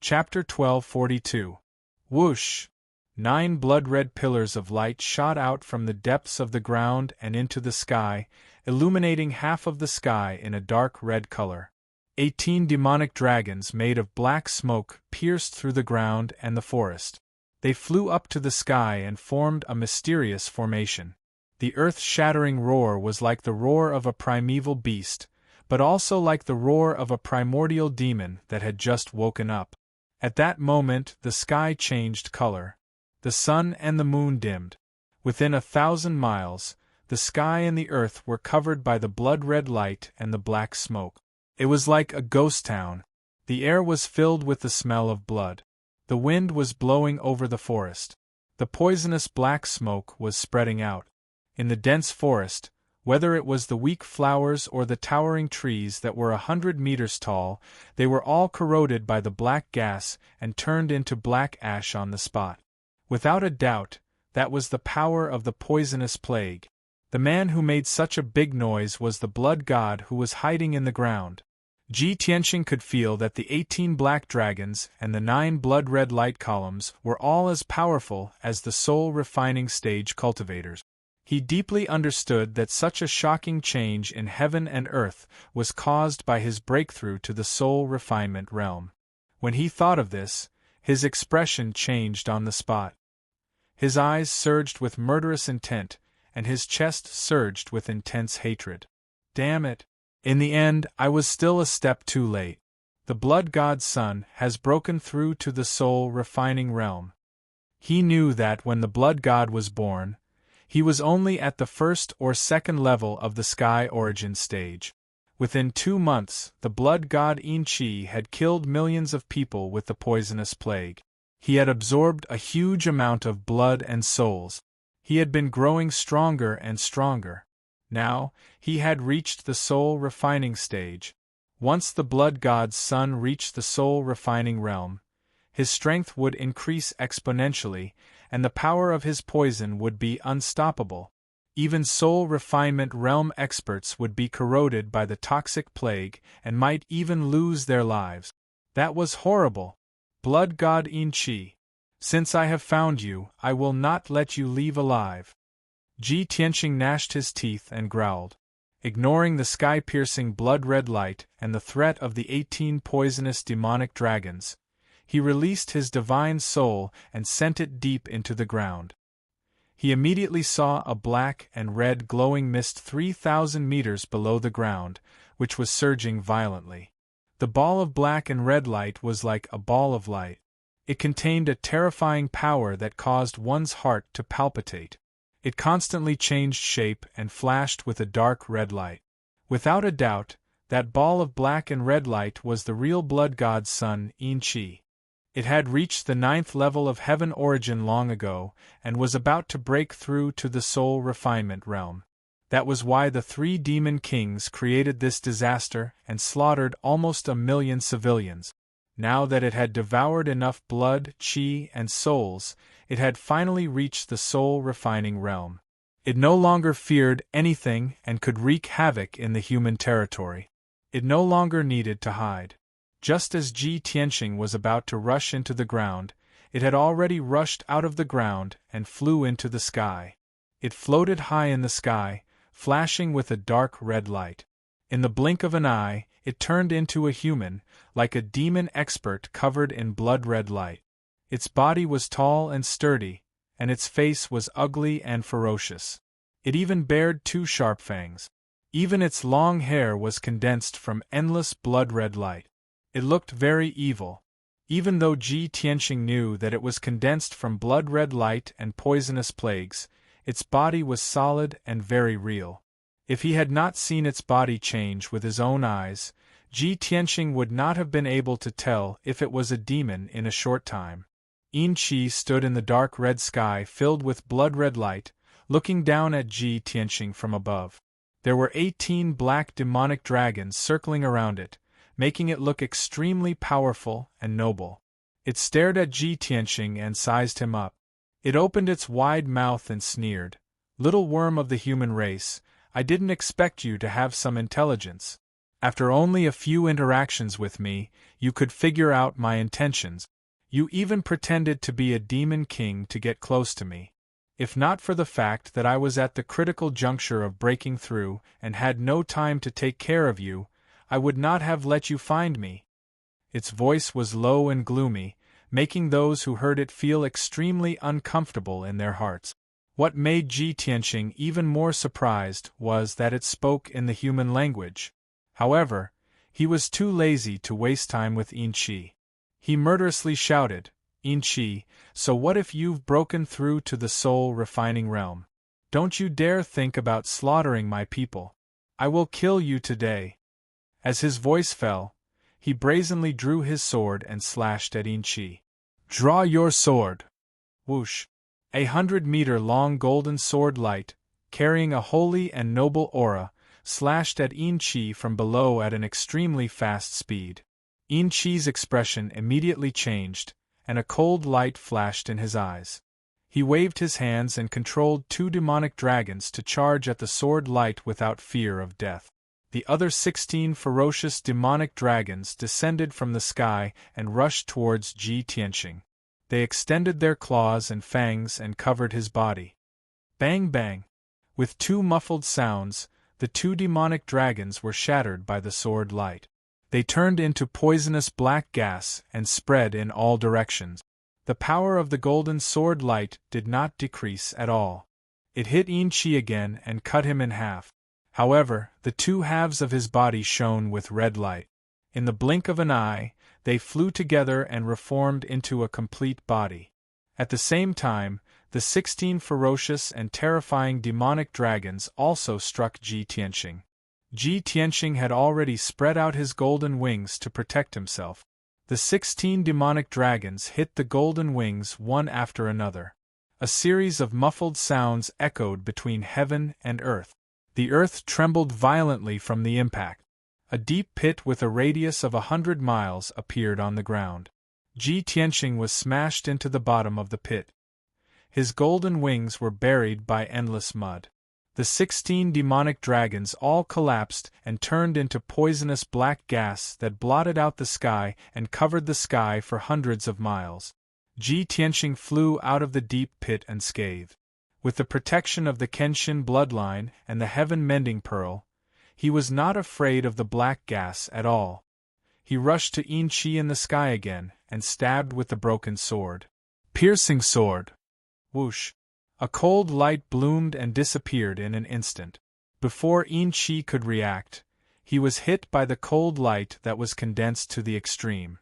Chapter 1242. Whoosh! 9 blood-red pillars of light shot out from the depths of the ground and into the sky, illuminating half of the sky in a dark red color. 18 demonic dragons made of black smoke pierced through the ground and the forest. They flew up to the sky and formed a mysterious formation. The earth-shattering roar was like the roar of a primeval beast, but also like the roar of a primordial demon that had just woken up. At that moment the sky changed color. The sun and the moon dimmed. Within 1,000 miles, the sky and the earth were covered by the blood-red light and the black smoke. It was like a ghost town. The air was filled with the smell of blood. The wind was blowing over the forest. The poisonous black smoke was spreading out. In the dense forest, whether it was the weak flowers or the towering trees that were 100 meters tall, they were all corroded by the black gas and turned into black ash on the spot. Without a doubt, that was the power of the poisonous plague. The man who made such a big noise was the blood god who was hiding in the ground. Ji Tianqing could feel that the 18 black dragons and the 9 blood-red light columns were all as powerful as the soul-refining stage cultivators. He deeply understood that such a shocking change in heaven and earth was caused by his breakthrough to the soul refinement realm. When he thought of this, his expression changed on the spot. His eyes surged with murderous intent, and his chest surged with intense hatred. Damn it! In the end, I was still a step too late. The blood god's son has broken through to the soul refining realm. He knew that when the blood god was born, he was only at the first or second level of the sky origin stage. Within 2 months, the blood god Yin Qi had killed millions of people with the poisonous plague. He had absorbed a huge amount of blood and souls. He had been growing stronger and stronger. Now, he had reached the soul refining stage. Once the blood god's son reached the soul refining realm, his strength would increase exponentially, and the power of his poison would be unstoppable. Even soul refinement realm experts would be corroded by the toxic plague and might even lose their lives. That was horrible. Blood god Yin Qi, since I have found you, I will not let you leave alive. Ji Tianqing gnashed his teeth and growled. Ignoring the sky-piercing blood-red light and the threat of the 18 poisonous demonic dragons, he released his divine soul and sent it deep into the ground. He immediately saw a black and red glowing mist 3,000 meters below the ground, which was surging violently. The ball of black and red light was like a ball of light. It contained a terrifying power that caused one's heart to palpitate. It constantly changed shape and flashed with a dark red light. Without a doubt, that ball of black and red light was the real blood god's son, Yin Qi. It had reached the 9th level of heaven origin long ago, and was about to break through to the soul refinement realm. That was why the 3 demon kings created this disaster and slaughtered almost 1 million civilians. Now that it had devoured enough blood, qi, and souls, it had finally reached the soul refining realm. It no longer feared anything and could wreak havoc in the human territory. It no longer needed to hide. Just as Ji Tianqing was about to rush into the ground, it had already rushed out of the ground and flew into the sky. It floated high in the sky, flashing with a dark red light. In the blink of an eye, it turned into a human, like a demon expert covered in blood-red light. Its body was tall and sturdy, and its face was ugly and ferocious. It even bared 2 sharp fangs. Even its long hair was condensed from endless blood-red light. It looked very evil. Even though Ji Tianqing knew that it was condensed from blood-red light and poisonous plagues, its body was solid and very real. If he had not seen its body change with his own eyes, Ji Tianqing would not have been able to tell if it was a demon in a short time. Yin Qi stood in the dark red sky filled with blood-red light, looking down at Ji Tianqing from above. There were 18 black demonic dragons circling around it, making it look extremely powerful and noble. It stared at Ji Tianqing and sized him up. It opened its wide mouth and sneered, "Little worm of the human race, I didn't expect you to have some intelligence." After only a few interactions with me, you could figure out my intentions. You even pretended to be a demon king to get close to me. If not for the fact that I was at the critical juncture of breaking through and had no time to take care of you, I would not have let you find me." Its voice was low and gloomy, making those who heard it feel extremely uncomfortable in their hearts. What made Ji Tianqing even more surprised was that it spoke in the human language. However, he was too lazy to waste time with Yin Qi. He murderously shouted, "Yin Qi, so what if you've broken through to the soul-refining realm? Don't you dare think about slaughtering my people. I will kill you today." As his voice fell, he brazenly drew his sword and slashed at Yin Qi. "Draw your sword!" Whoosh! 100-meter-long golden sword light, carrying a holy and noble aura, slashed at Yin Qi from below at an extremely fast speed. Yin Qi's expression immediately changed, and a cold light flashed in his eyes. He waved his hands and controlled 2 demonic dragons to charge at the sword light without fear of death. The other 16 ferocious demonic dragons descended from the sky and rushed towards Ji Tianqing. They extended their claws and fangs and covered his body. Bang bang! With 2 muffled sounds, the 2 demonic dragons were shattered by the sword light. They turned into poisonous black gas and spread in all directions. The power of the golden sword light did not decrease at all. It hit Yin Qi again and cut him in half. However, the 2 halves of his body shone with red light. In the blink of an eye, they flew together and reformed into a complete body. At the same time, the 16 ferocious and terrifying demonic dragons also struck Ji Tianqing. Ji Tianqing had already spread out his golden wings to protect himself. The 16 demonic dragons hit the golden wings one after another. A series of muffled sounds echoed between heaven and earth. The earth trembled violently from the impact. A deep pit with a radius of 100 miles appeared on the ground. Ji Tianqing was smashed into the bottom of the pit. His golden wings were buried by endless mud. The 16 demonic dragons all collapsed and turned into poisonous black gas that blotted out the sky and covered the sky for hundreds of miles. Ji Tianqing flew out of the deep pit unscathed. With the protection of the Kenshin bloodline and the heaven-mending pearl, he was not afraid of the black gas at all. He rushed to Yin Qi in the sky again and stabbed with the broken sword. Piercing sword! Whoosh! A cold light bloomed and disappeared in an instant. Before Yin Qi could react, he was hit by the cold light that was condensed to the extreme.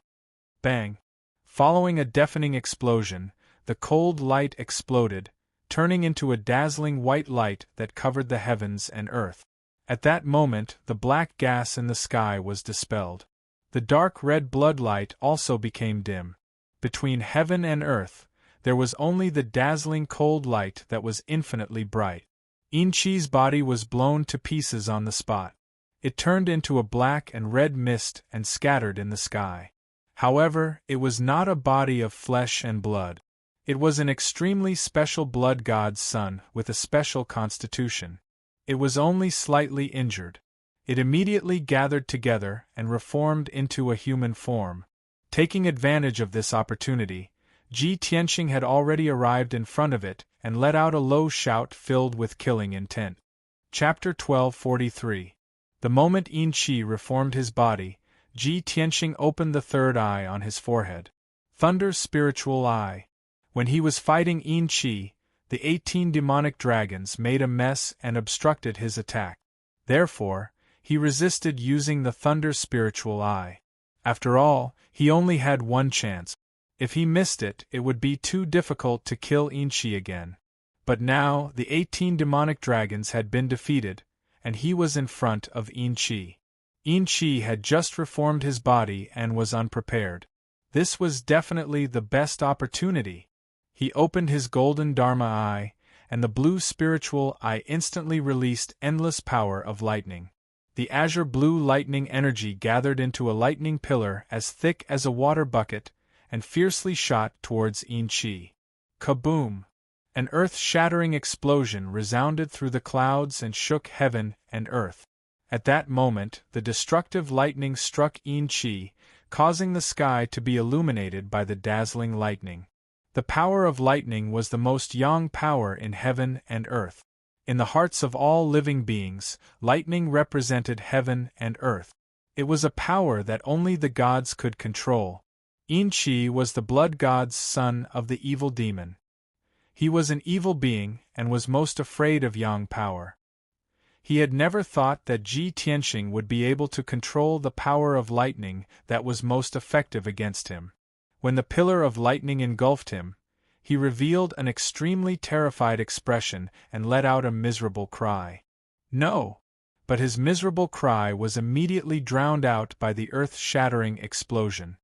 Bang! Following a deafening explosion, the cold light exploded, turning into a dazzling white light that covered the heavens and earth. At that moment, the black gas in the sky was dispelled. The dark red blood light also became dim. Between heaven and earth, there was only the dazzling cold light that was infinitely bright. Yin Qi's body was blown to pieces on the spot. It turned into a black and red mist and scattered in the sky. However, it was not a body of flesh and blood. It was an extremely special blood god's son with a special constitution. It was only slightly injured. It immediately gathered together and reformed into a human form. Taking advantage of this opportunity, Ji Tianqing had already arrived in front of it and let out a low shout filled with killing intent. Chapter 1243. The moment Yin Qi reformed his body, Ji Tianqing opened the third eye on his forehead. Thunder's spiritual eye. When he was fighting Yin Qi, the 18 demonic dragons made a mess and obstructed his attack. Therefore, he resisted using the Thunder spiritual eye. After all, he only had one chance. If he missed it, it would be too difficult to kill Yin Qi again. But now, the 18 demonic dragons had been defeated, and he was in front of Yin Qi. Yin Qi had just reformed his body and was unprepared. This was definitely the best opportunity. He opened his golden Dharma eye, and the blue spiritual eye instantly released endless power of lightning. The azure blue lightning energy gathered into a lightning pillar as thick as a water bucket, and fiercely shot towards Yin Qi. Kaboom! An earth-shattering explosion resounded through the clouds and shook heaven and earth. At that moment, the destructive lightning struck Yin Chi, causing the sky to be illuminated by the dazzling lightning. The power of lightning was the most yang power in heaven and earth. In the hearts of all living beings, lightning represented heaven and earth. It was a power that only the gods could control. Yin Chi was the blood god's son of the evil demon. He was an evil being and was most afraid of yang power. He had never thought that Ji Tianxing would be able to control the power of lightning that was most effective against him. When the pillar of lightning engulfed him, he revealed an extremely terrified expression and let out a miserable cry. No! But his miserable cry was immediately drowned out by the earth-shattering explosion.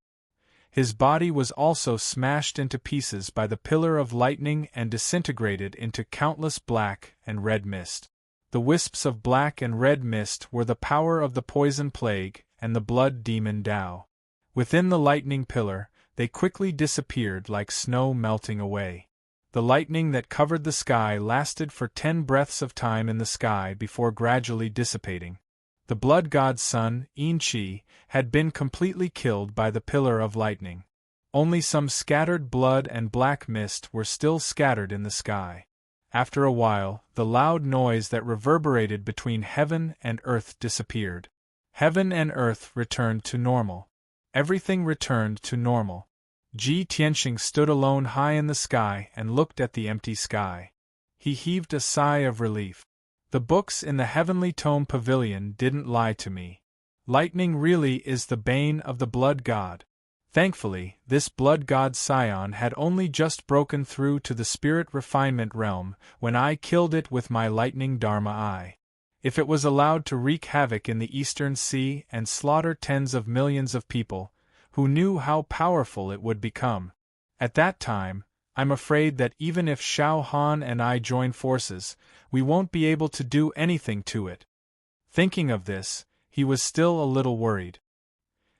His body was also smashed into pieces by the pillar of lightning and disintegrated into countless black and red mist. The wisps of black and red mist were the power of the poison plague and the blood demon Dao. Within the lightning pillar, they quickly disappeared like snow melting away. The lightning that covered the sky lasted for 10 breaths of time in the sky before gradually dissipating. The blood god's son, Yin Chi, had been completely killed by the pillar of lightning. Only some scattered blood and black mist were still scattered in the sky. After a while, the loud noise that reverberated between heaven and earth disappeared. Heaven and earth returned to normal. Everything returned to normal. Ji Tianxing stood alone high in the sky and looked at the empty sky. He heaved a sigh of relief. The books in the Heavenly Tome Pavilion didn't lie to me. Lightning really is the bane of the blood god. Thankfully, this blood god scion had only just broken through to the spirit refinement realm when I killed it with my lightning Dharma eye. If it was allowed to wreak havoc in the Eastern Sea and slaughter tens of millions of people, who knew how powerful it would become? At that time, I'm afraid that even if Xiao Han and I join forces, we won't be able to do anything to it. Thinking of this, he was still a little worried.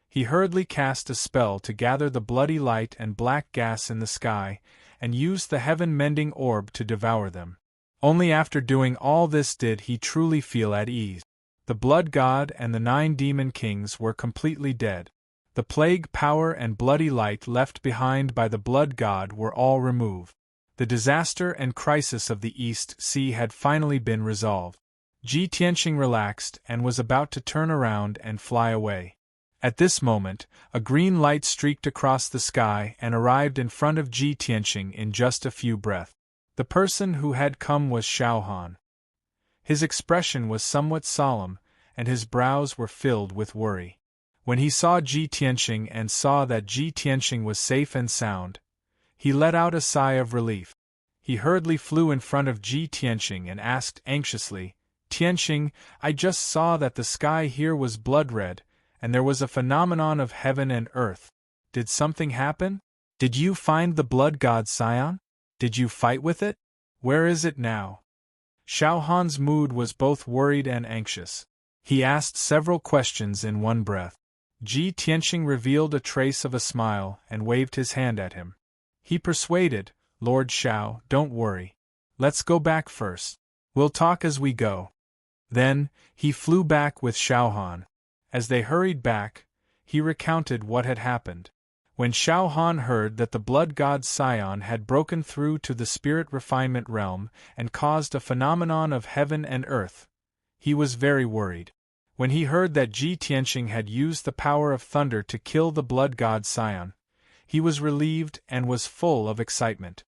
He hurriedly cast a spell to gather the bloody light and black gas in the sky, and used the heaven-mending orb to devour them. Only after doing all this did he truly feel at ease. The blood god and the 9 demon kings were completely dead. The plague power and bloody light left behind by the blood god were all removed. The disaster and crisis of the East Sea had finally been resolved. Ji Tianxing relaxed and was about to turn around and fly away. At this moment, a green light streaked across the sky and arrived in front of Ji Tianxing in just a few breaths. The person who had come was Xiao Han. His expression was somewhat solemn, and his brows were filled with worry. When he saw Ji Tianxing and saw that Ji Tianxing was safe and sound, he let out a sigh of relief. He hurriedly flew in front of Ji Tianxing and asked anxiously, "Tianxing, I just saw that the sky here was blood-red, and there was a phenomenon of heaven and earth. Did something happen? Did you find the blood god Scion? Did you fight with it? Where is it now?" Xiao Han's mood was both worried and anxious. He asked several questions in one breath. Ji Tianxing revealed a trace of a smile and waved his hand at him. He persuaded, "Lord Xiao, don't worry. Let's go back first. We'll talk as we go." Then, he flew back with Xiao Han. As they hurried back, he recounted what had happened. When Xiao Han heard that the blood god Scion had broken through to the spirit refinement realm and caused a phenomenon of heaven and earth, he was very worried. When he heard that Ji Tianxing had used the power of thunder to kill the blood god Scion, he was relieved and was full of excitement.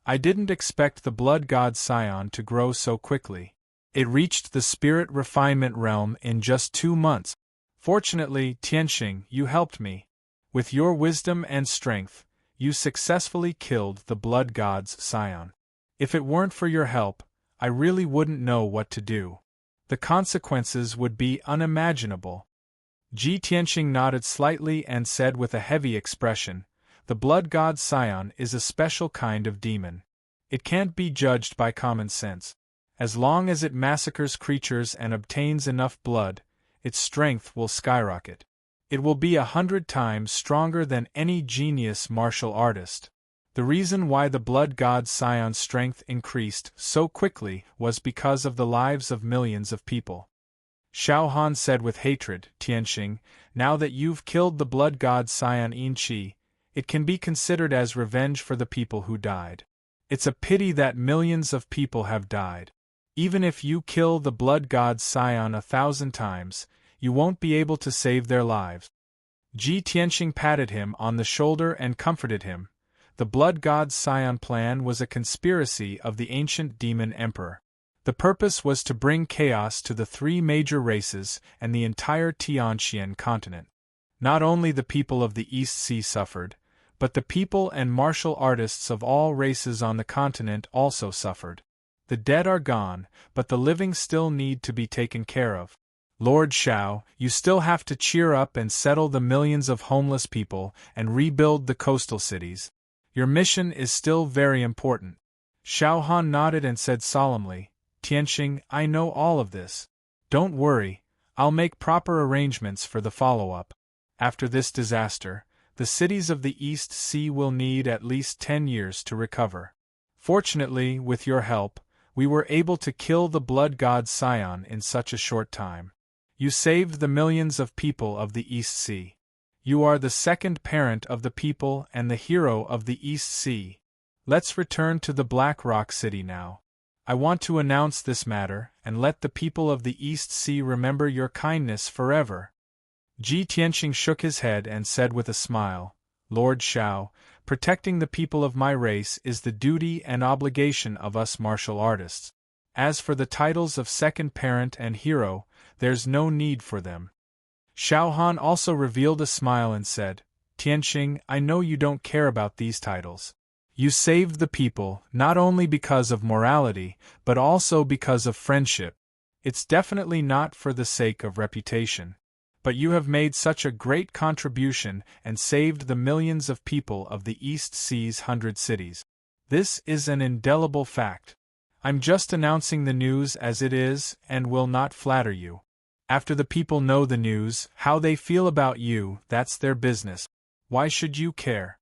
"I didn't expect the blood god Scion to grow so quickly. It reached the spirit refinement realm in just 2 months. Fortunately, Tianxing, you helped me. With your wisdom and strength, you successfully killed the blood god's Scion. If it weren't for your help, I really wouldn't know what to do. The consequences would be unimaginable." Ji Tianxing nodded slightly and said with a heavy expression, "The blood god Scion is a special kind of demon. It can't be judged by common sense. As long as it massacres creatures and obtains enough blood, its strength will skyrocket. It will be 100 times stronger than any genius martial artist. The reason why the blood god Scion's strength increased so quickly was because of the lives of millions of people." Xiao Han said with hatred, Tianxing, now that you've killed the blood god Sion Qi, it can be considered as revenge for the people who died. It's a pity that millions of people have died. Even if you kill the blood god Sion 1,000 times, you won't be able to save their lives. Ji Tianxing patted him on the shoulder and comforted him. The blood god Sion plan was a conspiracy of the ancient demon emperor. The purpose was to bring chaos to the three major races and the entire Tianxian continent. Not only the people of the East Sea suffered, but the people and martial artists of all races on the continent also suffered. The dead are gone, but the living still need to be taken care of. Lord Xiao, you still have to cheer up and settle the millions of homeless people and rebuild the coastal cities. Your mission is still very important. Xiao Han nodded and said solemnly, Tianxing, I know all of this. Don't worry, I'll make proper arrangements for the follow-up. After this disaster, the cities of the East Sea will need at least 10 years to recover. Fortunately, with your help, we were able to kill the blood god Sion in such a short time. You saved the millions of people of the East Sea. You are the second parent of the people and the hero of the East Sea. Let's return to the Black Rock City now. I want to announce this matter and let the people of the East Sea remember your kindness forever. Ji Tianxing shook his head and said with a smile, Lord Xiao, protecting the people of my race is the duty and obligation of us martial artists. As for the titles of second parent and hero, there's no need for them. Xiao Han also revealed a smile and said, Tianxing, I know you don't care about these titles. You saved the people, not only because of morality, but also because of friendship. It's definitely not for the sake of reputation. But you have made such a great contribution and saved the millions of people of the East Sea's 100 cities. This is an indelible fact. I'm just announcing the news as it is and will not flatter you. After the people know the news, how they feel about you, that's their business. Why should you care?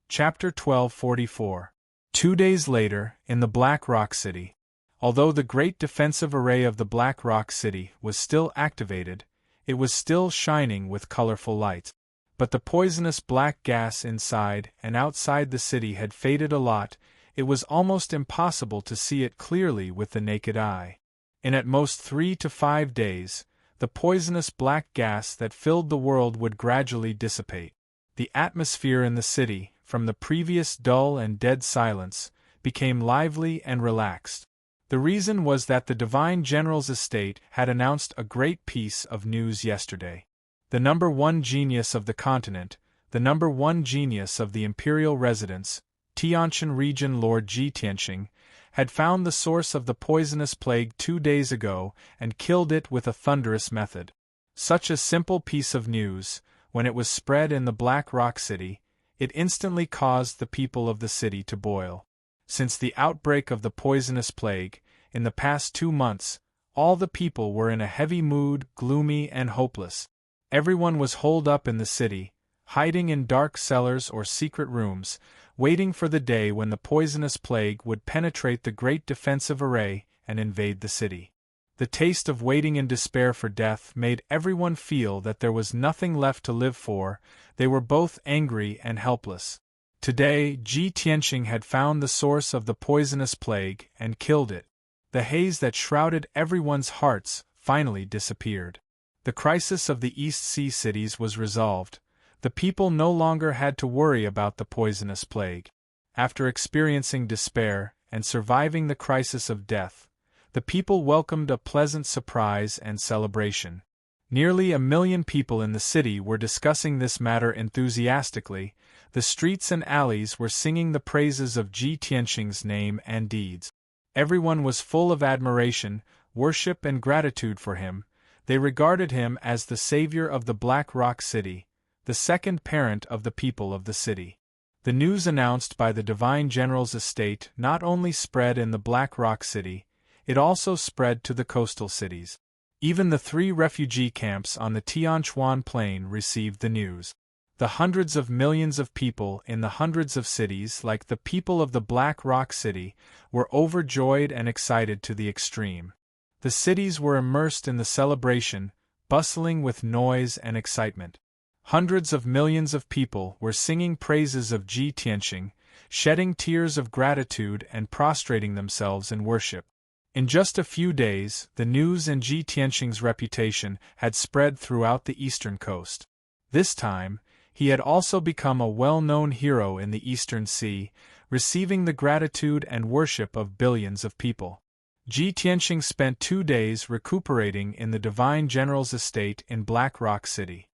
Chapter 1244. 2 days later, in the Black Rock City. Although the great defensive array of the Black Rock City was still activated, it was still shining with colorful lights. But the poisonous black gas inside and outside the city had faded a lot. It was almost impossible to see it clearly with the naked eye. In at most 3 to 5 days, the poisonous black gas that filled the world would gradually dissipate. The atmosphere in the city, from the previous dull and dead silence, became lively and relaxed. The reason was that the Divine General's estate had announced a great piece of news yesterday. The number 1 genius of the continent, the number 1 genius of the imperial residence, Tianxian region Lord Ji Tianxing, had found the source of the poisonous plague 2 days ago and killed it with a thunderous method. Such a simple piece of news, when it was spread in the Black Rock City, it instantly caused the people of the city to boil. Since the outbreak of the poisonous plague, in the past 2 months, all the people were in a heavy mood, gloomy and hopeless. Everyone was holed up in the city, hiding in dark cellars or secret rooms, waiting for the day when the poisonous plague would penetrate the great defensive array and invade the city. The taste of waiting in despair for death made everyone feel that there was nothing left to live for. They were both angry and helpless. Today, Ji Tianxing had found the source of the poisonous plague and killed it. The haze that shrouded everyone's hearts finally disappeared. The crisis of the East Sea cities was resolved. The people no longer had to worry about the poisonous plague. After experiencing despair and surviving the crisis of death, the people welcomed a pleasant surprise and celebration. Nearly 1 million people in the city were discussing this matter enthusiastically. The streets and alleys were singing the praises of Ji Tianxing's name and deeds. Everyone was full of admiration, worship and gratitude for him. They regarded him as the savior of the Black Rock City, the second parent of the people of the city. The news announced by the Divine General's estate not only spread in the Black Rock City, it also spread to the coastal cities. Even the 3 refugee camps on the Tianchuan Plain received the news. The hundreds of millions of people in the hundreds of cities, like the people of the Black Rock City, were overjoyed and excited to the extreme. The cities were immersed in the celebration, bustling with noise and excitement. Hundreds of millions of people were singing praises of Ji Tianqing, shedding tears of gratitude and prostrating themselves in worship. In just a few days, the news and Ji Tianqing's reputation had spread throughout the eastern coast. This time, he had also become a well-known hero in the Eastern Sea, receiving the gratitude and worship of billions of people. Ji Tianqing spent 2 days recuperating in the Divine General's estate in Black Rock City.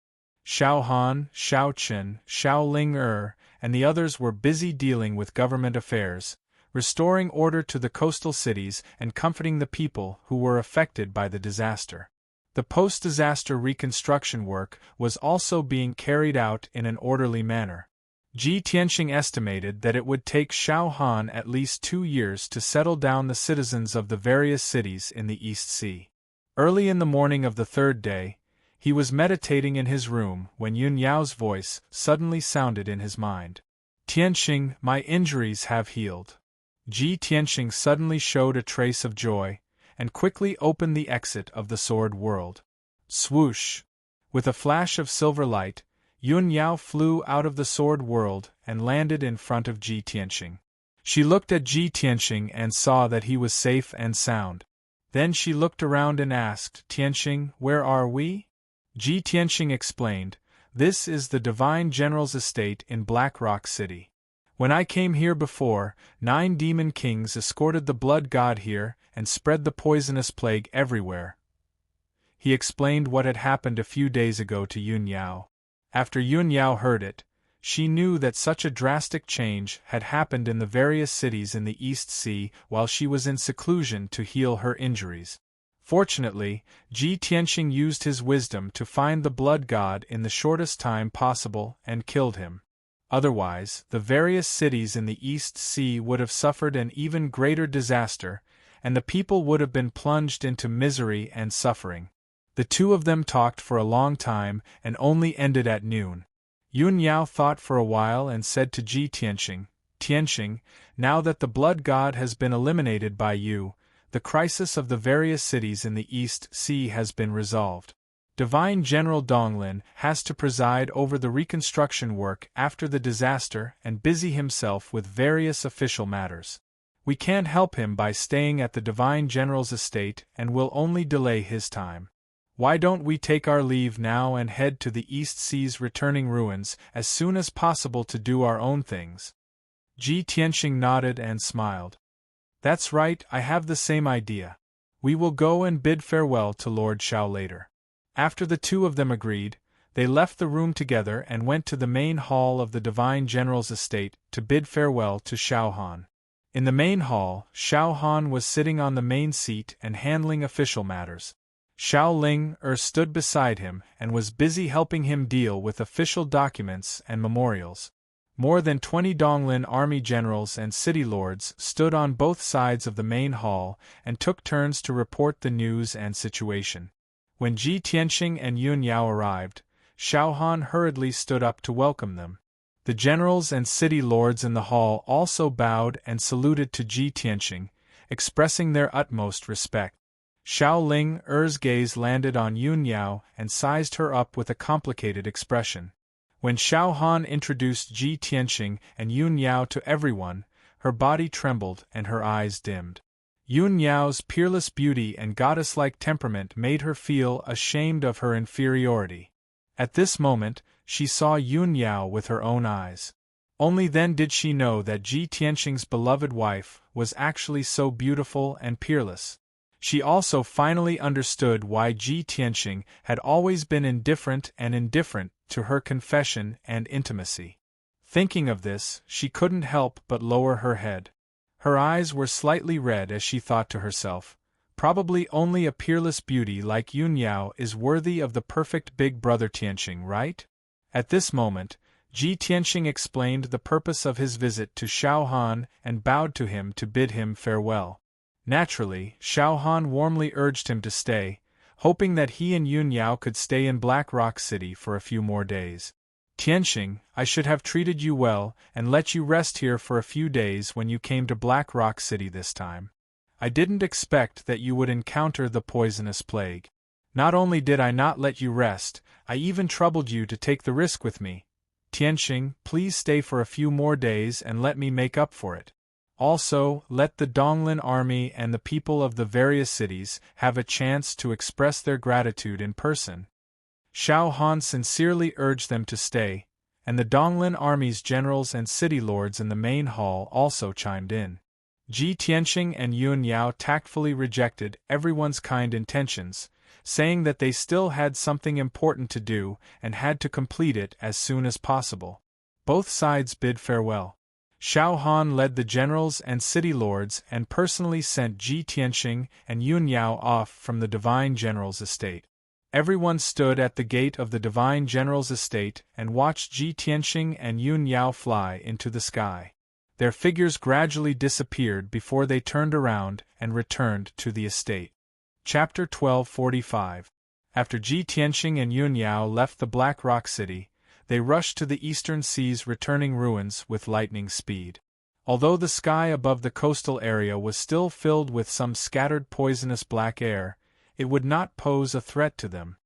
Xiao Han, Xiao Qin, Xiao Ling and the others were busy dealing with government affairs, restoring order to the coastal cities and comforting the people who were affected by the disaster. The post-disaster reconstruction work was also being carried out in an orderly manner. Ji Tianqing estimated that it would take Xiao Han at least 2 years to settle down the citizens of the various cities in the East Sea. Early in the morning of the 3rd day, he was meditating in his room when Yun Yao's voice suddenly sounded in his mind. "Tianqing, my injuries have healed." Ji Tianqing suddenly showed a trace of joy, and quickly opened the exit of the sword world. Swoosh! With a flash of silver light, Yun Yao flew out of the sword world and landed in front of Ji Tianqing. She looked at Ji Tianqing and saw that he was safe and sound. Then she looked around and asked, "Tianqing, where are we?" Ji Tianqing explained, "This is the Divine General's estate in Black Rock City. When I came here before, 9 demon kings escorted the blood god here and spread the poisonous plague everywhere." He explained what had happened a few days ago to Yun Yao. After Yun Yao heard it, she knew that such a drastic change had happened in the various cities in the East Sea while she was in seclusion to heal her injuries. Fortunately, Ji Tianqing used his wisdom to find the blood god in the shortest time possible and killed him. Otherwise, the various cities in the East Sea would have suffered an even greater disaster, and the people would have been plunged into misery and suffering. The two of them talked for a long time and only ended at noon. Yun Yao thought for a while and said to Ji Tianqing, "Tianqing, now that the blood god has been eliminated by you, the crisis of the various cities in the East Sea has been resolved. Divine General Donglin has to preside over the reconstruction work after the disaster and busy himself with various official matters. We can't help him by staying at the Divine General's estate and will only delay his time. Why don't we take our leave now and head to the East Sea's returning ruins as soon as possible to do our own things?" Ji Tianqing nodded and smiled. "That's right, I have the same idea. We will go and bid farewell to Lord Xiao later." After the two of them agreed, they left the room together and went to the main hall of the Divine General's estate to bid farewell to Xiao Han. In the main hall, Xiao Han was sitting on the main seat and handling official matters. Xiao Ling stood beside him and was busy helping him deal with official documents and memorials. More than 20 Donglin army generals and city lords stood on both sides of the main hall and took turns to report the news and situation. When Ji Tianqing and Yun Yao arrived, Xiao Han hurriedly stood up to welcome them. The generals and city lords in the hall also bowed and saluted to Ji Tianqing, expressing their utmost respect. Xiao Ling's gaze landed on Yun Yao and sized her up with a complicated expression. When Xiao Han introduced Ji Tianqing and Yun Yao to everyone, her body trembled and her eyes dimmed. Yun Yao's peerless beauty and goddess-like temperament made her feel ashamed of her inferiority. At this moment, she saw Yun Yao with her own eyes. Only then did she know that Ji Tianqing's beloved wife was actually so beautiful and peerless. She also finally understood why Ji Tianqing had always been indifferent to her confession and intimacy. Thinking of this, she couldn't help but lower her head. Her eyes were slightly red as she thought to herself, probably only a peerless beauty like Yun Yao is worthy of the perfect big brother Tianqing, right? At this moment, Ji Tianqing explained the purpose of his visit to Xiao Han and bowed to him to bid him farewell. Naturally, Xiao Han warmly urged him to stay, hoping that he and Yun Yao could stay in Black Rock City for a few more days. "Tianqing, I should have treated you well and let you rest here for a few days when you came to Black Rock City this time. I didn't expect that you would encounter the poisonous plague. Not only did I not let you rest, I even troubled you to take the risk with me. Tianxing, please stay for a few more days and let me make up for it. Also, let the Donglin army and the people of the various cities have a chance to express their gratitude in person. Xiao Han sincerely urged them to stay, and the Donglin army's generals and city lords in the main hall also chimed in. Ji Tianxing and Yun Yao tactfully rejected everyone's kind intentions, saying that they still had something important to do and had to complete it as soon as possible. Both sides bid farewell. Xiao Han led the generals and city lords and personally sent Ji Tianxing and Yun Yao off from the Divine General's estate. Everyone stood at the gate of the Divine General's estate and watched Ji Tianxing and Yun Yao fly into the sky. Their figures gradually disappeared before they turned around and returned to the estate. Chapter 1245. After Ji Tianxing and Yun Yao left the Black Rock City, they rushed to the eastern sea's returning ruins with lightning speed. Although the sky above the coastal area was still filled with some scattered poisonous black air, it would not pose a threat to them.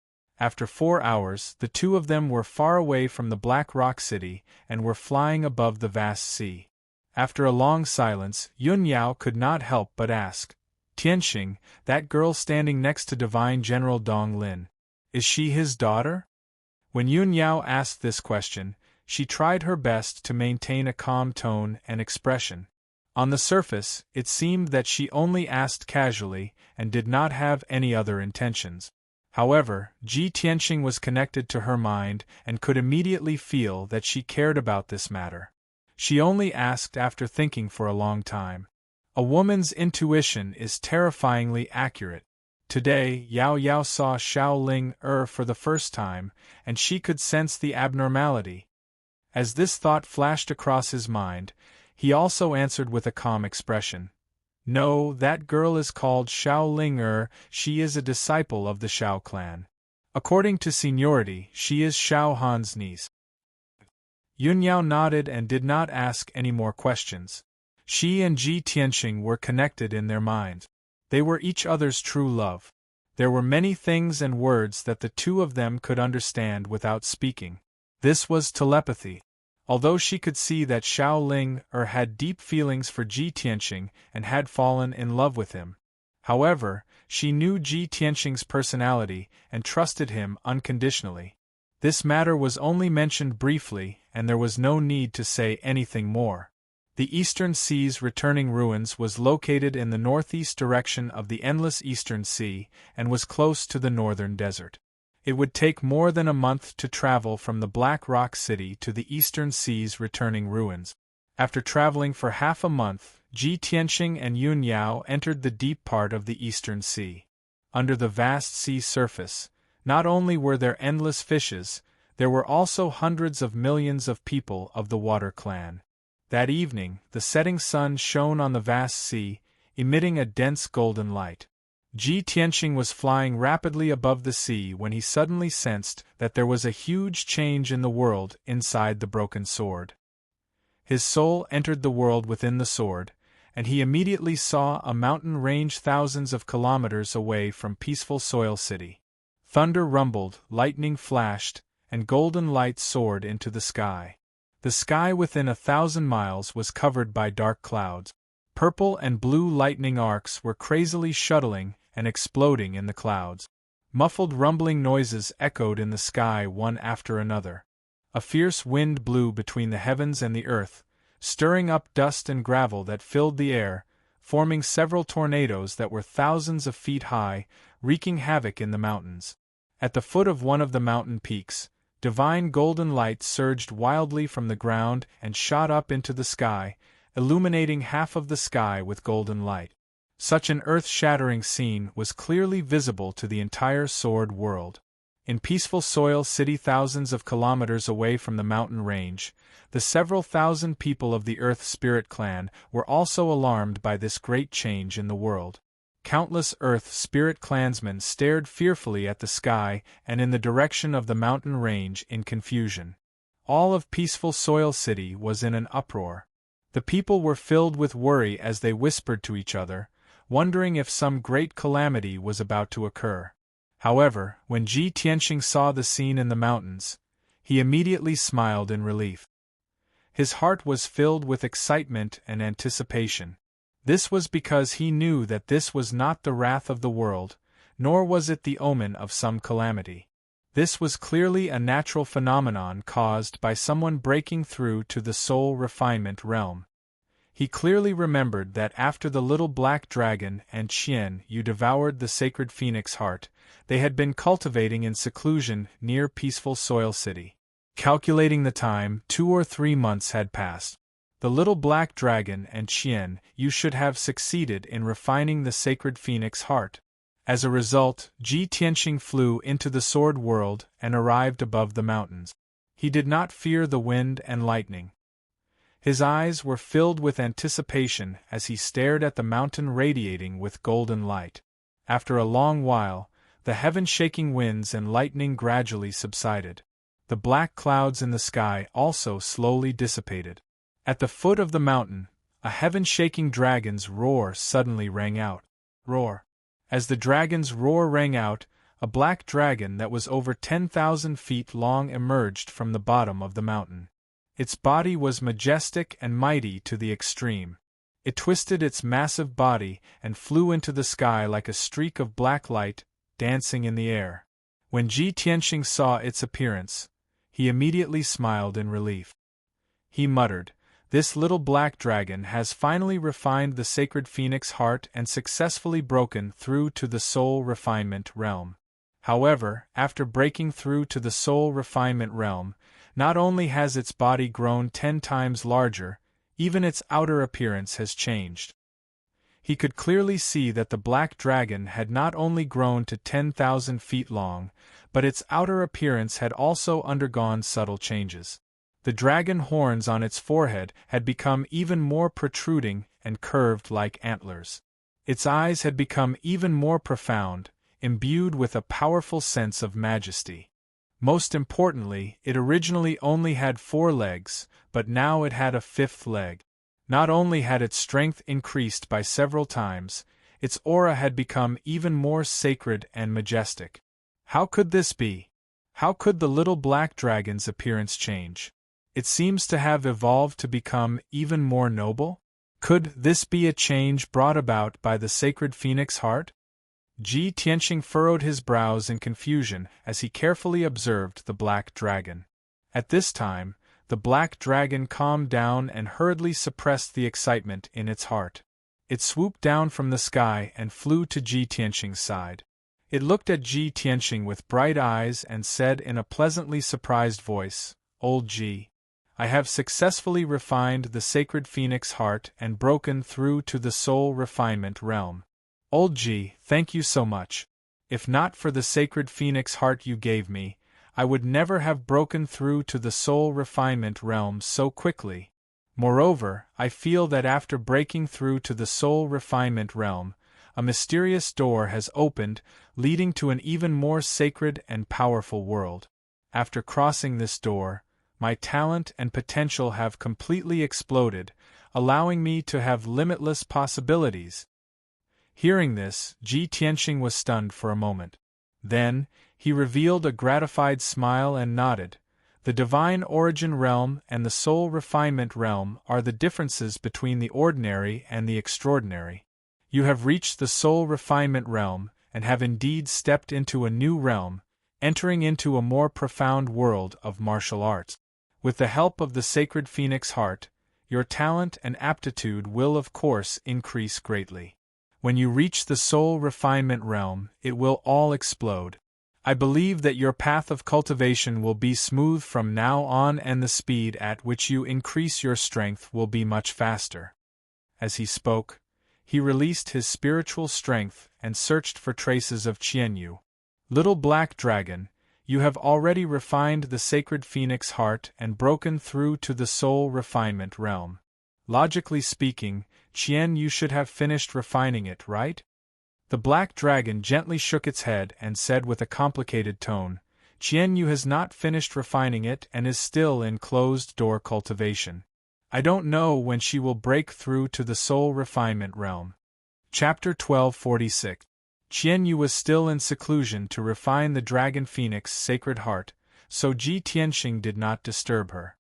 After 4 hours, the two of them were far away from the Black Rock City and were flying above the vast sea. After a long silence, Yun Yao could not help but ask, Tianxing, that girl standing next to Divine General Dong Lin, is she his daughter? When Yun Yao asked this question, she tried her best to maintain a calm tone and expression. On the surface, it seemed that she only asked casually and did not have any other intentions. However, Ji Tianxing was connected to her mind and could immediately feel that she cared about this matter. She only asked after thinking for a long time. A woman's intuition is terrifyingly accurate. Today, Yao Yao saw Xiao Ling for the first time, and she could sense the abnormality. As this thought flashed across his mind, he also answered with a calm expression. No, that girl is called Xiao Ling she is a disciple of the Xiao clan. According to seniority, she is Xiao Han's niece. Yun Yao nodded and did not ask any more questions. She and Ji Tianxing were connected in their minds. They were each other's true love. There were many things and words that the two of them could understand without speaking. This was telepathy. Although she could see that Xiao Ling had deep feelings for Ji Tianxing and had fallen in love with him. However, she knew Ji Tianxing's personality and trusted him unconditionally. This matter was only mentioned briefly, and there was no need to say anything more. The Eastern Sea's returning ruins was located in the northeast direction of the endless Eastern Sea and was close to the northern desert. It would take more than a month to travel from the Black Rock City to the Eastern Sea's returning ruins. After traveling for half a month, Ji Tianxing and Yun Yao entered the deep part of the Eastern Sea. Under the vast sea surface, not only were there endless fishes, there were also hundreds of millions of people of the Water Clan. That evening, the setting sun shone on the vast sea, emitting a dense golden light. Ji Tianxing was flying rapidly above the sea when he suddenly sensed that there was a huge change in the world inside the broken sword. His soul entered the world within the sword, and he immediately saw a mountain range thousands of kilometers away from peaceful Soil City. Thunder rumbled, lightning flashed, and golden light soared into the sky. The sky within 1,000 miles was covered by dark clouds. Purple and blue lightning arcs were crazily shuttling and exploding in the clouds. Muffled rumbling noises echoed in the sky one after another. A fierce wind blew between the heavens and the earth, stirring up dust and gravel that filled the air, forming several tornadoes that were thousands of feet high, wreaking havoc in the mountains. At the foot of one of the mountain peaks, divine golden light surged wildly from the ground and shot up into the sky, illuminating half of the sky with golden light. Such an earth-shattering scene was clearly visible to the entire Sword world. In peaceful Soil City thousands of kilometers away from the mountain range, the several thousand people of the Earth Spirit Clan were also alarmed by this great change in the world. Countless Earth Spirit clansmen stared fearfully at the sky and in the direction of the mountain range in confusion. All of peaceful Soil City was in an uproar. The people were filled with worry as they whispered to each other, wondering if some great calamity was about to occur. However, when Ji Tianqing saw the scene in the mountains, he immediately smiled in relief. His heart was filled with excitement and anticipation. This was because he knew that this was not the wrath of the world, nor was it the omen of some calamity. This was clearly a natural phenomenon caused by someone breaking through to the soul refinement realm. He clearly remembered that after the little black dragon and Qian Yu devoured the sacred phoenix heart, they had been cultivating in seclusion near peaceful Soil City. Calculating the time, 2 or 3 months had passed. The little black dragon and Qian Yu should have succeeded in refining the sacred phoenix heart. As a result, Ji Tianqing flew into the sword world and arrived above the mountains. He did not fear the wind and lightning. His eyes were filled with anticipation as he stared at the mountain radiating with golden light. After a long while, the heaven-shaking winds and lightning gradually subsided. The black clouds in the sky also slowly dissipated. At the foot of the mountain, a heaven-shaking dragon's roar suddenly rang out. Roar. As the dragon's roar rang out, a black dragon that was over 10,000 feet long emerged from the bottom of the mountain. Its body was majestic and mighty to the extreme. It twisted its massive body and flew into the sky like a streak of black light, dancing in the air. When Ji Tianqing saw its appearance, he immediately smiled in relief. He muttered, "This little black dragon has finally refined the sacred phoenix heart and successfully broken through to the soul refinement realm." However, after breaking through to the soul refinement realm, not only has its body grown 10 times larger, even its outer appearance has changed. He could clearly see that the black dragon had not only grown to 10,000 feet long, but its outer appearance had also undergone subtle changes. The dragon horns on its forehead had become even more protruding and curved like antlers. Its eyes had become even more profound, imbued with a powerful sense of majesty. Most importantly, it originally only had 4 legs, but now it had a 5th leg. Not only had its strength increased by several times, its aura had become even more sacred and majestic. How could this be? How could the little black dragon's appearance change? It seems to have evolved to become even more noble? Could this be a change brought about by the sacred phoenix heart? Ji Tianqing furrowed his brows in confusion as he carefully observed the black dragon. At this time, the black dragon calmed down and hurriedly suppressed the excitement in its heart. It swooped down from the sky and flew to Ji Tianqing's side. It looked at Ji Tianqing with bright eyes and said in a pleasantly surprised voice, "Old Ji, I have successfully refined the sacred phoenix heart and broken through to the soul refinement realm. Old Ji, thank you so much. If not for the sacred phoenix heart you gave me, I would never have broken through to the soul refinement realm so quickly. Moreover, I feel that after breaking through to the soul refinement realm, a mysterious door has opened, leading to an even more sacred and powerful world. After crossing this door, my talent and potential have completely exploded, allowing me to have limitless possibilities." Hearing this, Ji Tianqing was stunned for a moment. Then, he revealed a gratified smile and nodded. The divine origin realm and the soul refinement realm are the differences between the ordinary and the extraordinary. You have reached the soul refinement realm, and have indeed stepped into a new realm, entering into a more profound world of martial arts. With the help of the sacred phoenix heart, your talent and aptitude will of course increase greatly. When you reach the soul refinement realm, it will all explode. I believe that your path of cultivation will be smooth from now on, and the speed at which you increase your strength will be much faster." As he spoke, he released his spiritual strength and searched for traces of Qian Yu. "Little black dragon, you have already refined the sacred phoenix heart and broken through to the soul refinement realm. Logically speaking, Qian Yu should have finished refining it, right?" The black dragon gently shook its head and said with a complicated tone, "Qian Yu has not finished refining it and is still in closed-door cultivation. I don't know when she will break through to the soul refinement realm." Chapter 1246. Qian Yu was still in seclusion to refine the dragon phoenix's sacred heart, so Ji Tianxing did not disturb her.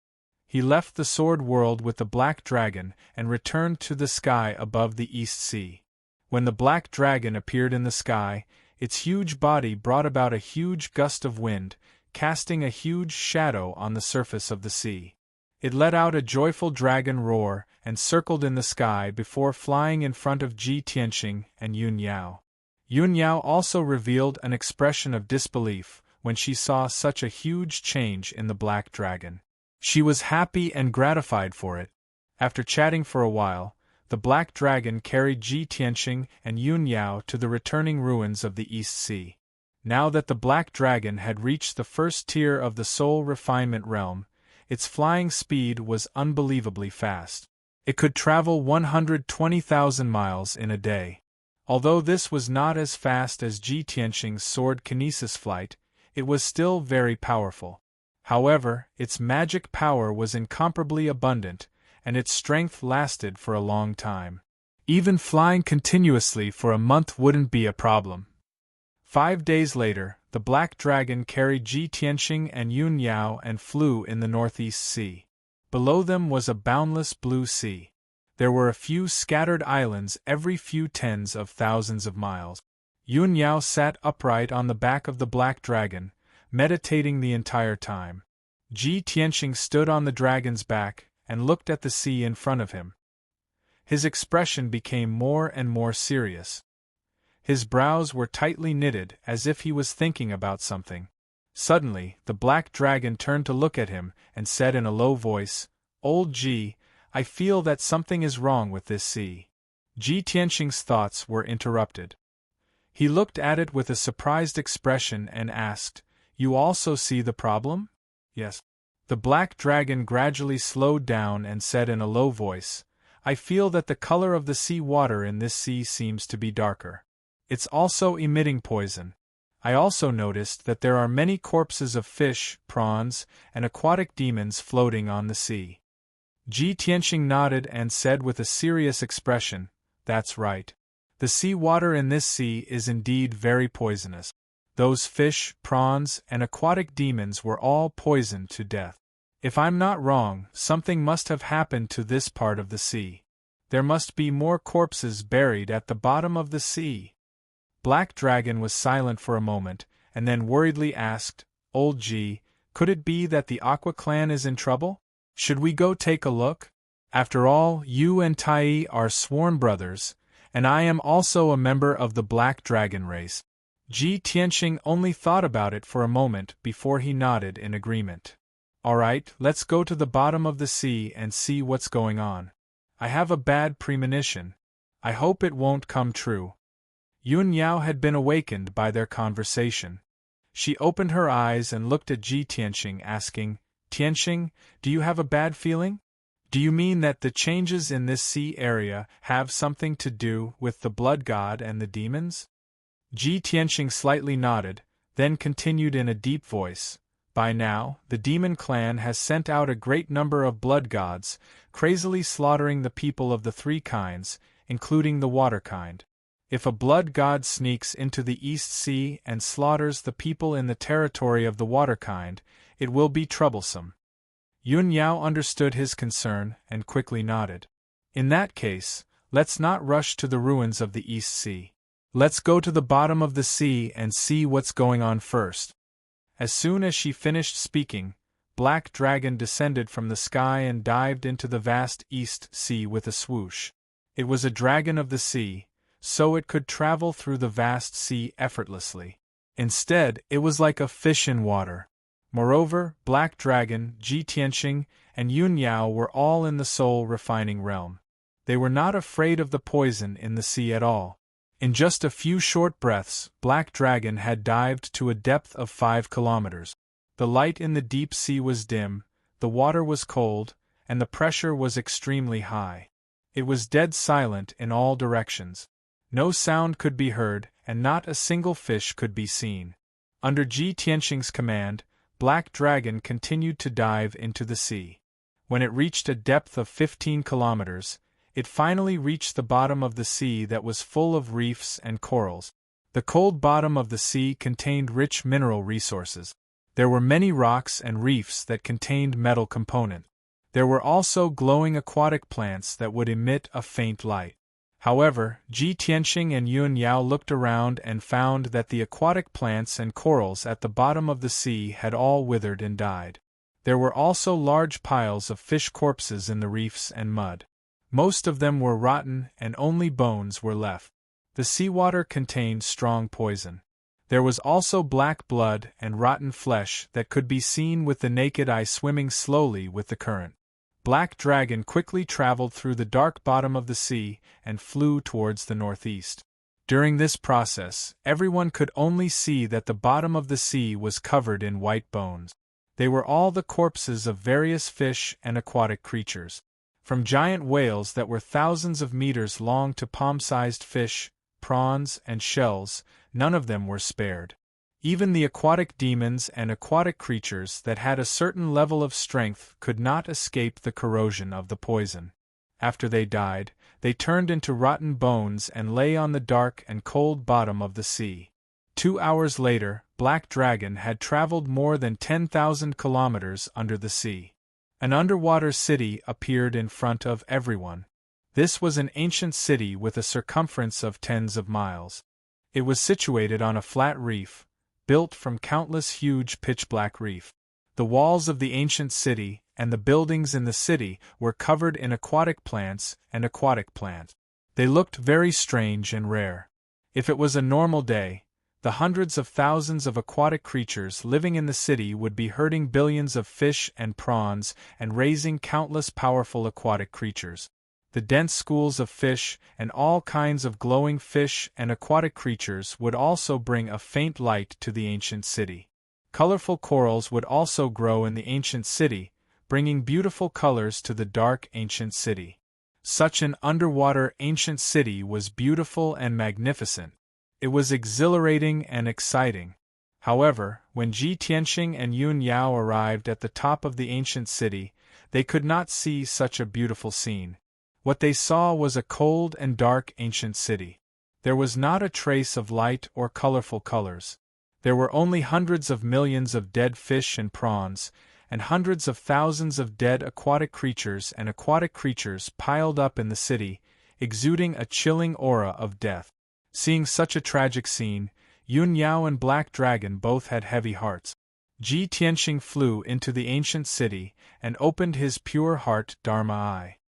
He left the sword world with the black dragon and returned to the sky above the East Sea. When the black dragon appeared in the sky, its huge body brought about a huge gust of wind, casting a huge shadow on the surface of the sea. It let out a joyful dragon roar and circled in the sky before flying in front of Ji Tianxing and Yun Yao. Yun Yao also revealed an expression of disbelief when she saw such a huge change in the black dragon. She was happy and gratified for it. After chatting for a while, the black dragon carried Ji Tianxing and Yun Yao to the returning ruins of the East Sea. Now that the black dragon had reached the first tier of the soul refinement realm, its flying speed was unbelievably fast. It could travel 120,000 miles in a day. Although this was not as fast as Ji Tianxing's sword kinesis flight, it was still very powerful. However, its magic power was incomparably abundant, and its strength lasted for a long time. Even flying continuously for a month wouldn't be a problem. 5 days later, the black dragon carried Ji Tianxing and Yun Yao and flew in the Northeast Sea. Below them was a boundless blue sea. There were a few scattered islands every few tens of thousands of miles. Yun Yao sat upright on the back of the black dragon, meditating the entire time. Ji Tianxing stood on the dragon's back and looked at the sea in front of him. His expression became more and more serious. His brows were tightly knitted as if he was thinking about something. Suddenly, the black dragon turned to look at him and said in a low voice, "Old Ji, I feel that something is wrong with this sea." Ji Tianxing's thoughts were interrupted. He looked at it with a surprised expression and asked, "You also see the problem?" "Yes." The black dragon gradually slowed down and said in a low voice, "I feel that the color of the sea water in this sea seems to be darker. It's also emitting poison. I also noticed that there are many corpses of fish, prawns, and aquatic demons floating on the sea." Ji Tianxing nodded and said with a serious expression, "That's right. The sea water in this sea is indeed very poisonous. Those fish, prawns, and aquatic demons were all poisoned to death. If I'm not wrong, something must have happened to this part of the sea. There must be more corpses buried at the bottom of the sea." Black Dragon was silent for a moment, and then worriedly asked, "Old Ji, could it be that the Aqua clan is in trouble? Should we go take a look? After all, you and Tai are sworn brothers, and I am also a member of the Black Dragon race." Ji Tianxing only thought about it for a moment before he nodded in agreement. "All right, let's go to the bottom of the sea and see what's going on. I have a bad premonition. I hope it won't come true." Yun Yao had been awakened by their conversation. She opened her eyes and looked at Ji Tianxing, asking, "Tianxing, do you have a bad feeling? Do you mean that the changes in this sea area have something to do with the blood god and the demons?" Ji Tianxing slightly nodded, then continued in a deep voice, "By now, the demon clan has sent out a great number of blood gods, crazily slaughtering the people of the three kinds, including the water kind. If a blood god sneaks into the East Sea and slaughters the people in the territory of the water kind, it will be troublesome." Yun Yao understood his concern and quickly nodded. "In that case, let's not rush to the ruins of the East Sea. Let's go to the bottom of the sea and see what's going on first." As soon as she finished speaking, Black Dragon descended from the sky and dived into the vast East Sea with a swoosh. It was a dragon of the sea, so it could travel through the vast sea effortlessly. Instead, it was like a fish in water. Moreover, Black Dragon, Ji Tianxing, and Yun Yao were all in the soul-refining realm. They were not afraid of the poison in the sea at all. In just a few short breaths, Black Dragon had dived to a depth of 5 kilometers. The light in the deep sea was dim, the water was cold, and the pressure was extremely high. It was dead silent in all directions. No sound could be heard, and not a single fish could be seen. Under Ji Tianxing's command, Black Dragon continued to dive into the sea. When it reached a depth of 15 kilometers, it finally reached the bottom of the sea that was full of reefs and corals. The cold bottom of the sea contained rich mineral resources. There were many rocks and reefs that contained metal components. There were also glowing aquatic plants that would emit a faint light. However, Ji Tianxing and Yun Yao looked around and found that the aquatic plants and corals at the bottom of the sea had all withered and died. There were also large piles of fish corpses in the reefs and mud. Most of them were rotten and only bones were left. The seawater contained strong poison. There was also black blood and rotten flesh that could be seen with the naked eye swimming slowly with the current. Black Dragon quickly traveled through the dark bottom of the sea and flew towards the northeast. During this process, everyone could only see that the bottom of the sea was covered in white bones. They were all the corpses of various fish and aquatic creatures. From giant whales that were thousands of meters long to palm-sized fish, prawns, and shells, none of them were spared. Even the aquatic demons and aquatic creatures that had a certain level of strength could not escape the corrosion of the poison. After they died, they turned into rotten bones and lay on the dark and cold bottom of the sea. 2 hours later, Black Dragon had traveled more than 10,000 kilometers under the sea. An underwater city appeared in front of everyone. This was an ancient city with a circumference of tens of miles. It was situated on a flat reef, built from countless huge pitch-black reef. The walls of the ancient city and the buildings in the city were covered in aquatic plants and aquatic plants. They looked very strange and rare. If it was a normal day, the hundreds of thousands of aquatic creatures living in the city would be herding billions of fish and prawns and raising countless powerful aquatic creatures. The dense schools of fish and all kinds of glowing fish and aquatic creatures would also bring a faint light to the ancient city. Colorful corals would also grow in the ancient city, bringing beautiful colors to the dark ancient city. Such an underwater ancient city was beautiful and magnificent. It was exhilarating and exciting. However, when Ji Tianxing and Yun Yao arrived at the top of the ancient city, they could not see such a beautiful scene. What they saw was a cold and dark ancient city. There was not a trace of light or colorful colors. There were only hundreds of millions of dead fish and prawns, and hundreds of thousands of dead aquatic creatures and aquatic creatures piled up in the city, exuding a chilling aura of death. Seeing such a tragic scene, Yun Yao and Black Dragon both had heavy hearts. Ji Tianxing flew into the ancient city and opened his pure heart Dharma eye.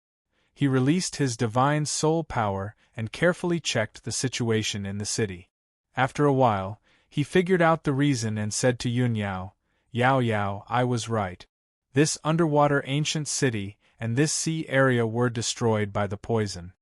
He released his divine soul power and carefully checked the situation in the city. After a while, he figured out the reason and said to Yun Yao, "Yao Yao, I was right. This underwater ancient city and this sea area were destroyed by the poison."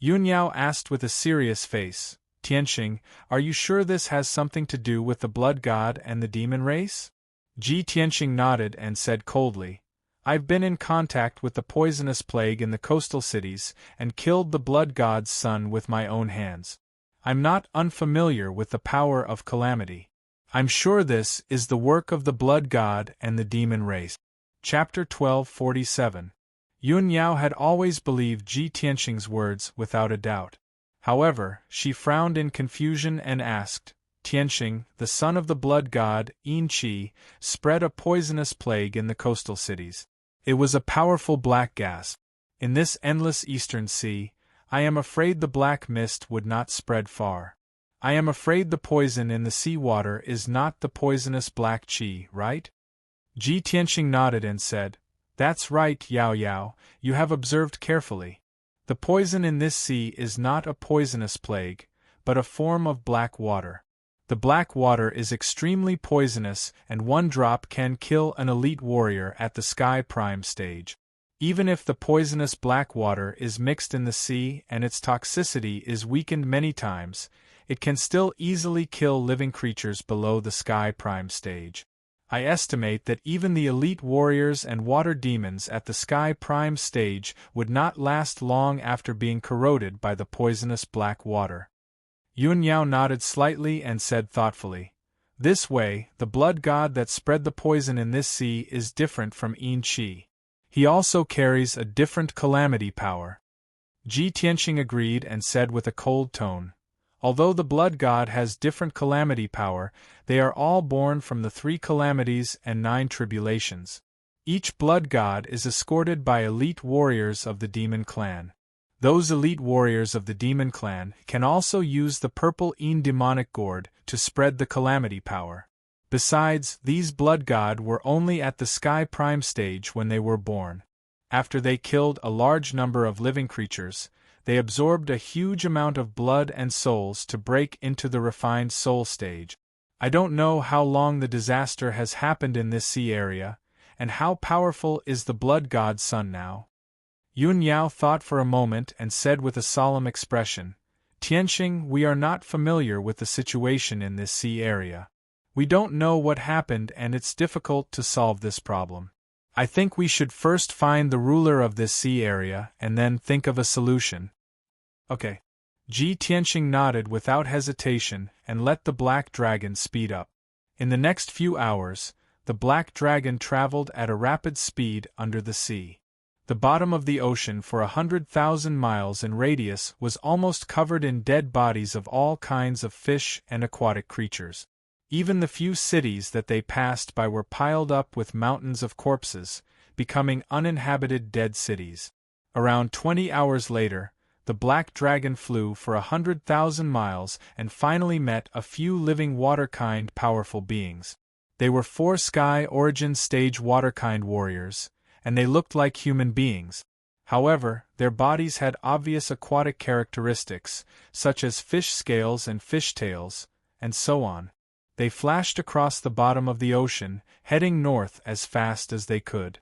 Yun Yao asked with a serious face, "Tianxing, are you sure this has something to do with the blood god and the demon race?" Ji Tianxing nodded and said coldly, "I've been in contact with the poisonous plague in the coastal cities and killed the blood god's son with my own hands. I'm not unfamiliar with the power of calamity. I'm sure this is the work of the blood god and the demon race." Chapter 1247. Yun Yao had always believed Ji Tianxing's words without a doubt. However, she frowned in confusion and asked, "Tianxing, the son of the blood god, Yin Qi, spread a poisonous plague in the coastal cities. It was a powerful black gas. In this endless eastern sea, I am afraid the black mist would not spread far. I am afraid the poison in the sea water is not the poisonous black qi, right?" Ji Tianxing nodded and said, "That's right, Yao Yao, you have observed carefully. The poison in this sea is not a poisonous plague, but a form of black water. The black water is extremely poisonous and one drop can kill an elite warrior at the Sky Prime stage. Even if the poisonous black water is mixed in the sea and its toxicity is weakened many times, it can still easily kill living creatures below the Sky Prime stage. I estimate that even the elite warriors and water demons at the Sky Prime stage would not last long after being corroded by the poisonous black water." Yun Yao nodded slightly and said thoughtfully, "This way, the blood god that spread the poison in this sea is different from Yin Qi. He also carries a different calamity power. Ji Tianqing agreed and said with a cold tone, "Although the blood god has different calamity power, they are all born from the 3 calamities and 9 tribulations. Each blood god is escorted by elite warriors of the demon clan. Those elite warriors of the demon clan can also use the purple demonic gourd to spread the calamity power. Besides, these blood god were only at the Sky Prime stage when they were born. After they killed a large number of living creatures, they absorbed a huge amount of blood and souls to break into the refined soul stage. I don't know how long the disaster has happened in this sea area, and how powerful is the blood god's son now." Yun Yao thought for a moment and said with a solemn expression, "Tianqing, we are not familiar with the situation in this sea area. We don't know what happened and it's difficult to solve this problem. I think we should first find the ruler of this sea area and then think of a solution." "Okay." Ji Tianqing nodded without hesitation and let the black dragon speed up. In the next few hours, the black dragon traveled at a rapid speed under the sea. The bottom of the ocean for 100,000 miles in radius was almost covered in dead bodies of all kinds of fish and aquatic creatures. Even the few cities that they passed by were piled up with mountains of corpses, becoming uninhabited dead cities. Around 20 hours later, the black dragon flew for 100,000 miles and finally met a few living water-kind powerful beings. They were 4 Sky Origin Stage water-kind warriors, and they looked like human beings. However, their bodies had obvious aquatic characteristics, such as fish scales and fish tails, and so on. They flashed across the bottom of the ocean, heading north as fast as they could.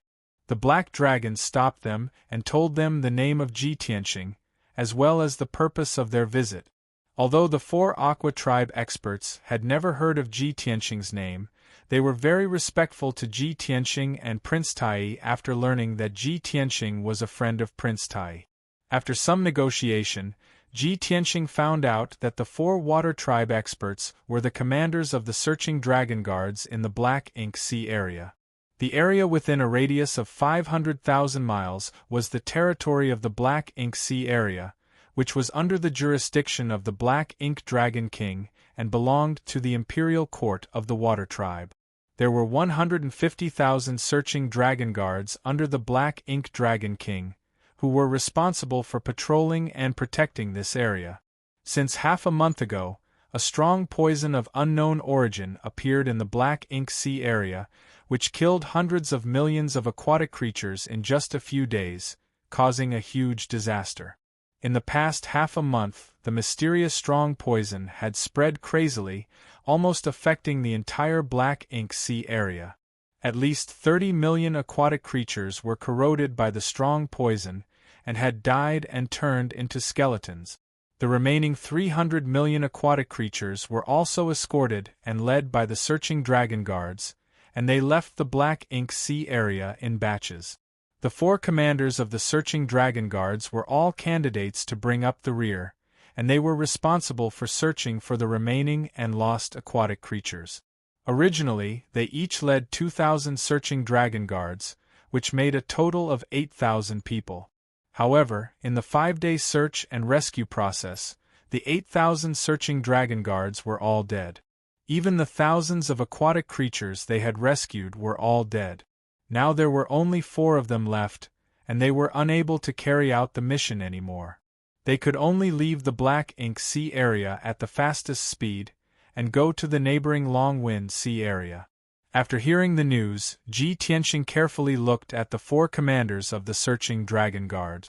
The black dragon stopped them and told them the name of Ji Tianqing, as well as the purpose of their visit. Although the 4 Aqua tribe experts had never heard of Ji Tianqing's name, they were very respectful to Ji Tianqing and Prince Tai after learning that Ji Tianqing was a friend of Prince Tai. After some negotiation, Ji Tianqing found out that the 4 Water Tribe experts were the commanders of the searching dragon guards in the Black Ink Sea area. The area within a radius of 500,000 miles was the territory of the Black Ink Sea area, which was under the jurisdiction of the Black Ink Dragon King and belonged to the imperial court of the Water Tribe. There were 150,000 searching dragon guards under the Black Ink Dragon King, who were responsible for patrolling and protecting this area. Since half a month ago, a strong poison of unknown origin appeared in the Black Ink Sea area, which killed hundreds of millions of aquatic creatures in just a few days, causing a huge disaster. In the past half a month, the mysterious strong poison had spread crazily, almost affecting the entire Black Ink Sea area. At least 30 million aquatic creatures were corroded by the strong poison and had died and turned into skeletons. The remaining 300 million aquatic creatures were also escorted and led by the searching dragon guards, and they left the Black Ink Sea area in batches. The 4 commanders of the searching dragon guards were all candidates to bring up the rear, and they were responsible for searching for the remaining and lost aquatic creatures. Originally, they each led 2,000 searching dragon guards, which made a total of 8,000 people. However, in the 5-day search and rescue process, the 8,000 searching dragon guards were all dead. Even the thousands of aquatic creatures they had rescued were all dead. Now there were only 4 of them left, and they were unable to carry out the mission anymore. They could only leave the Black Ink Sea area at the fastest speed, and go to the neighboring Long Wind Sea area. After hearing the news, Ji Tianqing carefully looked at the 4 commanders of the searching dragon guard.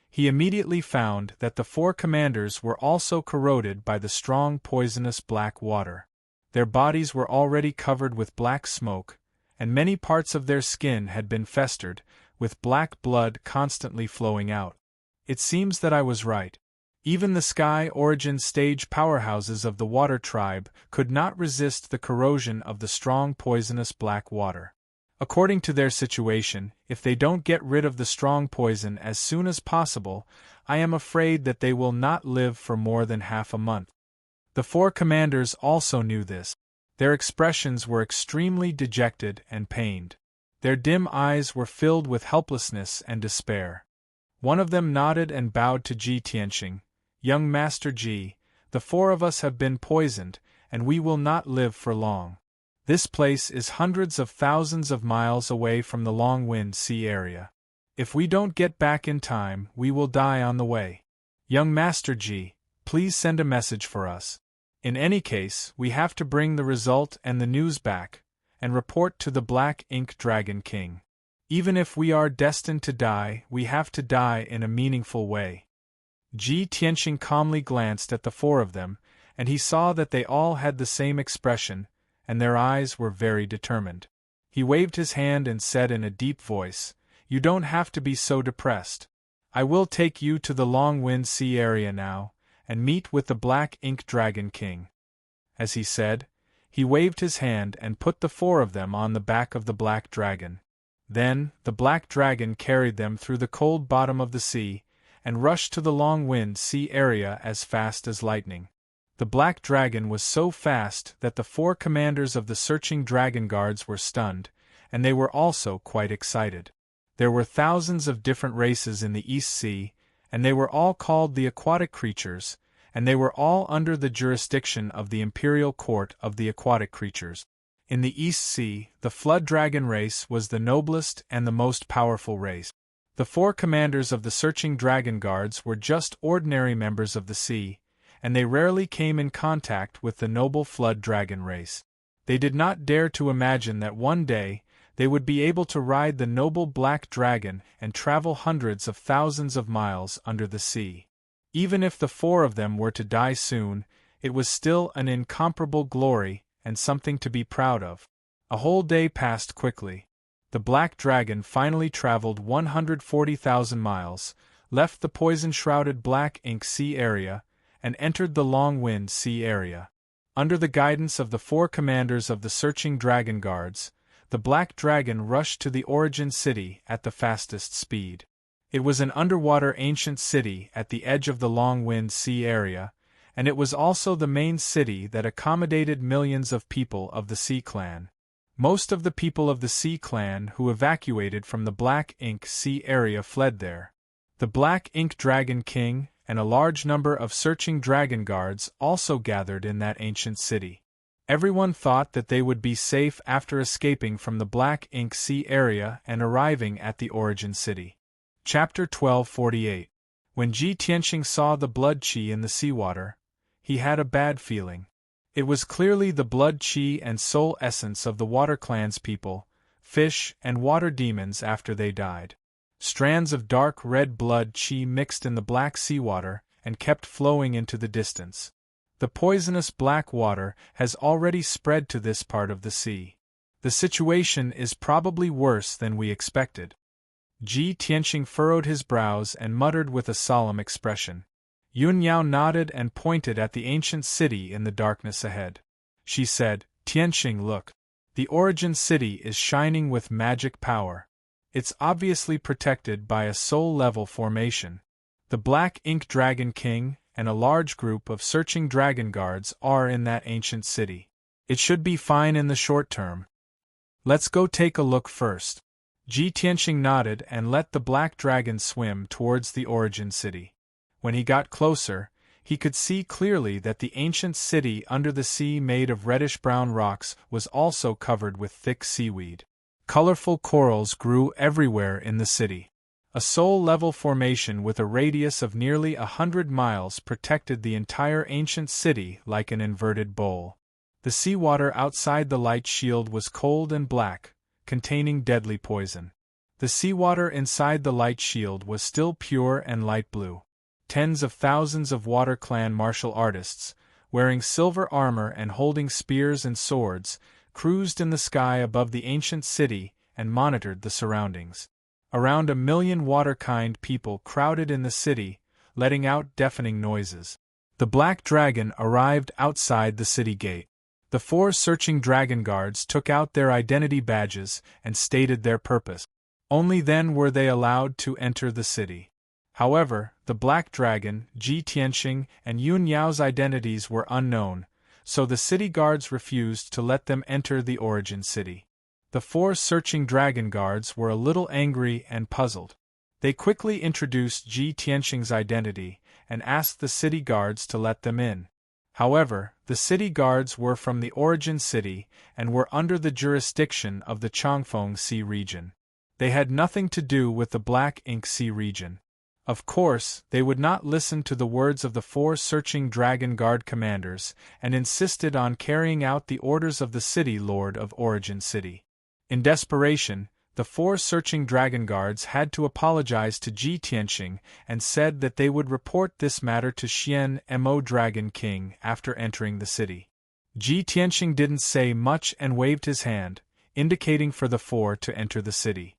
He immediately found that the 4 commanders were also corroded by the strong poisonous black water. Their bodies were already covered with black smoke, and many parts of their skin had been festered, with black blood constantly flowing out. It seems that I was right. Even the Sky Origin Stage powerhouses of the Water Tribe could not resist the corrosion of the strong poisonous black water. According to their situation, if they don't get rid of the strong poison as soon as possible, I am afraid that they will not live for more than half a month. The 4 commanders also knew this. Their expressions were extremely dejected and pained. Their dim eyes were filled with helplessness and despair. One of them nodded and bowed to Ji Tianxing. Young Master Ji, the four of us have been poisoned, and we will not live for long. This place is hundreds of thousands of miles away from the Long-Wind Sea area. If we don't get back in time, we will die on the way. Young Master Ji, please send a message for us. In any case, we have to bring the result and the news back, and report to the Black Ink Dragon King. Even if we are destined to die, we have to die in a meaningful way. Ji Tianxing calmly glanced at the four of them, and he saw that they all had the same expression, and their eyes were very determined. He waved his hand and said in a deep voice, "You don't have to be so depressed. I will take you to the Long-Wind Sea area now, and meet with the Black Ink Dragon King." As he said, he waved his hand and put the four of them on the back of the Black Dragon. Then, the Black Dragon carried them through the cold bottom of the sea, and rushed to the Long-Wind Sea area as fast as lightning. The Black Dragon was so fast that the four commanders of the searching dragon guards were stunned, and they were also quite excited. There were thousands of different races in the East Sea, and they were all called the aquatic creatures, and they were all under the jurisdiction of the Imperial Court of the Aquatic Creatures. In the East Sea, the Flood Dragon race was the noblest and the most powerful race. The four commanders of the searching dragon guards were just ordinary members of the sea, and they rarely came in contact with the noble Flood Dragon race. They did not dare to imagine that one day they would be able to ride the noble Black Dragon and travel hundreds of thousands of miles under the sea. Even if the four of them were to die soon, it was still an incomparable glory and something to be proud of. A whole day passed quickly. The Black Dragon finally traveled 140,000 miles, left the poison-shrouded Black Ink Sea area, and entered the Long-Wind Sea area. Under the guidance of the four commanders of the searching dragon guards, the Black Dragon rushed to the Origin City at the fastest speed. It was an underwater ancient city at the edge of the Long-Wind Sea area, and it was also the main city that accommodated millions of people of the Sea Clan. Most of the people of the Sea Clan who evacuated from the Black Ink Sea area fled there. The Black Ink Dragon King and a large number of searching dragon guards also gathered in that ancient city. Everyone thought that they would be safe after escaping from the Black Ink Sea area and arriving at the Origin City. Chapter 1248. When Ji Tianxing saw the blood qi in the seawater, he had a bad feeling. It was clearly the blood qi and soul essence of the Water Clan's people, fish and water demons after they died. Strands of dark red blood qi mixed in the black seawater and kept flowing into the distance. The poisonous black water has already spread to this part of the sea. The situation is probably worse than we expected. Ji Tianxing furrowed his brows and muttered with a solemn expression. Yun Yao nodded and pointed at the ancient city in the darkness ahead. She said, "Tianxing, look. The Origin City is shining with magic power. It's obviously protected by a soul-level formation. The Black Ink Dragon King and a large group of searching dragon guards are in that ancient city. It should be fine in the short term. Let's go take a look first." Ji Tianxing nodded and let the Black Dragon swim towards the Origin City. When he got closer, he could see clearly that the ancient city under the sea made of reddish-brown rocks was also covered with thick seaweed. Colorful corals grew everywhere in the city. A soul-level formation with a radius of nearly 100 miles protected the entire ancient city like an inverted bowl. The seawater outside the light shield was cold and black, containing deadly poison. The seawater inside the light shield was still pure and light blue. Tens of thousands of Water Clan martial artists, wearing silver armor and holding spears and swords, cruised in the sky above the ancient city and monitored the surroundings. Around 1 million water-kind people crowded in the city, letting out deafening noises. The Black Dragon arrived outside the city gate. The 4 searching dragon guards took out their identity badges and stated their purpose. Only then were they allowed to enter the city. However, the Black Dragon, Ji Tianxing, and Yun Yao's identities were unknown, so the city guards refused to let them enter the Origin City. The 4 searching dragon guards were a little angry and puzzled. They quickly introduced Ji Tianxing's identity and asked the city guards to let them in. However, the city guards were from the origin city and were under the jurisdiction of the Changfeng Sea region. They had nothing to do with the Black Ink Sea region. Of course, they would not listen to the words of the 4 searching Dragon Guard commanders and insisted on carrying out the orders of the city lord of Origin City. In desperation, the 4 searching Dragon Guards had to apologize to Ji Tianxing and said that they would report this matter to Xian Mo Dragon King after entering the city. Ji Tianxing didn't say much and waved his hand, indicating for the 4 to enter the city.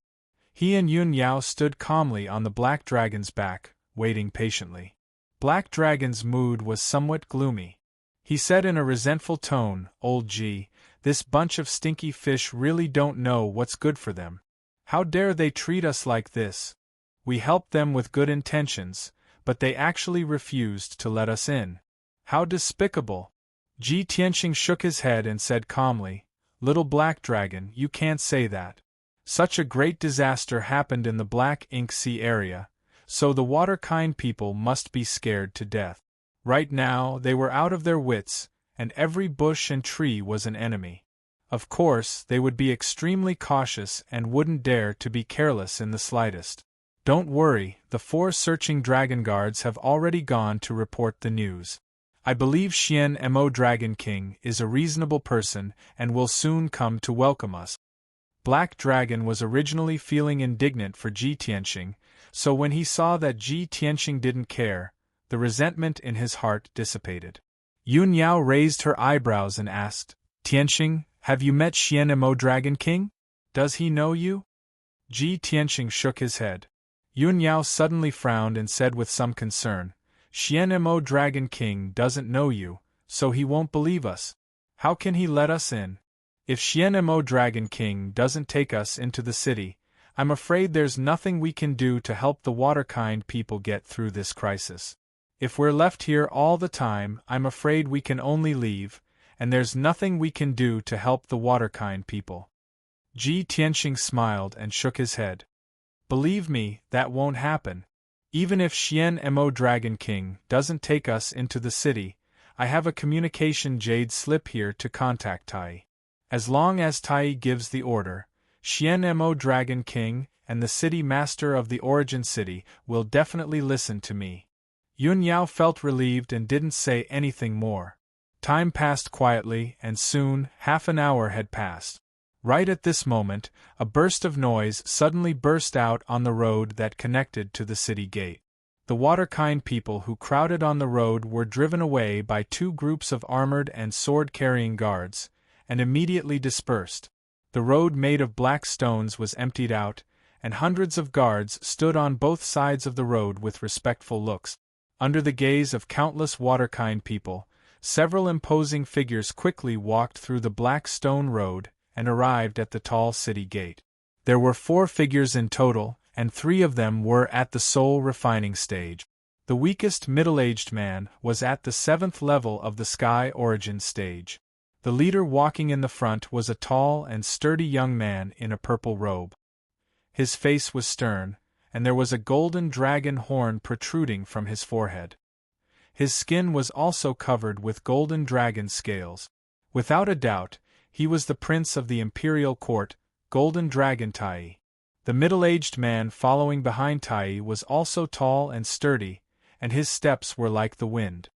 He and Yun Yao stood calmly on the Black Dragon's back, waiting patiently. Black Dragon's mood was somewhat gloomy. He said in a resentful tone, "Old Ji, this bunch of stinky fish really don't know what's good for them. How dare they treat us like this? We helped them with good intentions, but they actually refused to let us in. How despicable!" Ji Tianxing shook his head and said calmly, "Little Black Dragon, you can't say that. Such a great disaster happened in the Black Ink Sea area, so the water-kind people must be scared to death. Right now, they were out of their wits, and every bush and tree was an enemy. Of course, they would be extremely cautious and wouldn't dare to be careless in the slightest. Don't worry, the 4 searching Dragon Guards have already gone to report the news. I believe Xian Mo Dragon King is a reasonable person and will soon come to welcome us." Black Dragon was originally feeling indignant for Ji Tianxing, so when he saw that Ji Tianxing didn't care, the resentment in his heart dissipated. Yun Yao raised her eyebrows and asked, "Tianxing, have you met Xian Mo Dragon King? Does he know you?" Ji Tianxing shook his head. Yun Yao suddenly frowned and said with some concern, "Xian Mo Dragon King doesn't know you, so he won't believe us. How can he let us in? If Xian Mo Dragon King doesn't take us into the city, I'm afraid there's nothing we can do to help the waterkind people get through this crisis. If we're left here all the time, I'm afraid we can only leave, and there's nothing we can do to help the waterkind people." Ji Tianxing smiled and shook his head. "Believe me, that won't happen. Even if Xian Mo Dragon King doesn't take us into the city, I have a communication jade slip here to contact Tai. As long as Tai gives the order, Xian Mo Dragon King and the city master of the origin city will definitely listen to me." Yun Yao felt relieved and didn't say anything more. Time passed quietly, and soon, half an hour had passed. Right at this moment, a burst of noise suddenly burst out on the road that connected to the city gate. The waterkind people who crowded on the road were driven away by 2 groups of armored and sword-carrying guards, and immediately dispersed. The road made of black stones was emptied out, and hundreds of guards stood on both sides of the road with respectful looks. Under the gaze of countless waterkind people, several imposing figures quickly walked through the black stone road and arrived at the tall city gate. There were 4 figures in total, and 3 of them were at the soul refining stage. The weakest middle-aged man was at the 7th level of the Sky Origin stage. The leader walking in the front was a tall and sturdy young man in a purple robe. His face was stern, and there was a golden dragon horn protruding from his forehead. His skin was also covered with golden dragon scales. Without a doubt, he was the prince of the imperial court, Golden Dragon Tai. The middle-aged man following behind Tai was also tall and sturdy, and his steps were like the wind.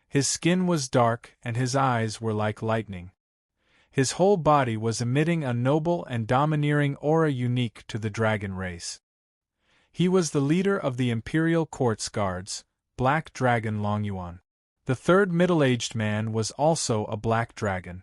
His skin was dark and his eyes were like lightning. His whole body was emitting a noble and domineering aura unique to the dragon race. He was the leader of the Imperial Court's guards, Black Dragon Longyuan. The third middle-aged man was also a black dragon.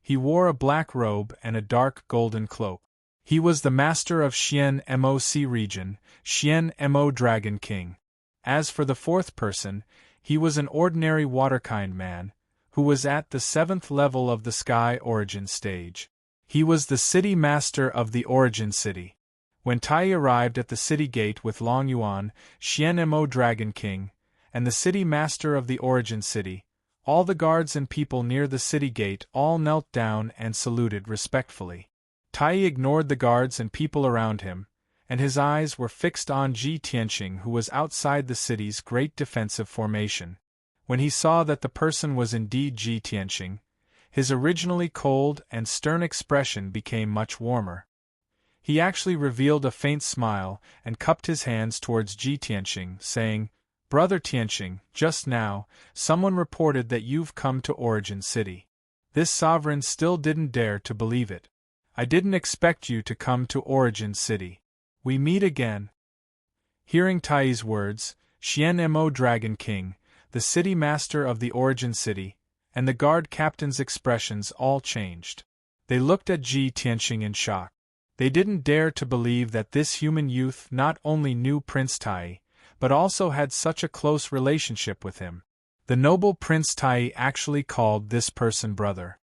He wore a black robe and a dark golden cloak. He was the master of Xian Mo Sea region, Xian Mo Dragon King. As for the 4th person, he was an ordinary waterkind man, who was at the 7th level of the Sky Origin stage. He was the city master of the Origin City. When Tai arrived at the city gate with Longyuan, Xian Mo Dragon King, and the city master of the Origin City, all the guards and people near the city gate all knelt down and saluted respectfully. Tai ignored the guards and people around him, and his eyes were fixed on Ji Tianqing, who was outside the city's great defensive formation. When he saw that the person was indeed Ji Tianqing, his originally cold and stern expression became much warmer. He actually revealed a faint smile and cupped his hands towards Ji Tianqing, saying, "Brother Tianqing, just now, someone reported that you've come to Origin City." This sovereign still didn't dare to believe it. "I didn't expect you to come to Origin City. We meet again." Hearing Tai's words, Xian Mo Dragon King, the city master of the Origin City, and the guard captain's expressions all changed. They looked at Ji Tianqing in shock. They didn't dare to believe that this human youth not only knew Prince Tai, but also had such a close relationship with him. The noble Prince Tai actually called this person brother.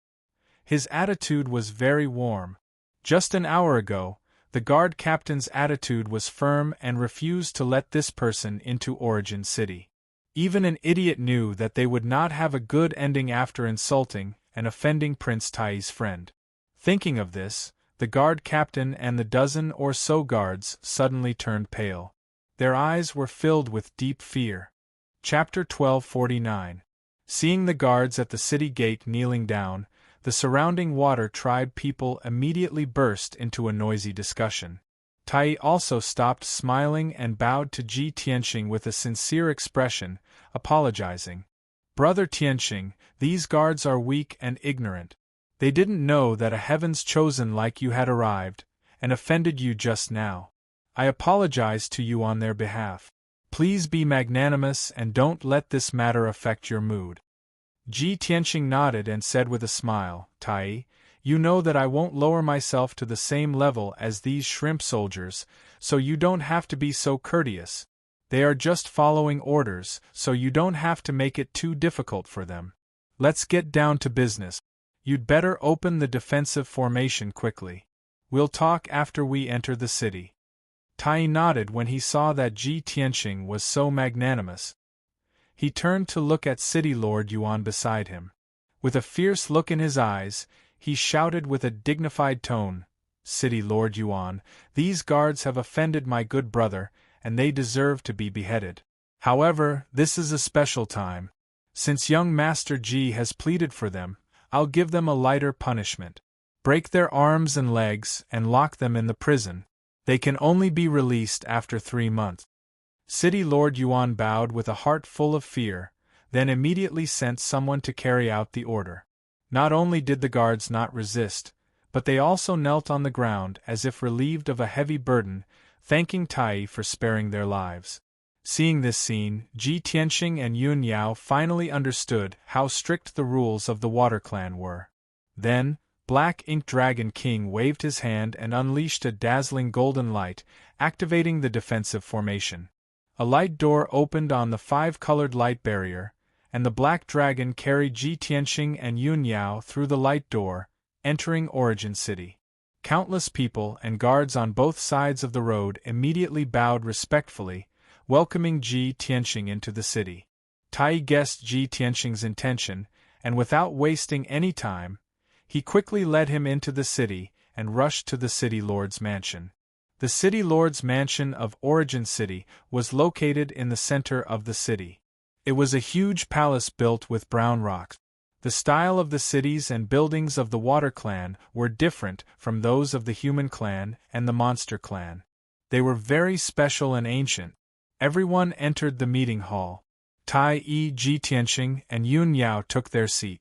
His attitude was very warm. Just an hour ago, the guard captain's attitude was firm and refused to let this person into Origin City. Even an idiot knew that they would not have a good ending after insulting and offending Prince Tai's friend. Thinking of this, the guard captain and the dozen or so guards suddenly turned pale. Their eyes were filled with deep fear. Chapter 1249. Seeing the guards at the city gate kneeling down, the surrounding water tribe people immediately burst into a noisy discussion. Tai also stopped smiling and bowed to Ji Tianqing with a sincere expression, apologizing. "Brother Tianqing, these guards are weak and ignorant. They didn't know that a heaven's chosen like you had arrived, and offended you just now. I apologize to you on their behalf. Please be magnanimous and don't let this matter affect your mood." Ji Tianqing nodded and said with a smile, "Tai, you know that I won't lower myself to the same level as these shrimp soldiers, so you don't have to be so courteous. They are just following orders, so you don't have to make it too difficult for them. Let's get down to business. You'd better open the defensive formation quickly. We'll talk after we enter the city." Tai nodded when he saw that Ji Tianqing was so magnanimous. He turned to look at City Lord Yuan beside him. With a fierce look in his eyes, he shouted with a dignified tone, "City Lord Yuan, these guards have offended my good brother, and they deserve to be beheaded. However, this is a special time. Since young Master Ji has pleaded for them, I'll give them a lighter punishment. Break their arms and legs and lock them in the prison. They can only be released after 3 months." City Lord Yuan bowed with a heart full of fear, then immediately sent someone to carry out the order. Not only did the guards not resist, but they also knelt on the ground as if relieved of a heavy burden, thanking Tai for sparing their lives. Seeing this scene, Ji Tianqing and Yun Yao finally understood how strict the rules of the Water Clan were. Then, Black Ink Dragon King waved his hand and unleashed a dazzling golden light, activating the defensive formation. A light door opened on the 5-colored light barrier, and the Black Dragon carried Ji Tianqing and Yun Yao through the light door, entering Origin City. Countless people and guards on both sides of the road immediately bowed respectfully, welcoming Ji Tianqing into the city. Tai guessed Ji Tianqing's intention, and without wasting any time, he quickly led him into the city and rushed to the City Lord's mansion. The City Lord's mansion of Origin City was located in the center of the city. It was a huge palace built with brown rocks. The style of the cities and buildings of the Water Clan were different from those of the Human Clan and the Monster Clan. They were very special and ancient. Everyone entered the meeting hall. Tai, Ji Tianqing, and Yun Yao took their seat.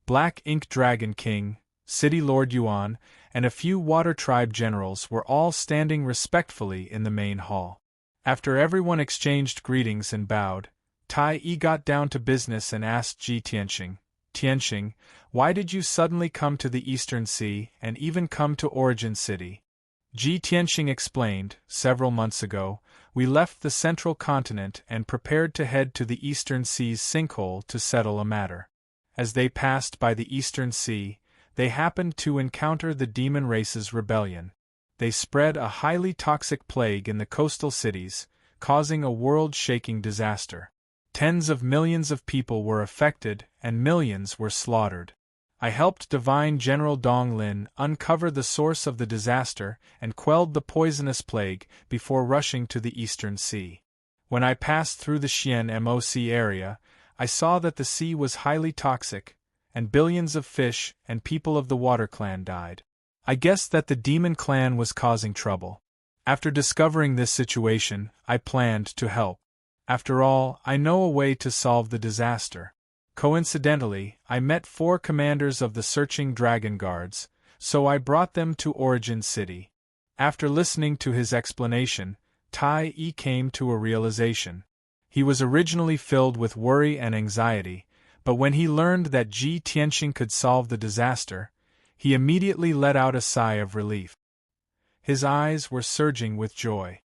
Black Ink Dragon King, City Lord Yuan, and a few Water Tribe generals were all standing respectfully in the main hall. After everyone exchanged greetings and bowed, Tai got down to business and asked Ji Tianqing, "Tianqing, why did you suddenly come to the Eastern Sea and even come to Origin City?" Ji Tianqing explained, "Several months ago, we left the central continent and prepared to head to the Eastern Sea's sinkhole to settle a matter. As they passed by the Eastern Sea, they happened to encounter the demon race's rebellion. They spread a highly toxic plague in the coastal cities, causing a world-shaking disaster. Tens of millions of people were affected and millions were slaughtered. I helped Divine General Dong Lin uncover the source of the disaster and quelled the poisonous plague before rushing to the Eastern Sea. When I passed through the Xian Moc area, I saw that the sea was highly toxic, and billions of fish and people of the Water Clan died. I guessed that the Demon Clan was causing trouble. After discovering this situation, I planned to help. After all, I know a way to solve the disaster. Coincidentally, I met 4 commanders of the searching dragon guards, so I brought them to Origin City. After listening to his explanation, Tai Yi came to a realization. He was originally filled with worry and anxiety, but when he learned that Ji Tianxing could solve the disaster, he immediately let out a sigh of relief. His eyes were surging with joy.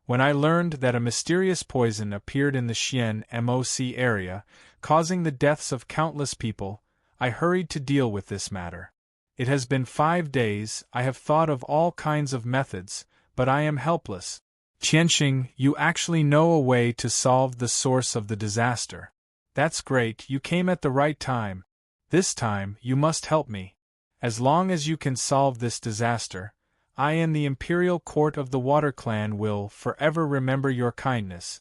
When I learned that a mysterious poison appeared in the Xian Moc area, causing the deaths of countless people, I hurried to deal with this matter. It has been 5 days, I have thought of all kinds of methods, but I am helpless. Tianxing, you actually know a way to solve the source of the disaster. That's great, you came at the right time. This time, you must help me. As long as you can solve this disaster, I and the Imperial Court of the Water Clan will forever remember your kindness.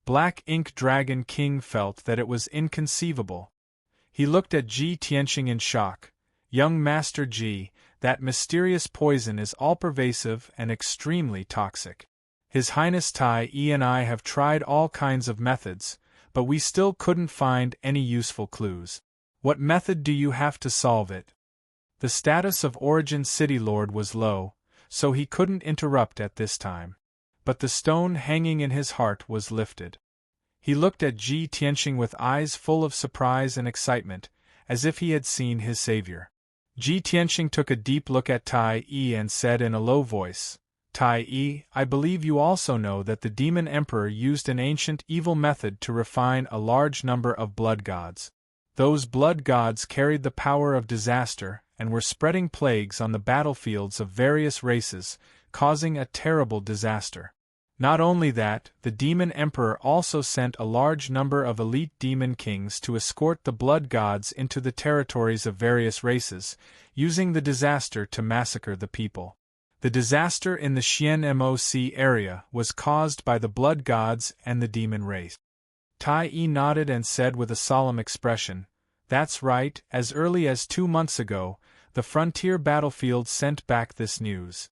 Black Ink Dragon King felt that it was inconceivable. He looked at Ji Tianxing in shock. Young Master Ji, that mysterious poison is all-pervasive and extremely toxic. His Highness Tai Yi and I have tried all kinds of methods, but we still couldn't find any useful clues. What method do you have to solve it? The status of Origin City Lord was low, so he couldn't interrupt at this time. But the stone hanging in his heart was lifted. He looked at Ji Tianxing with eyes full of surprise and excitement, as if he had seen his savior. Ji Tianxing took a deep look at Tai Yi and said in a low voice, Tai Yi, I believe you also know that the Demon Emperor used an ancient evil method to refine a large number of blood gods. Those blood gods carried the power of disaster and were spreading plagues on the battlefields of various races, causing a terrible disaster. Not only that, the Demon Emperor also sent a large number of elite demon kings to escort the blood gods into the territories of various races, using the disaster to massacre the people. The disaster in the Xian Moc area was caused by the blood gods and the demon race. Tai Yi nodded and said with a solemn expression, That's right, as early as 2 months ago, the frontier battlefield sent back this news.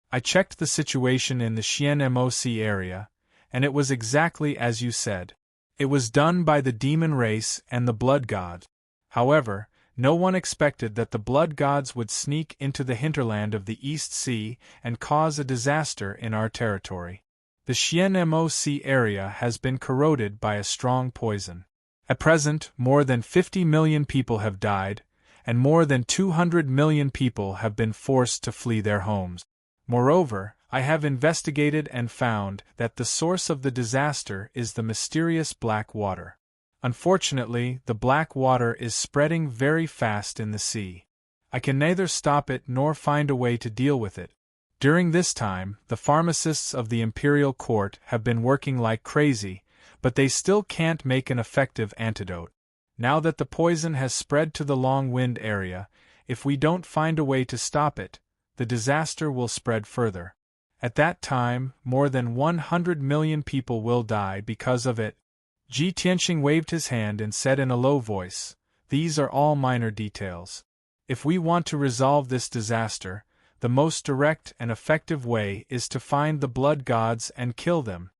I checked the situation in the Xian Moc area, and it was exactly as you said. It was done by the demon race and the blood god. However, no one expected that the blood gods would sneak into the hinterland of the East Sea and cause a disaster in our territory. The Xian Moc area has been corroded by a strong poison. At present, more than 50 million people have died, and more than 200 million people have been forced to flee their homes. Moreover, I have investigated and found that the source of the disaster is the mysterious black water. Unfortunately, the black water is spreading very fast in the sea. I can neither stop it nor find a way to deal with it. During this time, the pharmacists of the Imperial Court have been working like crazy, but they still can't make an effective antidote. Now that the poison has spread to the Long Wind area, if we don't find a way to stop it, the disaster will spread further. At that time, more than 100 million people will die because of it. Ji Tianxing waved his hand and said in a low voice, These are all minor details. If we want to resolve this disaster, the most direct and effective way is to find the blood gods and kill them.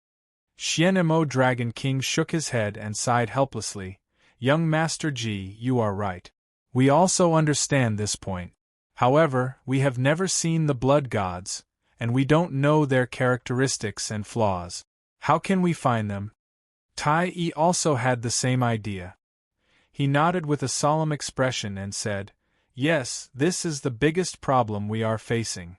Xian Mo Dragon King shook his head and sighed helplessly. Young Master Ji, you are right. We also understand this point. However, we have never seen the blood gods, and we don't know their characteristics and flaws. How can we find them? Tai Yi also had the same idea. He nodded with a solemn expression and said, Yes, this is the biggest problem we are facing.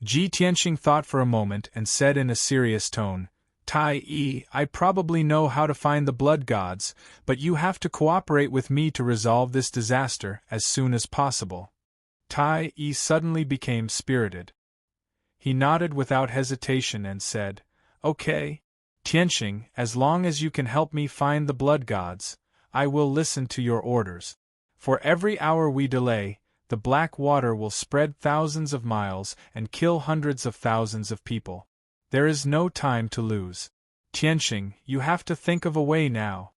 Ji Tianxing thought for a moment and said in a serious tone, Tai Yi, I probably know how to find the blood gods, but you have to cooperate with me to resolve this disaster as soon as possible. Tai Yi suddenly became spirited. He nodded without hesitation and said, Okay, Tianxing, as long as you can help me find the blood gods, I will listen to your orders. For every hour we delay, the black water will spread thousands of miles and kill hundreds of thousands of people. There is no time to lose. Tianxing, you have to think of a way now.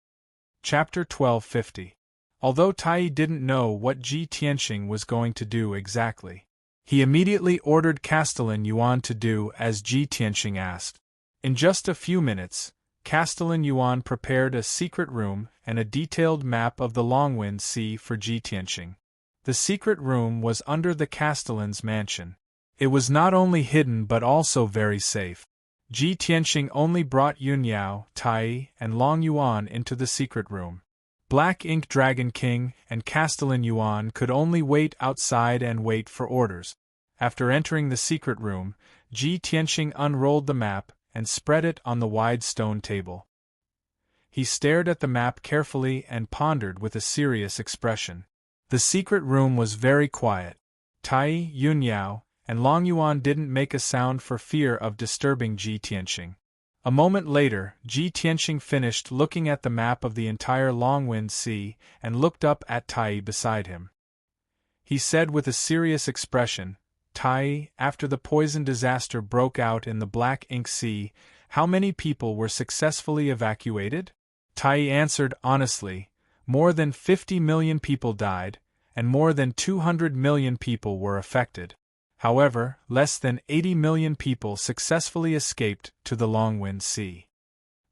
Chapter 1250. Although Tai didn't know what Ji Tianxing was going to do exactly, he immediately ordered Castellan Yuan to do as Ji Tianxing asked. In just a few minutes, Castellan Yuan prepared a secret room and a detailed map of the Longwind Sea for Ji Tianxing. The secret room was under the Castellan's mansion. It was not only hidden but also very safe. Ji Tianxing only brought Yun Yao, Tai, and Long Yuan into the secret room. Black Ink Dragon King and Castellan Yuan could only wait outside and wait for orders. After entering the secret room, Ji Tianxing unrolled the map and spread it on the wide stone table. He stared at the map carefully and pondered with a serious expression. The secret room was very quiet. Tai, Yun Yao, and Long Yuan didn't make a sound for fear of disturbing Ji Tianxing. A moment later, Ji Tianxing finished looking at the map of the entire Longwind Sea and looked up at Tai beside him. He said with a serious expression, Tai, after the poison disaster broke out in the Black Ink Sea, how many people were successfully evacuated? Tai answered honestly, more than 50 million people died, and more than 200 million people were affected. However, less than 80 million people successfully escaped to the Longwind Sea.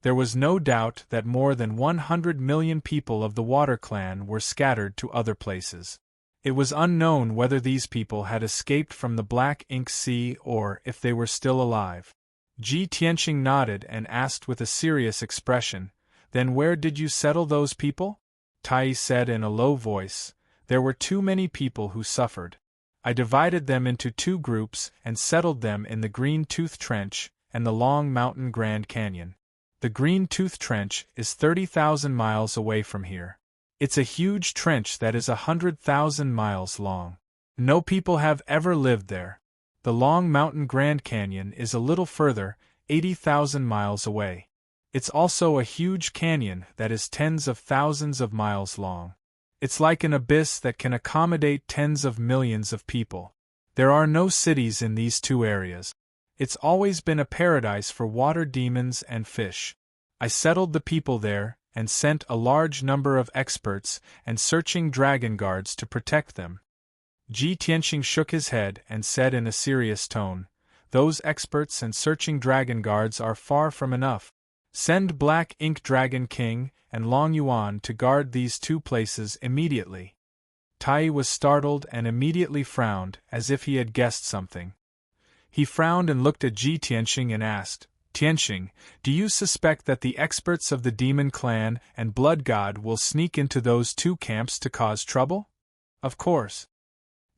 There was no doubt that more than 100 million people of the Water Clan were scattered to other places. It was unknown whether these people had escaped from the Black Ink Sea or if they were still alive. Ji Tianxing nodded and asked with a serious expression, "Then where did you settle those people?" Tai said in a low voice, "There were too many people who suffered. I divided them into two groups and settled them in the Green Tooth Trench and the Long Mountain Grand Canyon. The Green Tooth Trench is 30,000 miles away from here. It's a huge trench that is 100,000 miles long. No people have ever lived there. The Long Mountain Grand Canyon is a little further, 80,000 miles away. It's also a huge canyon that is tens of thousands of miles long. It's like an abyss that can accommodate tens of millions of people. There are no cities in these two areas. It's always been a paradise for water demons and fish. I settled the people there and sent a large number of experts and searching dragon guards to protect them." Ji Tianxing shook his head and said in a serious tone, "Those experts and searching dragon guards are far from enough. Send Black Ink Dragon King and Long Yuan to guard these two places immediately." Tai was startled and immediately frowned, as if he had guessed something. He frowned and looked at Ji Tianxing and asked, "Tianxing, do you suspect that the experts of the Demon Clan and Blood God will sneak into those two camps to cause trouble?" "Of course."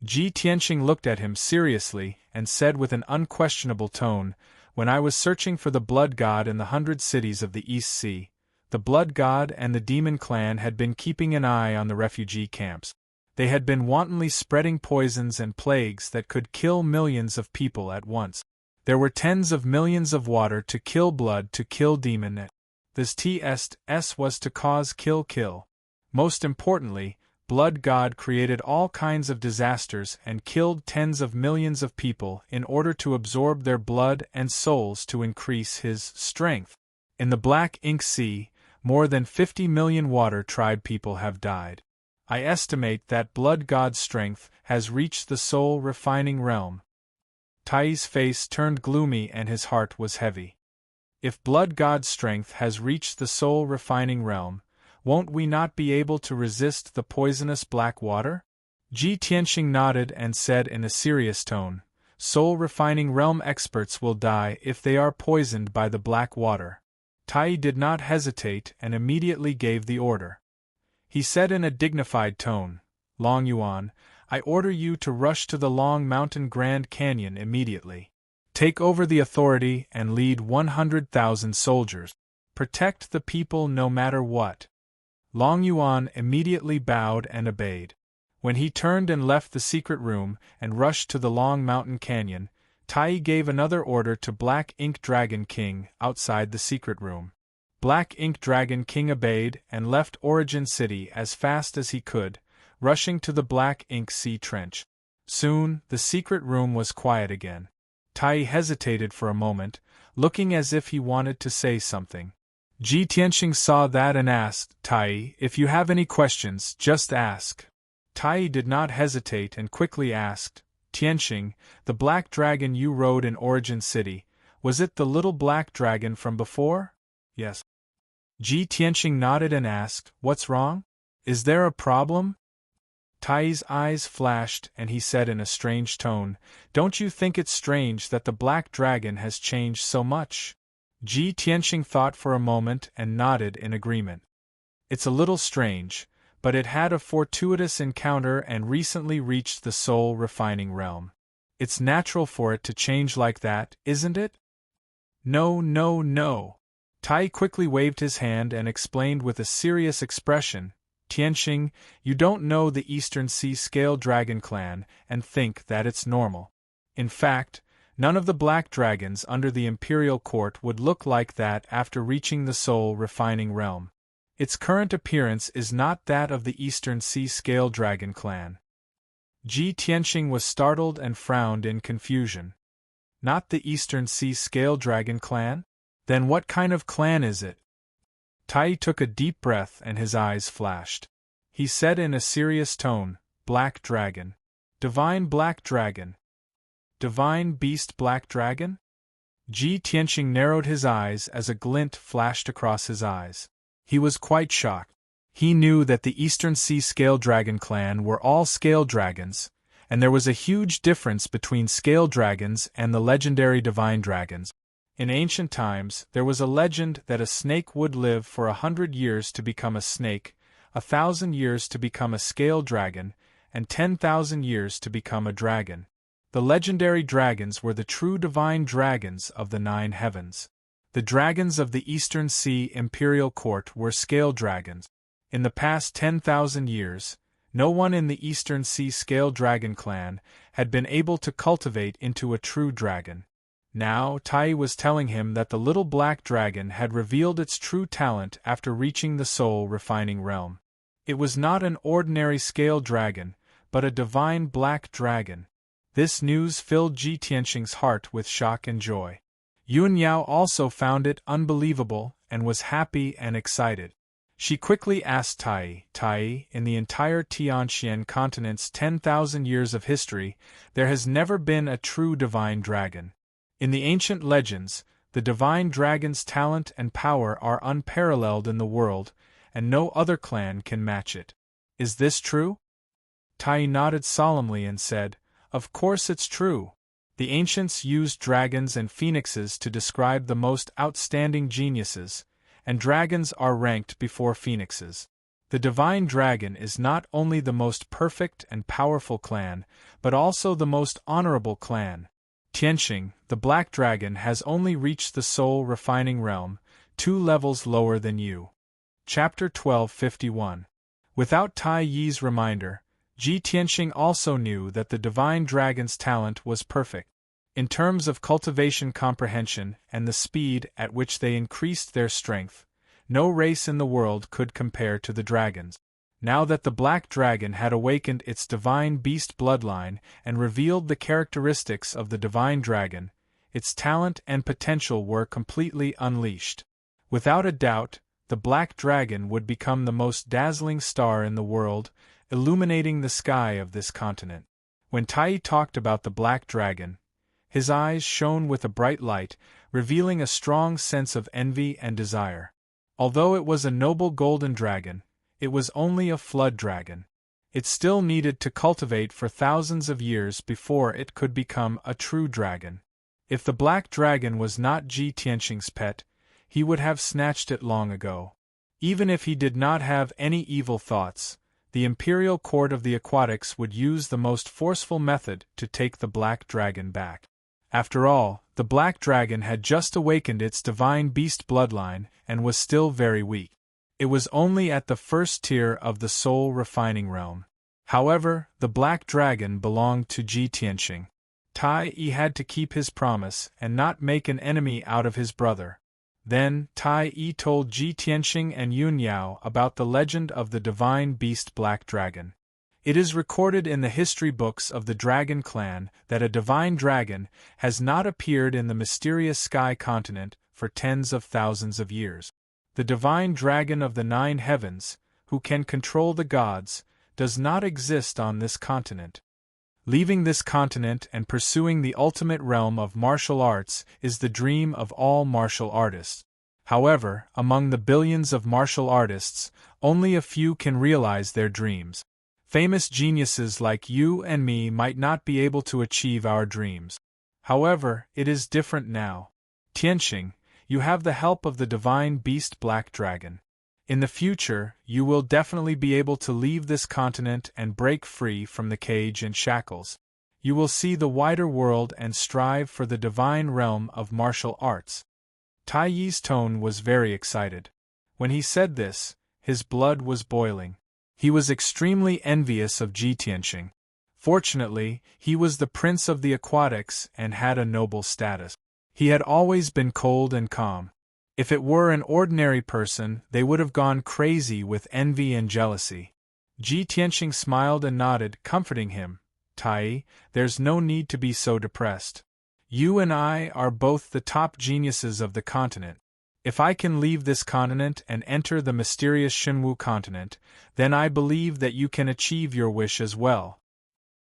Ji Tianxing looked at him seriously and said with an unquestionable tone, "When I was searching for the Blood God in the 100 cities of the East Sea, the Blood God and the Demon Clan had been keeping an eye on the refugee camps. They had been wantonly spreading poisons and plagues that could kill millions of people at once. There were tens of millions of water to kill blood to kill demon. This TS was to cause kill. Most importantly, Blood God created all kinds of disasters and killed tens of millions of people in order to absorb their blood and souls to increase his strength. In the Black Ink Sea, more than 50 million water tribe people have died. I estimate that Blood God's strength has reached the soul refining realm." Tai's face turned gloomy and his heart was heavy. "If Blood God's strength has reached the soul refining realm, won't we not be able to resist the poisonous black water?" Ji Tianxing nodded and said in a serious tone, "Soul refining realm experts will die if they are poisoned by the black water." Tai did not hesitate and immediately gave the order. He said in a dignified tone, "Long Yuan, I order you to rush to the Long Mountain Grand Canyon immediately. Take over the authority and lead 100,000 soldiers. Protect the people no matter what." Long Yuan immediately bowed and obeyed. When he turned and left the secret room and rushed to the Long Mountain Canyon, Tai gave another order to Black Ink Dragon King outside the secret room. Black Ink Dragon King obeyed and left Origin City as fast as he could, rushing to the black ink sea trench. Soon, the secret room was quiet again. Tai hesitated for a moment, looking as if he wanted to say something. Ji Tianxing saw that and asked, Tai, if you have any questions, just ask. Tai did not hesitate and quickly asked, Tianxing, the black dragon you rode in Origin City, was it the little black dragon from before? Yes. Ji Tianxing nodded and asked, what's wrong? Is there a problem? Tai's eyes flashed and he said in a strange tone, don't you think it's strange that the black dragon has changed so much? Ji Tianxing thought for a moment and nodded in agreement. It's a little strange, but it had a fortuitous encounter and recently reached the soul refining realm. It's natural for it to change like that, isn't it? No, no, no. Tai quickly waved his hand and explained with a serious expression, Tianxing, you don't know the Eastern Sea Scale Dragon clan and think that it's normal. In fact, none of the black dragons under the imperial court would look like that after reaching the soul refining realm. Its current appearance is not that of the Eastern Sea Scale Dragon clan. Ji Tianxing was startled and frowned in confusion. Not the Eastern Sea Scale Dragon clan? Then what kind of clan is it? Tai took a deep breath and his eyes flashed. He said in a serious tone, Black Dragon. Divine Black Dragon. Divine Beast Black Dragon? Ji Tianxing narrowed his eyes as a glint flashed across his eyes. He was quite shocked. He knew that the Eastern Sea Scale Dragon clan were all scale dragons, and there was a huge difference between scale dragons and the legendary divine dragons. In ancient times, there was a legend that a snake would live for 100 years to become a snake, 1,000 years to become a scale dragon, and 10,000 years to become a dragon. The legendary dragons were the true divine dragons of the 9 heavens. The dragons of the Eastern Sea Imperial Court were scale dragons. In the past 10,000 years, no one in the Eastern Sea Scale Dragon clan had been able to cultivate into a true dragon. Now, Tai was telling him that the little black dragon had revealed its true talent after reaching the soul refining realm. It was not an ordinary scale dragon, but a divine black dragon. This news filled Ji Tianxing's heart with shock and joy. Yun Yao also found it unbelievable and was happy and excited. She quickly asked Tai, in the entire Tianxian continent's 10,000 years of history, there has never been a true divine dragon. In the ancient legends, the divine dragon's talent and power are unparalleled in the world, and no other clan can match it. Is this true? Tai nodded solemnly and said, Of course it's true. The ancients used dragons and phoenixes to describe the most outstanding geniuses, and dragons are ranked before phoenixes. The divine dragon is not only the most perfect and powerful clan, but also the most honorable clan. Tianxing, the black dragon, has only reached the soul refining realm, 2 levels lower than you. Chapter 1251. Without Tai Yi's reminder, Ji Tianxing also knew that the divine dragon's talent was perfect. In terms of cultivation comprehension and the speed at which they increased their strength, no race in the world could compare to the dragons. Now that the black dragon had awakened its divine beast bloodline and revealed the characteristics of the divine dragon, its talent and potential were completely unleashed. Without a doubt, the black dragon would become the most dazzling star in the world, illuminating the sky of this continent. When Tai talked about the black dragon, his eyes shone with a bright light, revealing a strong sense of envy and desire. Although it was a noble golden dragon, it was only a flood dragon. It still needed to cultivate for thousands of years before it could become a true dragon. If the black dragon was not Ji Tianxing's pet, he would have snatched it long ago. Even if he did not have any evil thoughts, the imperial court of the aquatics would use the most forceful method to take the black dragon back. After all, the black dragon had just awakened its divine beast bloodline and was still very weak. It was only at the first tier of the soul refining realm. However, the black dragon belonged to Ji Tianxing. Tai Yi had to keep his promise and not make an enemy out of his brother. Then, Tai Yi told Ji Tianxing and Yun Yao about the legend of the divine beast black dragon. It is recorded in the history books of the Dragon Clan that a divine dragon has not appeared in the mysterious sky continent for tens of thousands of years. The divine dragon of the 9 heavens, who can control the gods, does not exist on this continent. Leaving this continent and pursuing the ultimate realm of martial arts is the dream of all martial artists. However, among the billions of martial artists, only a few can realize their dreams. Famous geniuses like you and me might not be able to achieve our dreams. However, it is different now. Tianxing, you have the help of the divine beast Black Dragon. In the future, you will definitely be able to leave this continent and break free from the cage and shackles. You will see the wider world and strive for the divine realm of martial arts. Tai Yi's tone was very excited. When he said this, his blood was boiling. He was extremely envious of Tianxing. Fortunately, he was the prince of the aquatics and had a noble status. He had always been cold and calm. If it were an ordinary person, they would have gone crazy with envy and jealousy. Tianxing smiled and nodded, comforting him. Tai, there's no need to be so depressed. You and I are both the top geniuses of the continent. If I can leave this continent and enter the mysterious Shenwu continent, then I believe that you can achieve your wish as well.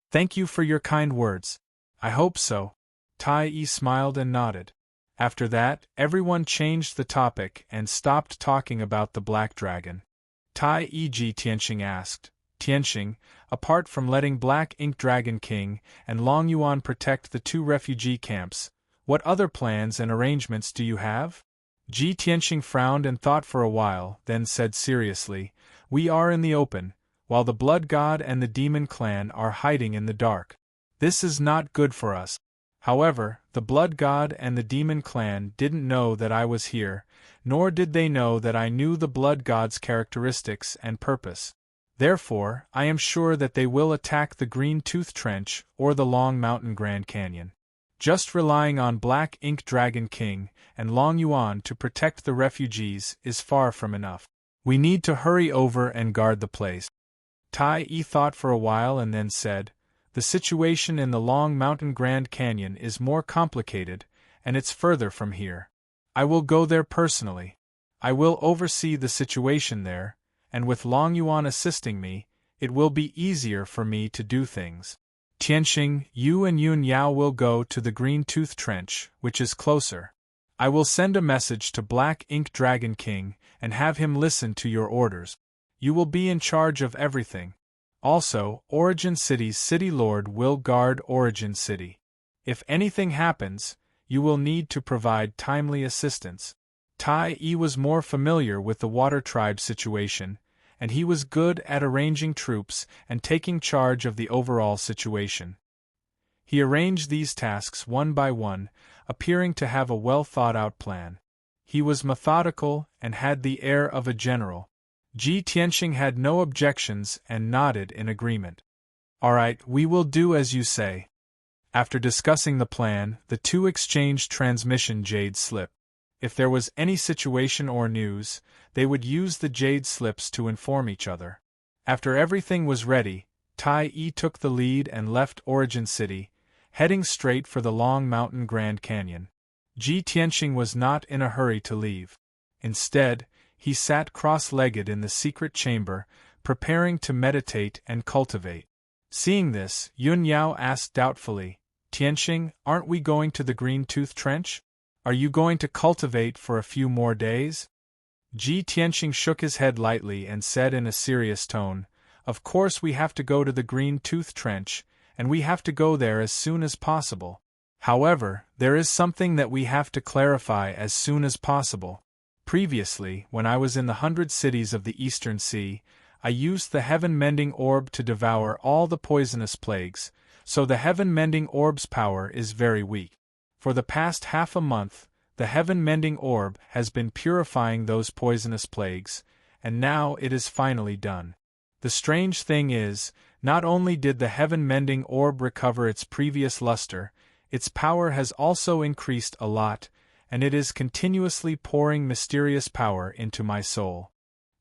Thank you for your kind words. I hope so. Tai Yi smiled and nodded. After that, everyone changed the topic and stopped talking about the Black Dragon. Tai Yi Tianxing asked, Tianxing, apart from letting Black Ink Dragon King and Long Yuan protect the 2 refugee camps, what other plans and arrangements do you have? Tianxing frowned and thought for a while, then said seriously, we are in the open, while the Blood God and the Demon Clan are hiding in the dark. This is not good for us. However, the Blood God and the Demon Clan didn't know that I was here, nor did they know that I knew the Blood God's characteristics and purpose. Therefore, I am sure that they will attack the Green Tooth Trench or the Long Mountain Grand Canyon. Just relying on Black Ink Dragon King and Long Yuan to protect the refugees is far from enough. We need to hurry over and guard the place. Tai Yi thought for a while and then said, the situation in the Long Mountain Grand Canyon is more complicated, and it's further from here. I will go there personally. I will oversee the situation there, and with Long Yuan assisting me, it will be easier for me to do things. Tianxing, you and Yun Yao will go to the Green Tooth Trench, which is closer. I will send a message to Black Ink Dragon King and have him listen to your orders. You will be in charge of everything. Also, Origin City's City Lord will guard Origin City. If anything happens, you will need to provide timely assistance. Tai Yi was more familiar with the Water Tribe situation, and he was good at arranging troops and taking charge of the overall situation. He arranged these tasks one by one, appearing to have a well-thought-out plan. He was methodical and had the air of a general. Tianxing had no objections and nodded in agreement. All right, we will do as you say. After discussing the plan, the two exchanged transmission jade slip. If there was any situation or news, they would use the jade slips to inform each other. After everything was ready, Tai Yi took the lead and left Origin City, heading straight for the Long Mountain Grand Canyon. Tianxing was not in a hurry to leave. Instead, he sat cross-legged in the secret chamber, preparing to meditate and cultivate. Seeing this, Yun Yao asked doubtfully, Tianxing, aren't we going to the Green Tooth Trench? Are you going to cultivate for a few more days? Tianxing shook his head lightly and said in a serious tone, of course we have to go to the Green Tooth Trench, and we have to go there as soon as possible. However, there is something that we have to clarify as soon as possible. Previously, when I was in the 100 cities of the Eastern Sea, I used the Heaven-Mending Orb to devour all the poisonous plagues, so the Heaven-Mending Orb's power is very weak. For the past half a month, the Heaven-Mending Orb has been purifying those poisonous plagues, and now it is finally done. The strange thing is, not only did the Heaven-Mending Orb recover its previous luster, its power has also increased a lot, and it is continuously pouring mysterious power into my soul.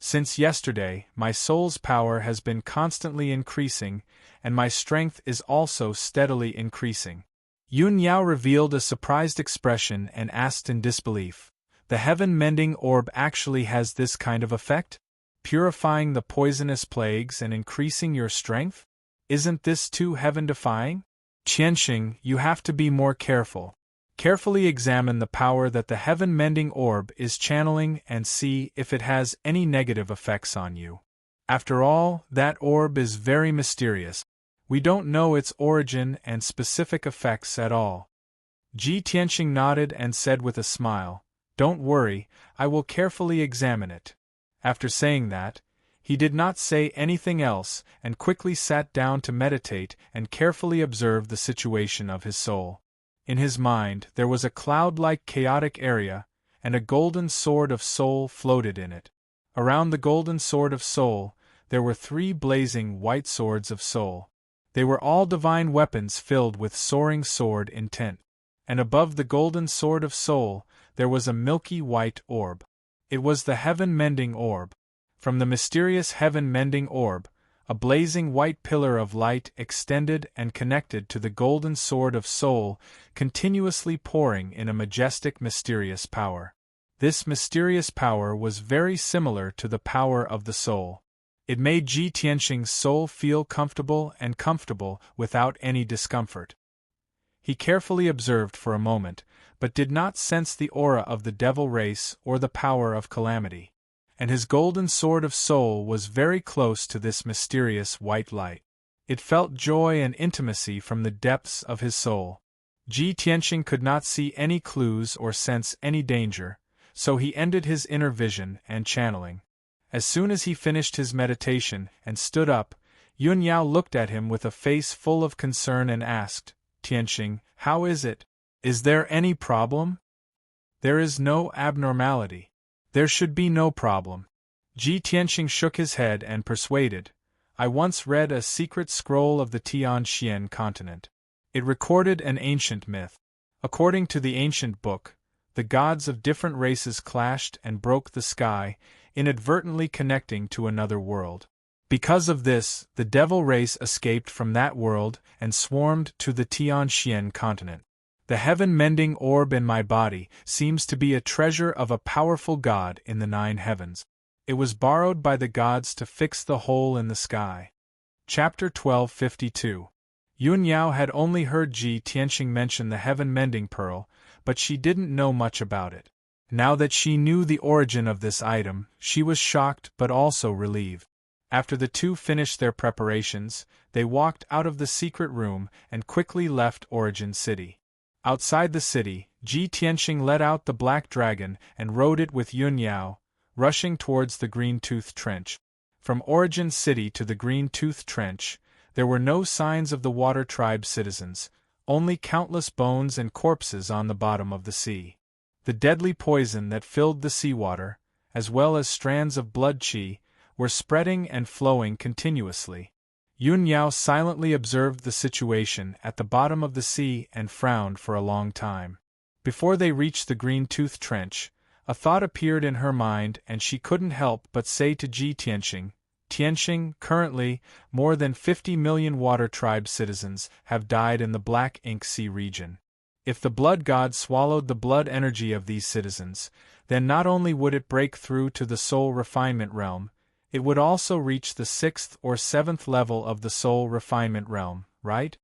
Since yesterday, my soul's power has been constantly increasing, and my strength is also steadily increasing. Yun Yao revealed a surprised expression and asked in disbelief, "The heaven-mending orb actually has this kind of effect? Purifying the poisonous plagues and increasing your strength? Isn't this too heaven-defying? Qianxing, you have to be more careful. Carefully examine the power that the heaven-mending orb is channeling and see if it has any negative effects on you. After all, that orb is very mysterious. We don't know its origin and specific effects at all." Ji Tianxing nodded and said with a smile, "Don't worry, I will carefully examine it." After saying that, he did not say anything else and quickly sat down to meditate and carefully observe the situation of his soul. In his mind there was a cloud-like chaotic area, and a golden sword of soul floated in it. Around the golden sword of soul, there were 3 blazing white swords of soul. They were all divine weapons filled with soaring sword intent. And above the golden sword of soul, there was a milky white orb. It was the heaven-mending orb. From the mysterious heaven-mending orb, a blazing white pillar of light extended and connected to the golden sword of soul, continuously pouring in a majestic mysterious power. This mysterious power was very similar to the power of the soul. It made Ji Tianxing's soul feel comfortable without any discomfort. He carefully observed for a moment, but did not sense the aura of the devil race or the power of calamity. And his golden sword of soul was very close to this mysterious white light. It felt joy and intimacy from the depths of his soul. Ji Tianxing could not see any clues or sense any danger, so he ended his inner vision and channeling. As soon as he finished his meditation and stood up, Yun Yao looked at him with a face full of concern and asked, "Tianxing, how is it? Is there any problem?" "There is no abnormality. There should be no problem." Ji Tianxing shook his head and persuaded, "I once read a secret scroll of the Tianxian continent. It recorded an ancient myth. According to the ancient book, the gods of different races clashed and broke the sky, inadvertently connecting to another world. Because of this, the devil race escaped from that world and swarmed to the Tianxian continent. The heaven-mending orb in my body seems to be a treasure of a powerful god in the 9 heavens. It was borrowed by the gods to fix the hole in the sky." Chapter 1252. Yun Yao had only heard Ji Tianxing mention the heaven-mending pearl, but she didn't know much about it. Now that she knew the origin of this item, she was shocked but also relieved. After the two finished their preparations, they walked out of the secret room and quickly left Origin City. Outside the city, Ji Tianxing let out the black dragon and rode it with Yun Yao, rushing towards the Green-Tooth Trench. From Origin City to the Green-Tooth Trench, there were no signs of the Water Tribe citizens, only countless bones and corpses on the bottom of the sea. The deadly poison that filled the seawater, as well as strands of blood qi, were spreading and flowing continuously. Yun Yao silently observed the situation at the bottom of the sea and frowned for a long time. Before they reached the Green-Tooth Trench, a thought appeared in her mind and she couldn't help but say to Ji Tianxing, "Tianxing, currently, more than 50 million Water Tribe citizens have died in the Black Ink Sea region. If the blood god swallowed the blood energy of these citizens, then not only would it break through to the soul refinement realm, it would also reach the 6th or 7th level of the soul refinement realm, right?"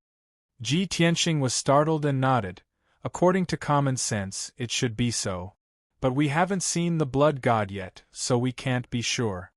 Ji Tianxing was startled and nodded. According to common sense, it should be so. But we haven't seen the blood god yet, so we can't be sure.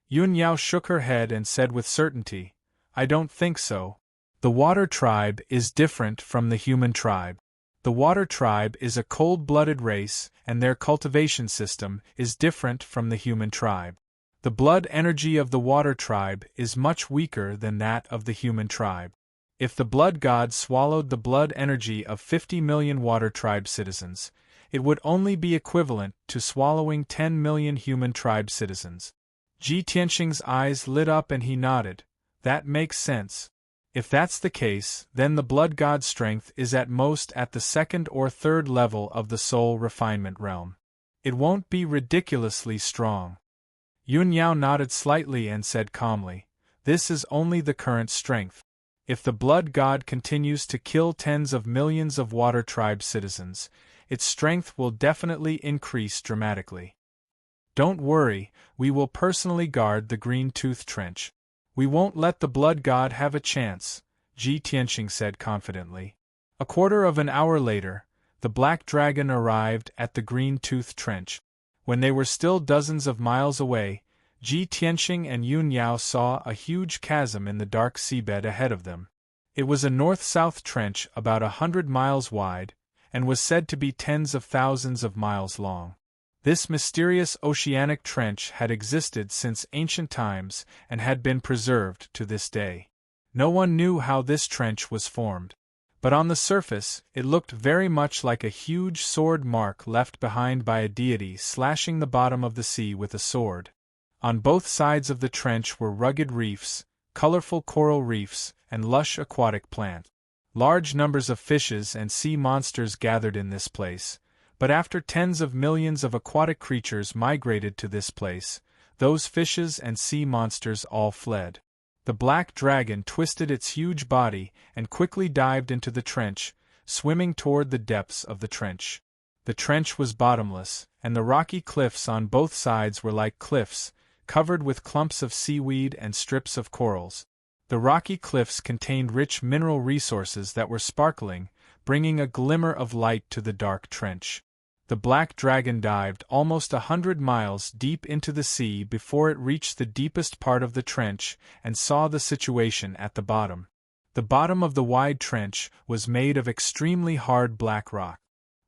Yun Yao shook her head and said with certainty, "I don't think so. The Water Tribe is different from the human tribe. The Water Tribe is a cold-blooded race, and their cultivation system is different from the human tribe. The blood energy of the Water Tribe is much weaker than that of the human tribe. If the blood god swallowed the blood energy of 50 million Water Tribe citizens, it would only be equivalent to swallowing 10 million human tribe citizens." Ji Tianxing's eyes lit up and he nodded. "That makes sense. If that's the case, then the blood god's strength is at most at the 2nd or 3rd level of the soul refinement realm. It won't be ridiculously strong." Yun Yao nodded slightly and said calmly, "This is only the current strength. If the blood god continues to kill tens of millions of Water Tribe citizens, its strength will definitely increase dramatically. Don't worry, we will personally guard the Green Tooth Trench. We won't let the blood god have a chance," Ji Tianxing said confidently. A quarter of an hour later, the Black Dragon arrived at the Green Tooth Trench. When they were still dozens of miles away, Ji Tianxing and Yun Yao saw a huge chasm in the dark seabed ahead of them. It was a north-south trench about 100 miles wide, and was said to be tens of thousands of miles long. This mysterious oceanic trench had existed since ancient times and had been preserved to this day. No one knew how this trench was formed. But on the surface, it looked very much like a huge sword mark left behind by a deity slashing the bottom of the sea with a sword. On both sides of the trench were rugged reefs, colorful coral reefs, and lush aquatic plants. Large numbers of fishes and sea monsters gathered in this place, but after tens of millions of aquatic creatures migrated to this place, those fishes and sea monsters all fled. The black dragon twisted its huge body and quickly dived into the trench, swimming toward the depths of the trench. The trench was bottomless, and the rocky cliffs on both sides were like cliffs, covered with clumps of seaweed and strips of corals. The rocky cliffs contained rich mineral resources that were sparkling, bringing a glimmer of light to the dark trench. The black dragon dived almost 100 miles deep into the sea before it reached the deepest part of the trench and saw the situation at the bottom. The bottom of the wide trench was made of extremely hard black rock.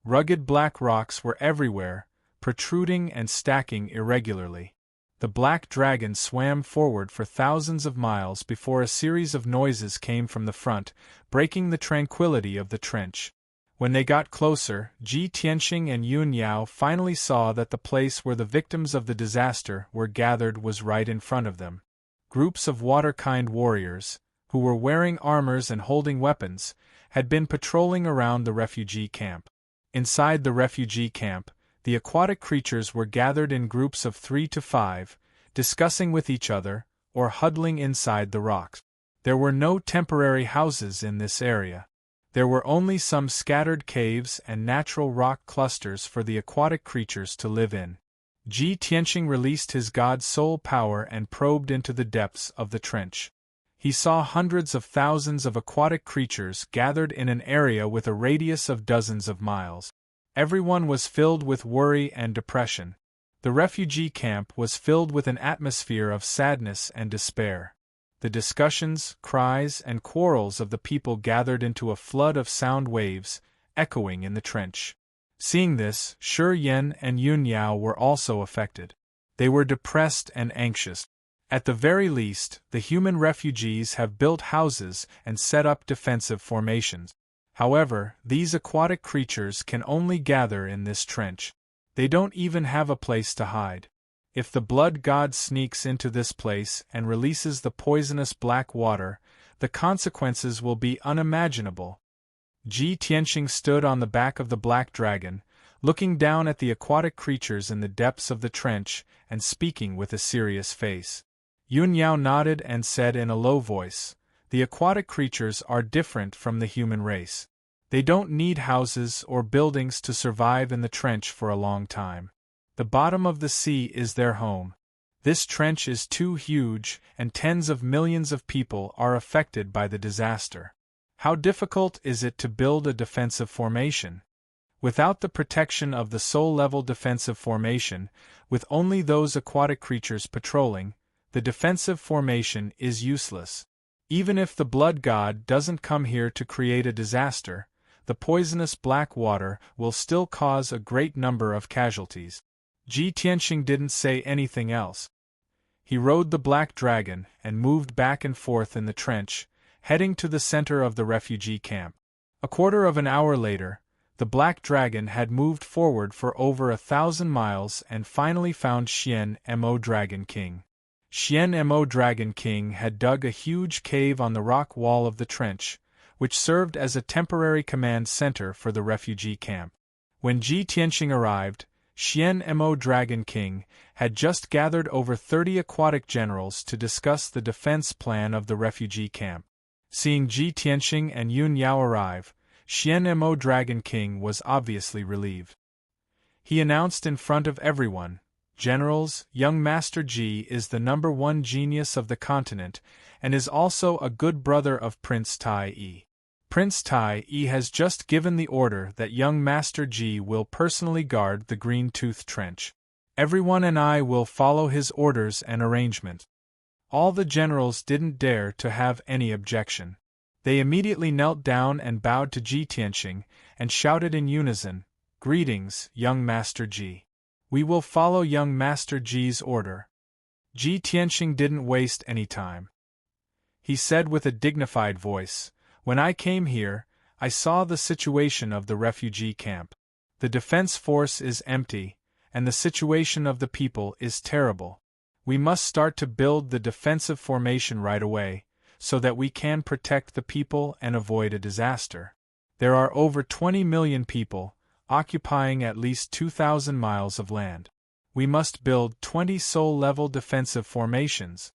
Rugged black rocks were everywhere, protruding and stacking irregularly. The black dragon swam forward for thousands of miles before a series of noises came from the front, breaking the tranquility of the trench. When they got closer, Ji Tianxing and Yun Yao finally saw that the place where the victims of the disaster were gathered was right in front of them. Groups of water-kind warriors, who were wearing armors and holding weapons, had been patrolling around the refugee camp. Inside the refugee camp, the aquatic creatures were gathered in groups of 3 to 5, discussing with each other, or huddling inside the rocks. There were no temporary houses in this area. There were only some scattered caves and natural rock clusters for the aquatic creatures to live in. Ji Tianxing released his god soul power and probed into the depths of the trench. He saw hundreds of thousands of aquatic creatures gathered in an area with a radius of dozens of miles. Everyone was filled with worry and depression. The refugee camp was filled with an atmosphere of sadness and despair. The discussions, cries, and quarrels of the people gathered into a flood of sound waves, echoing in the trench. Seeing this, Shi Yan and Yun Yao were also affected. They were depressed and anxious. At the very least, the human refugees have built houses and set up defensive formations. However, these aquatic creatures can only gather in this trench. They don't even have a place to hide. If the blood god sneaks into this place and releases the poisonous black water, the consequences will be unimaginable. Ji Tianxing stood on the back of the black dragon, looking down at the aquatic creatures in the depths of the trench and speaking with a serious face. Yun Yao nodded and said in a low voice, "The aquatic creatures are different from the human race. They don't need houses or buildings to survive in the trench for a long time. The bottom of the sea is their home. This trench is too huge, and tens of millions of people are affected by the disaster. How difficult is it to build a defensive formation? Without the protection of the soul-level defensive formation, with only those aquatic creatures patrolling, the defensive formation is useless. Even if the blood god doesn't come here to create a disaster, the poisonous black water will still cause a great number of casualties." Ji Tianxing didn't say anything else. He rode the black dragon and moved back and forth in the trench, heading to the center of the refugee camp. A quarter of an hour later, the black dragon had moved forward for over 1,000 miles and finally found Xian Mo Dragon King. Xian Mo Dragon King had dug a huge cave on the rock wall of the trench, which served as a temporary command center for the refugee camp. When Ji Tianxing arrived, Xian Mo Dragon King had just gathered over 30 aquatic generals to discuss the defense plan of the refugee camp. Seeing Ji Tianxing and Yun Yao arrive, Xian Mo Dragon King was obviously relieved. He announced in front of everyone, "Generals, young Master Ji is the #1 genius of the continent and is also a good brother of Prince Tai Yi. Prince Tai Yi has just given the order that young Master Ji will personally guard the Green-Tooth Trench. Everyone and I will follow his orders and arrangement." All the generals didn't dare to have any objection. They immediately knelt down and bowed to Ji Tianxing and shouted in unison, "Greetings, young Master Ji. We will follow young Master Ji's order." Ji Tianxing didn't waste any time. He said with a dignified voice, "When I came here, I saw the situation of the refugee camp. The defense force is empty, and the situation of the people is terrible. We must start to build the defensive formation right away, so that we can protect the people and avoid a disaster. There are over 20 million people, occupying at least 2,000 miles of land. We must build 20 soul-level defensive formations."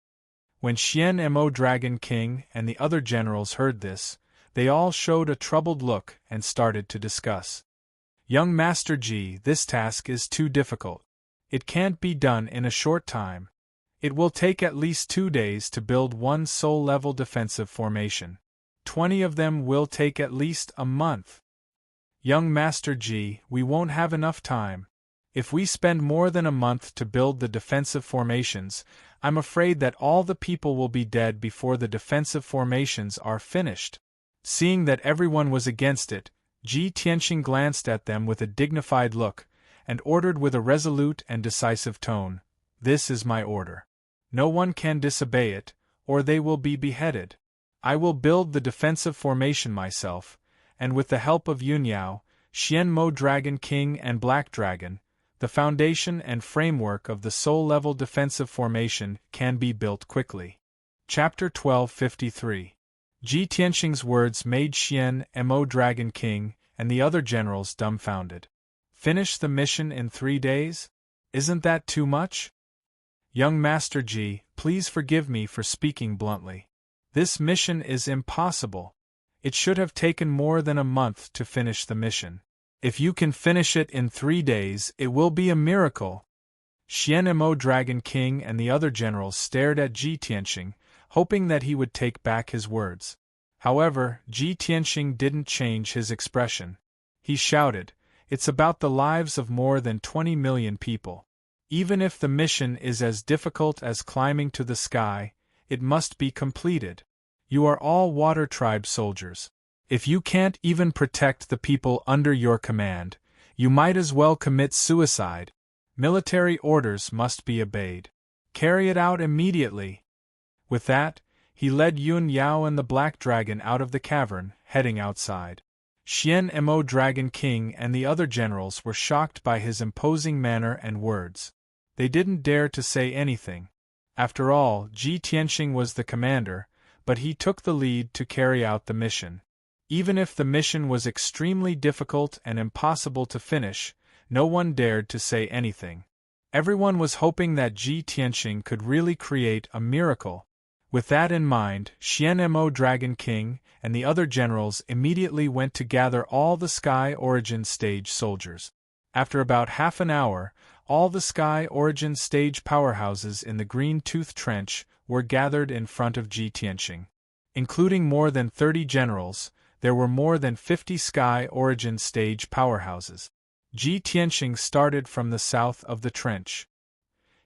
When Xian Mo Dragon King and the other generals heard this, they all showed a troubled look and started to discuss. "Young Master Ji, this task is too difficult. It can't be done in a short time. It will take at least 2 days to build one soul-level defensive formation. 20 of them will take at least a month. Young Master Ji, we won't have enough time. If we spend more than a month to build the defensive formations, I'm afraid that all the people will be dead before the defensive formations are finished." Seeing that everyone was against it, Ji Tianxing glanced at them with a dignified look, and ordered with a resolute and decisive tone, "This is my order. No one can disobey it, or they will be beheaded. I will build the defensive formation myself, and with the help of Yun Yao, Xian Mo Dragon King and Black Dragon, the foundation and framework of the soul-level defensive formation can be built quickly." Chapter 1253. Ji Tianxing's words made Xian Mo Dragon King and the other generals dumbfounded. "Finish the mission in 3 days? Isn't that too much?" "Young Master Ji, please forgive me for speaking bluntly. This mission is impossible. It should have taken more than a month to finish the mission. If you can finish it in 3 days, it will be a miracle." Xian Mo Dragon King and the other generals stared at Ji Tianxing, hoping that he would take back his words. However, Ji Tianxing didn't change his expression. He shouted, "It's about the lives of more than 20 million people. Even if the mission is as difficult as climbing to the sky, it must be completed. You are all Water Tribe soldiers. If you can't even protect the people under your command, you might as well commit suicide. Military orders must be obeyed. Carry it out immediately." With that, he led Yun Yao and the Black Dragon out of the cavern, heading outside. Xian Mo Dragon King and the other generals were shocked by his imposing manner and words. They didn't dare to say anything. After all, Ji Tianxing was the commander, but he took the lead to carry out the mission. Even if the mission was extremely difficult and impossible to finish, no one dared to say anything. Everyone was hoping that Ji Tianxing could really create a miracle. With that in mind, Xian Mo Dragon King and the other generals immediately went to gather all the Sky Origin Stage soldiers. After about half an hour, all the Sky Origin Stage powerhouses in the Green-Tooth Trench were gathered in front of Ji Tianxing. Including more than 30 generals, there were more than 50 Sky Origin Stage powerhouses. Ji Tianxing started from the south of the trench.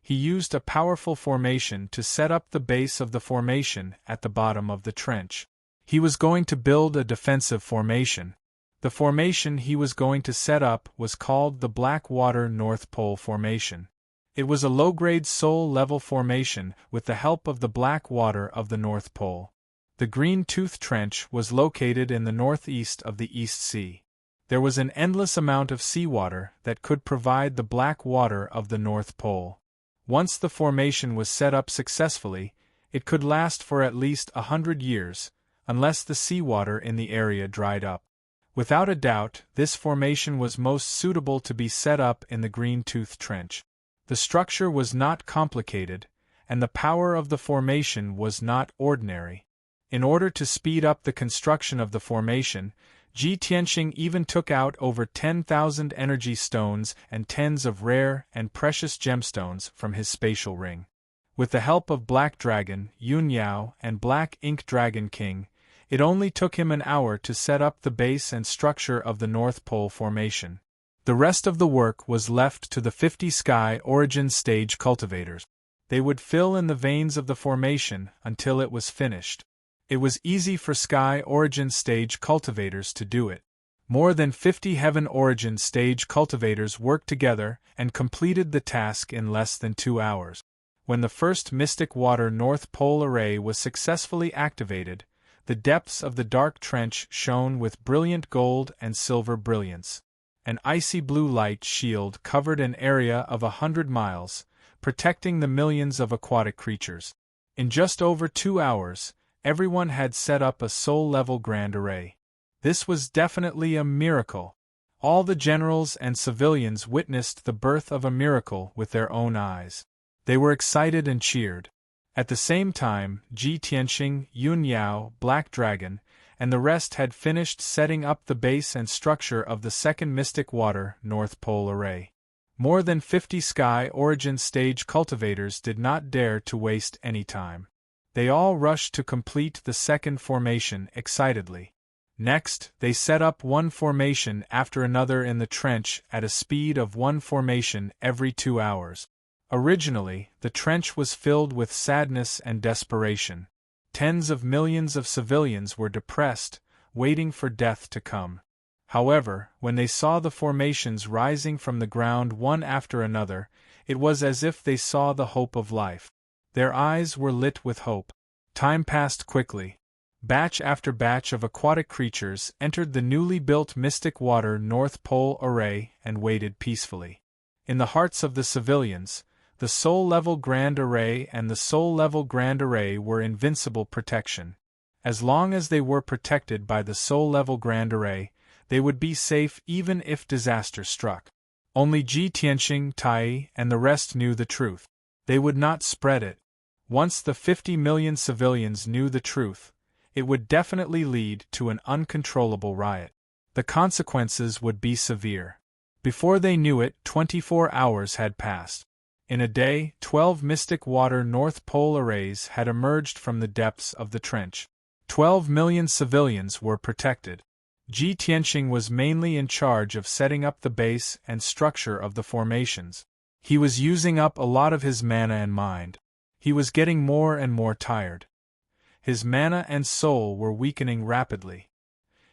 He used a powerful formation to set up the base of the formation at the bottom of the trench. He was going to build a defensive formation. The formation he was going to set up was called the Blackwater North Pole Formation. It was a low-grade soul-level formation with the help of the black water of the North Pole. The Green-Tooth Trench was located in the northeast of the East Sea. There was an endless amount of seawater that could provide the black water of the North Pole. Once the formation was set up successfully, it could last for at least 100 years, unless the seawater in the area dried up. Without a doubt, this formation was most suitable to be set up in the Green-Tooth Trench. The structure was not complicated, and the power of the formation was not ordinary. In order to speed up the construction of the formation, Ji Tianxing even took out over 10,000 energy stones and tens of rare and precious gemstones from his spatial ring. With the help of Black Dragon, Yun Yao, and Black Ink Dragon King, it only took him an hour to set up the base and structure of the North Pole formation. The rest of the work was left to the 50 Sky Origin Stage cultivators. They would fill in the veins of the formation until it was finished. It was easy for Sky Origin Stage cultivators to do it. More than 50 Heaven Origin Stage cultivators worked together and completed the task in less than 2 hours. When the first Mystic Water North Pole Array was successfully activated, the depths of the dark trench shone with brilliant gold and silver brilliance. An icy blue light shield covered an area of 100 miles, protecting the millions of aquatic creatures. In just over 2 hours, everyone had set up a soul-level grand array. This was definitely a miracle. All the generals and civilians witnessed the birth of a miracle with their own eyes. They were excited and cheered. At the same time, Ji Tianxing, Yun Yao, Black Dragon, and the rest had finished setting up the base and structure of the second Mystic Water North Pole Array. More than 50 Sky Origin Stage cultivators did not dare to waste any time. They all rushed to complete the second formation excitedly. Next, they set up one formation after another in the trench at a speed of one formation every 2 hours. Originally, the trench was filled with sadness and desperation. Tens of millions of civilians were depressed, waiting for death to come. However, when they saw the formations rising from the ground one after another, it was as if they saw the hope of life. Their eyes were lit with hope. Time passed quickly. Batch after batch of aquatic creatures entered the newly built Mystic Water North Pole Array and waited peacefully. In the hearts of the civilians, the Soul-Level Grand Array and the Soul-Level Grand Array were invincible protection. As long as they were protected by the Soul-Level Grand Array, they would be safe even if disaster struck. Only Ji Tianxing, Tai, and the rest knew the truth. They would not spread it. Once the 50 million civilians knew the truth, it would definitely lead to an uncontrollable riot. The consequences would be severe. Before they knew it, 24 hours had passed. In a day, 12 Mystic Water North Pole Arrays had emerged from the depths of the trench. 12 million civilians were protected. Ji Tianxing was mainly in charge of setting up the base and structure of the formations. He was using up a lot of his mana and mind. He was getting more and more tired. His mana and soul were weakening rapidly.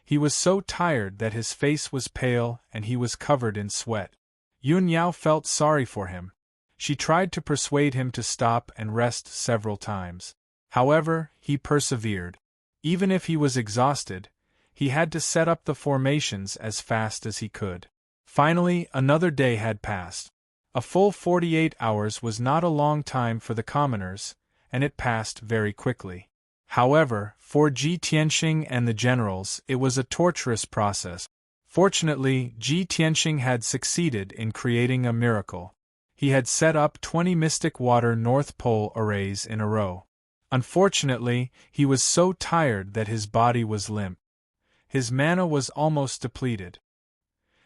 He was so tired that his face was pale and he was covered in sweat. Yun Yao felt sorry for him. She tried to persuade him to stop and rest several times. However, he persevered. Even if he was exhausted, he had to set up the formations as fast as he could. Finally, another day had passed. A full 48 hours was not a long time for the commoners, and it passed very quickly. However, for Ji Tianxing and the generals, it was a torturous process. Fortunately, Ji Tianxing had succeeded in creating a miracle. He had set up 20 Mystic Water North Pole Arrays in a row. Unfortunately, he was so tired that his body was limp. His mana was almost depleted.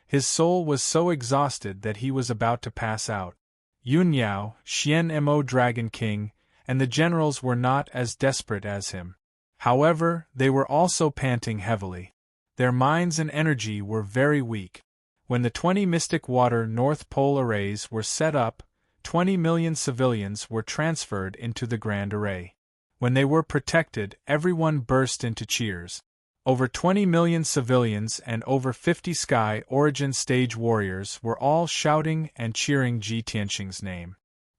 His soul was so exhausted that he was about to pass out. Yun Yao, Xian Mo Dragon King, and the generals were not as desperate as him. However, they were also panting heavily. Their minds and energy were very weak. When the 20 Mystic Water North Pole Arrays were set up, 20 million civilians were transferred into the Grand Array. When they were protected, everyone burst into cheers. Over 20 million civilians and over 50 Sky Origin Stage warriors were all shouting and cheering Ji Tianxing's name.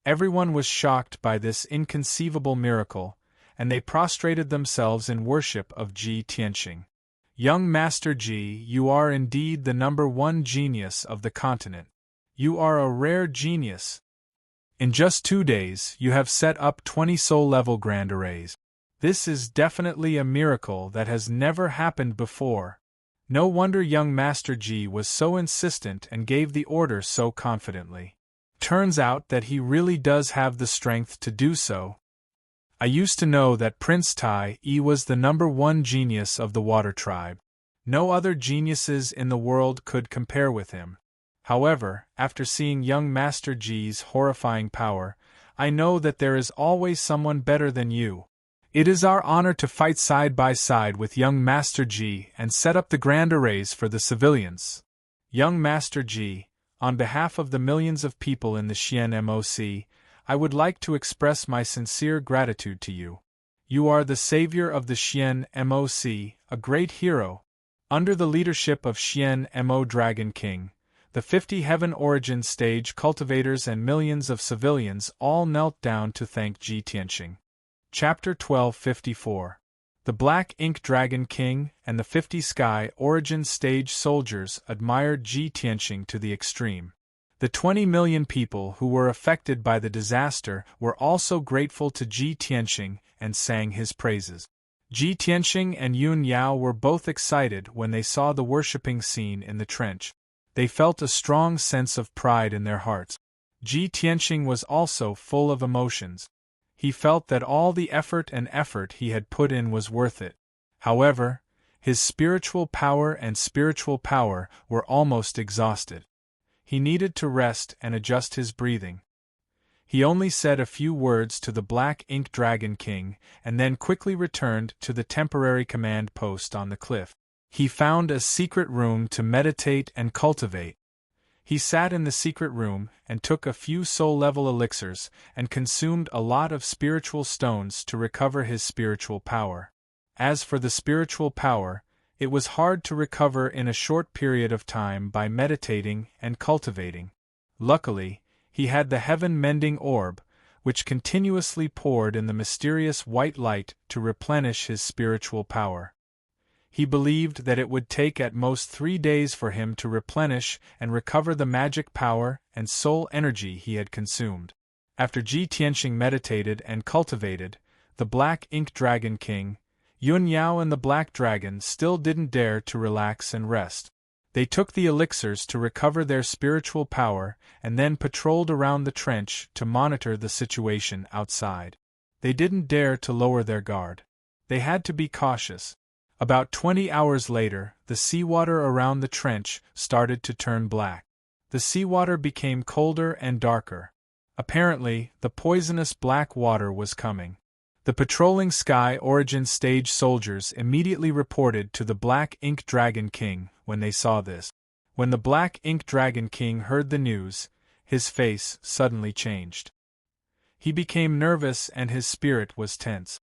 Everyone was shocked by this inconceivable miracle, and they prostrated themselves in worship of Ji Tianxing. Young Master Ji, you are indeed the #1 genius of the continent. You are a rare genius. In just 2 days, you have set up 20 soul-level grand arrays. This is definitely a miracle that has never happened before. No wonder young Master Ji was so insistent and gave the order so confidently. Turns out that he really does have the strength to do so. I used to know that Prince Tai was the #1 genius of the water tribe. No other geniuses in the world could compare with him. However, after seeing young Master Ji's horrifying power, I know that there is always someone better than you. It is our honor to fight side by side with young Master Ji and set up the grand arrays for the civilians. Young Master Ji, on behalf of the millions of people in the Xian MOC, I would like to express my sincere gratitude to you. You are the savior of the Xian MOC, a great hero. Under the leadership of Xian Mo Dragon King, the 50 Heaven Origin Stage cultivators and millions of civilians all knelt down to thank Ji Tianxing. Chapter 1254. The Black Ink Dragon King and the 50 Sky Origin Stage soldiers admired Ji Tianxing to the extreme. The 20 million people who were affected by the disaster were also grateful to Ji Tianxing and sang his praises. Ji Tianxing and Yun Yao were both excited when they saw the worshipping scene in the trench. They felt a strong sense of pride in their hearts. Ji Tianxing was also full of emotions. He felt that all the effort he had put in was worth it. However, his spiritual power were almost exhausted. He needed to rest and adjust his breathing. He only said a few words to the Black Ink Dragon King and then quickly returned to the temporary command post on the cliff. He found a secret room to meditate and cultivate. He sat in the secret room and took a few soul-level elixirs and consumed a lot of spiritual stones to recover his spiritual power. As for the spiritual power, it was hard to recover in a short period of time by meditating and cultivating. Luckily, he had the heaven-mending orb, which continuously poured in the mysterious white light to replenish his spiritual power. He believed that it would take at most 3 days for him to replenish and recover the magic power and soul energy he had consumed. After Ji Tianxing meditated and cultivated, the Black Ink Dragon King, Yun Yao and the Black Dragon still didn't dare to relax and rest. They took the elixirs to recover their spiritual power and then patrolled around the trench to monitor the situation outside. They didn't dare to lower their guard. They had to be cautious. About 20 hours later, the seawater around the trench started to turn black. The seawater became colder and darker. Apparently, the poisonous black water was coming. The patrolling Sky Origin Stage soldiers immediately reported to the Black Ink Dragon King when they saw this. When the Black Ink Dragon King heard the news, his face suddenly changed. He became nervous and his spirit was tense.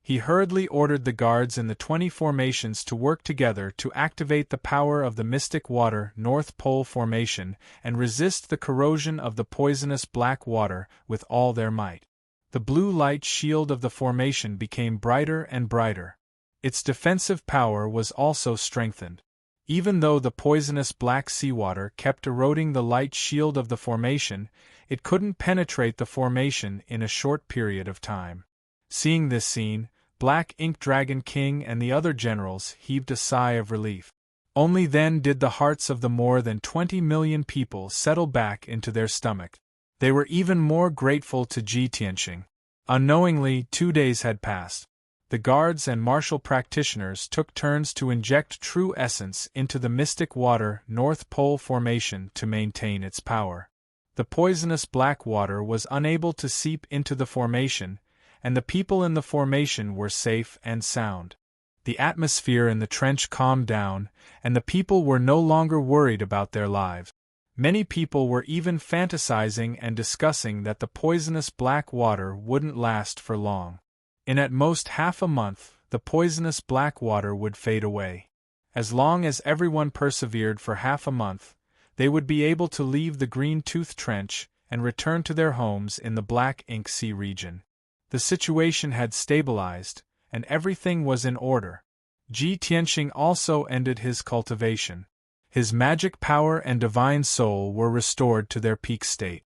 He hurriedly ordered the guards in the 20 formations to work together to activate the power of the Mystic Water North Pole Formation and resist the corrosion of the poisonous black water with all their might. The blue light shield of the formation became brighter and brighter. Its defensive power was also strengthened. Even though the poisonous black seawater kept eroding the light shield of the formation, it couldn't penetrate the formation in a short period of time. Seeing this scene, Black Ink Dragon King and the other generals heaved a sigh of relief. Only then did the hearts of the more than 20 million people settle back into their stomach. They were even more grateful to Ji Tianxing. Unknowingly, 2 days had passed. The guards and martial practitioners took turns to inject true essence into the Mystic Water North Pole Formation to maintain its power. The poisonous black water was unable to seep into the formation, and the people in the formation were safe and sound. The atmosphere in the trench calmed down, and the people were no longer worried about their lives. Many people were even fantasizing and discussing that the poisonous black water wouldn't last for long. In at most half a month, the poisonous black water would fade away. As long as everyone persevered for half a month, they would be able to leave the Green Tooth Trench and return to their homes in the Black Ink Sea region. The situation had stabilized, and everything was in order. Ji Tianxing also ended his cultivation. His magic power and divine soul were restored to their peak state.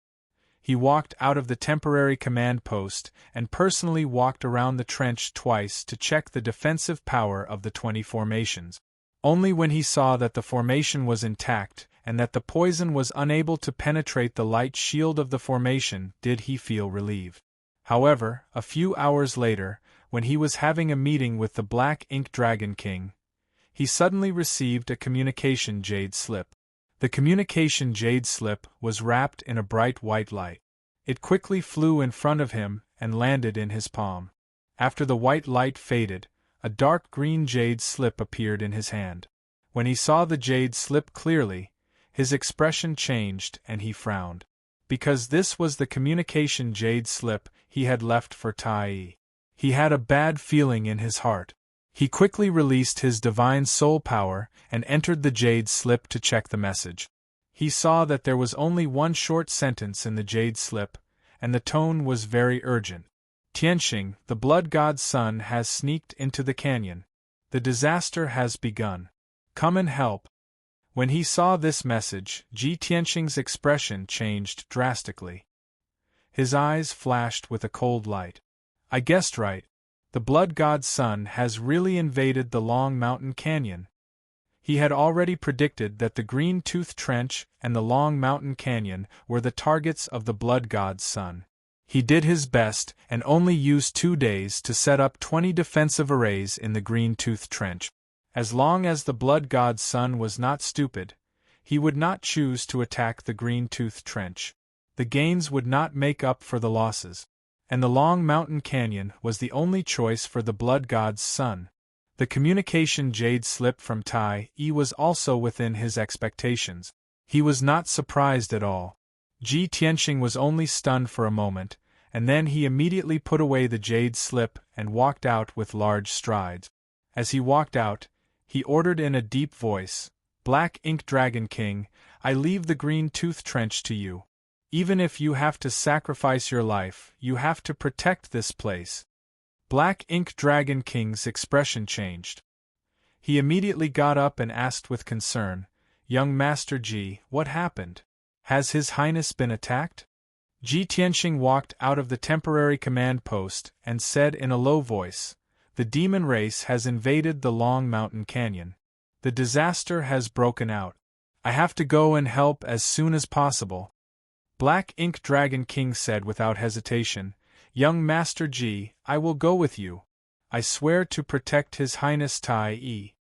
He walked out of the temporary command post and personally walked around the trench twice to check the defensive power of the 20 formations. Only when he saw that the formation was intact and that the poison was unable to penetrate the light shield of the formation did he feel relieved. However, a few hours later, when he was having a meeting with the Black Ink Dragon King, he suddenly received a communication jade slip. The communication jade slip was wrapped in a bright white light. It quickly flew in front of him and landed in his palm. After the white light faded, a dark green jade slip appeared in his hand. When he saw the jade slip clearly, his expression changed and he frowned. Because this was the communication jade slip he had left for Tai. He had a bad feeling in his heart. He quickly released his divine soul power and entered the jade slip to check the message. He saw that there was only one short sentence in the jade slip, and the tone was very urgent. Tianxing, the blood god's son, has sneaked into the canyon. The disaster has begun. Come and help. When he saw this message, Tianxing's expression changed drastically. His eyes flashed with a cold light. I guessed right. The blood god's son has really invaded the Long Mountain Canyon. He had already predicted that the Green Tooth Trench and the Long Mountain Canyon were the targets of the blood god's son. He did his best and only used 2 days to set up 20 defensive arrays in the Green Tooth Trench. As long as the blood god's son was not stupid, he would not choose to attack the Green Tooth Trench. The gains would not make up for the losses. And the Long Mountain Canyon was the only choice for the blood god's son. The communication jade slip from Tai was also within his expectations. He was not surprised at all. Tianxing was only stunned for a moment, and then he immediately put away the jade slip and walked out with large strides. As he walked out, he ordered in a deep voice, Black Ink Dragon King, I leave the Green Tooth Trench to you. Even if you have to sacrifice your life, you have to protect this place. Black Ink Dragon King's expression changed. He immediately got up and asked with concern, Young Master Ji, what happened? Has His Highness been attacked? Tianxing walked out of the temporary command post and said in a low voice, The demon race has invaded the Long Mountain Canyon. The disaster has broken out. I have to go and help as soon as possible. Black Ink Dragon King said without hesitation, Young Master Ji, I will go with you. I swear to protect His Highness Tai.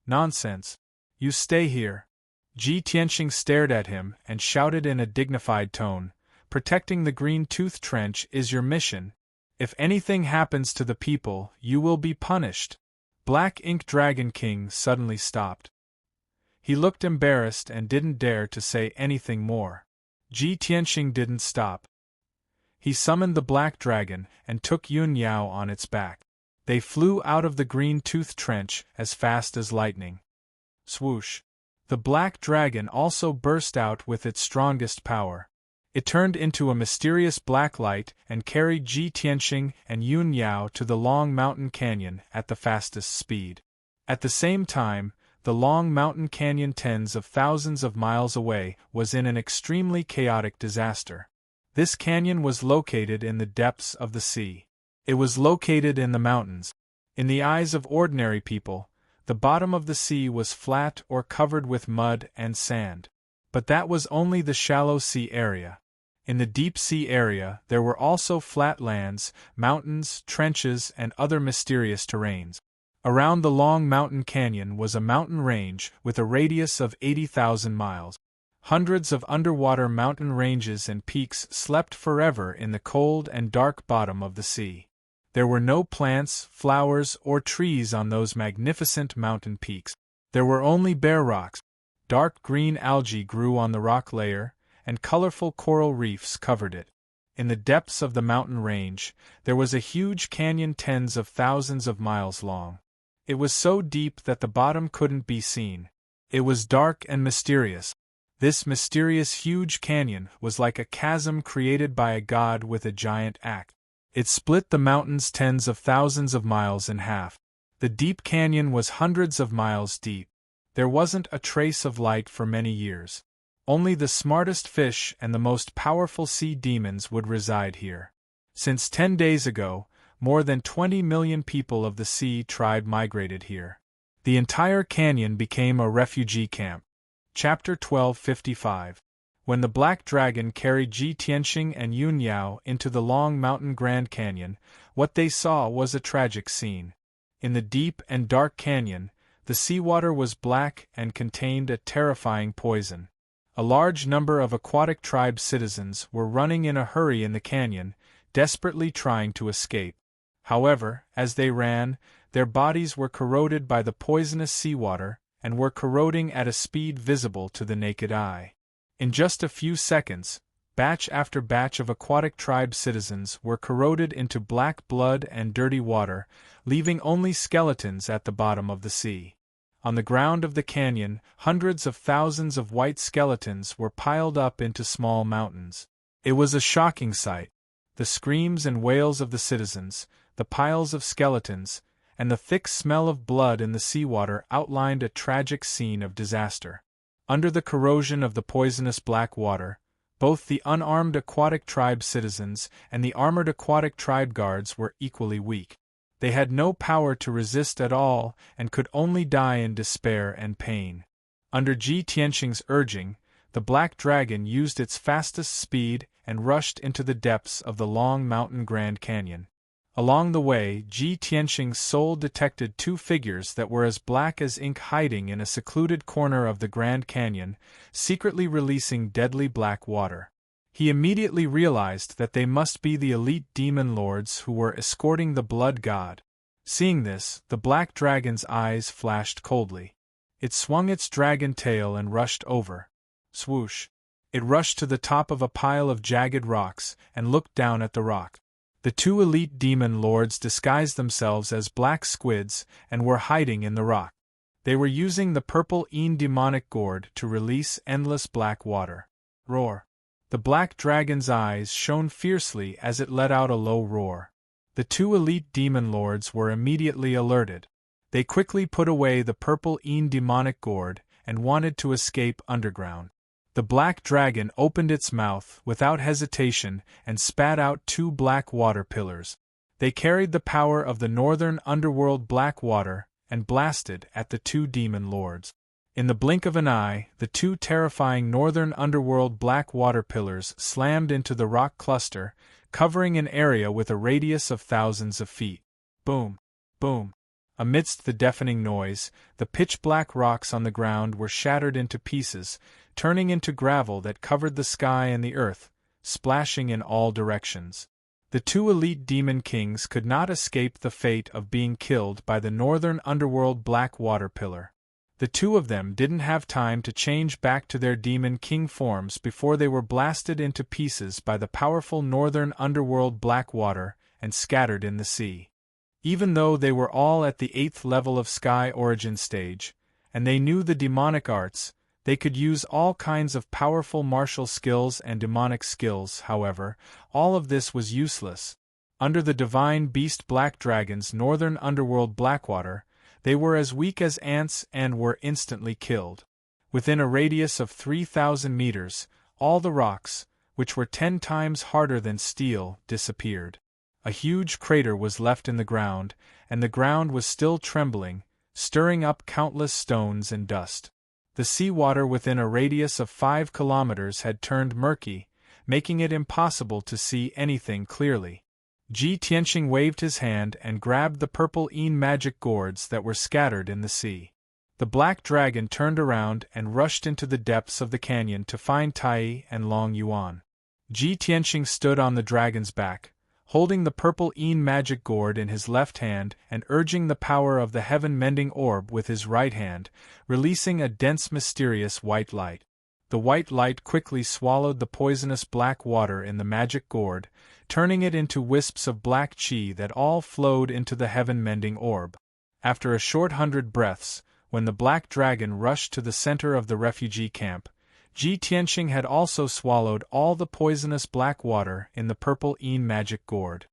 Nonsense. You stay here. Tianxing stared at him and shouted in a dignified tone, Protecting the Green Tooth Trench is your mission. If anything happens to the people, you will be punished. Black Ink Dragon King suddenly stopped. He looked embarrassed and didn't dare to say anything more. Tianxing didn't stop. He summoned the Black Dragon and took Yun Yao on its back. They flew out of the Green Tooth Trench as fast as lightning. Swoosh! The Black Dragon also burst out with its strongest power. It turned into a mysterious black light and carried Tianxing and Yun Yao to the Long Mountain Canyon at the fastest speed. At the same time, the Long Mountain Canyon, tens of thousands of miles away, was in an extremely chaotic disaster. This canyon was located in the depths of the sea. It was located in the mountains. In the eyes of ordinary people, the bottom of the sea was flat or covered with mud and sand. But that was only the shallow sea area. In the deep sea area there were also flat lands, mountains, trenches, and other mysterious terrains. Around the Long Mountain Canyon was a mountain range with a radius of 80,000 miles. Hundreds of underwater mountain ranges and peaks slept forever in the cold and dark bottom of the sea. There were no plants, flowers, or trees on those magnificent mountain peaks. There were only bare rocks. Dark green algae grew on the rock layer, and colorful coral reefs covered it. In the depths of the mountain range, there was a huge canyon tens of thousands of miles long. It was so deep that the bottom couldn't be seen. It was dark and mysterious. This mysterious huge canyon was like a chasm created by a god with a giant axe. It split the mountains tens of thousands of miles in half. The deep canyon was hundreds of miles deep. There wasn't a trace of light for many years. Only the smartest fish and the most powerful sea demons would reside here. Since 10 days ago, more than 20 million people of the sea tribe migrated here. The entire canyon became a refugee camp. Chapter 1255. When the Black Dragon carried Ji Tianxing and Yun Yao into the Long Mountain Grand Canyon, what they saw was a tragic scene. In the deep and dark canyon, the seawater was black and contained a terrifying poison. A large number of aquatic tribe citizens were running in a hurry in the canyon, desperately trying to escape. However, as they ran, their bodies were corroded by the poisonous seawater and were corroding at a speed visible to the naked eye. In just a few seconds, batch after batch of aquatic tribe citizens were corroded into black blood and dirty water, leaving only skeletons at the bottom of the sea. On the ground of the canyon, hundreds of thousands of white skeletons were piled up into small mountains. It was a shocking sight. The screams and wails of the citizens, the piles of skeletons, and the thick smell of blood in the seawater outlined a tragic scene of disaster. Under the corrosion of the poisonous black water, both the unarmed aquatic tribe citizens and the armored aquatic tribe guards were equally weak. They had no power to resist at all and could only die in despair and pain. Under Ji Tianxing's urging, the Black Dragon used its fastest speed and rushed into the depths of the Long Mountain Grand Canyon. Along the way, Ji Tianxing's soul detected two figures that were as black as ink hiding in a secluded corner of the Grand Canyon, secretly releasing deadly black water. He immediately realized that they must be the elite demon lords who were escorting the blood god. Seeing this, the Black Dragon's eyes flashed coldly. It swung its dragon tail and rushed over. Swoosh! It rushed to the top of a pile of jagged rocks and looked down at the rock. The two elite demon lords disguised themselves as black squids and were hiding in the rock. They were using the purple demonic gourd to release endless black water. Roar! The Black Dragon's eyes shone fiercely as it let out a low roar. The two elite demon lords were immediately alerted. They quickly put away the purple demonic gourd and wanted to escape underground. The Black Dragon opened its mouth without hesitation and spat out two black water pillars. They carried the power of the northern underworld black water and blasted at the two demon lords. In the blink of an eye, the two terrifying northern underworld black water pillars slammed into the rock cluster, covering an area with a radius of thousands of feet. Boom! Boom! Amidst the deafening noise, the pitch-black rocks on the ground were shattered into pieces, turning into gravel that covered the sky and the earth, splashing in all directions. The two elite demon kings could not escape the fate of being killed by the northern underworld black water pillar. The two of them didn't have time to change back to their demon king forms before they were blasted into pieces by the powerful northern underworld black water and scattered in the sea. Even though they were all at the 8th level of Sky Origin stage, and they knew the demonic arts, they could use all kinds of powerful martial skills and demonic skills. However, all of this was useless. Under the divine beast Black Dragon's northern underworld Blackwater, they were as weak as ants and were instantly killed. Within a radius of 3,000 meters, all the rocks, which were 10 times harder than steel, disappeared. A huge crater was left in the ground, and the ground was still trembling, stirring up countless stones and dust. The seawater within a radius of 5 kilometers had turned murky, making it impossible to see anything clearly. Ji Tianxing waved his hand and grabbed the purple magic gourds that were scattered in the sea. The Black Dragon turned around and rushed into the depths of the canyon to find Tai and Long Yuan. Ji Tianxing stood on the dragon's back, holding the purple magic gourd in his left hand and urging the power of the heaven-mending orb with his right hand, releasing a dense mysterious white light. The white light quickly swallowed the poisonous black water in the magic gourd, turning it into wisps of black qi that all flowed into the heaven-mending orb. After a short 100 breaths, when the Black Dragon rushed to the center of the refugee camp, Ji Tianxing had also swallowed all the poisonous black water in the purple magic gourd.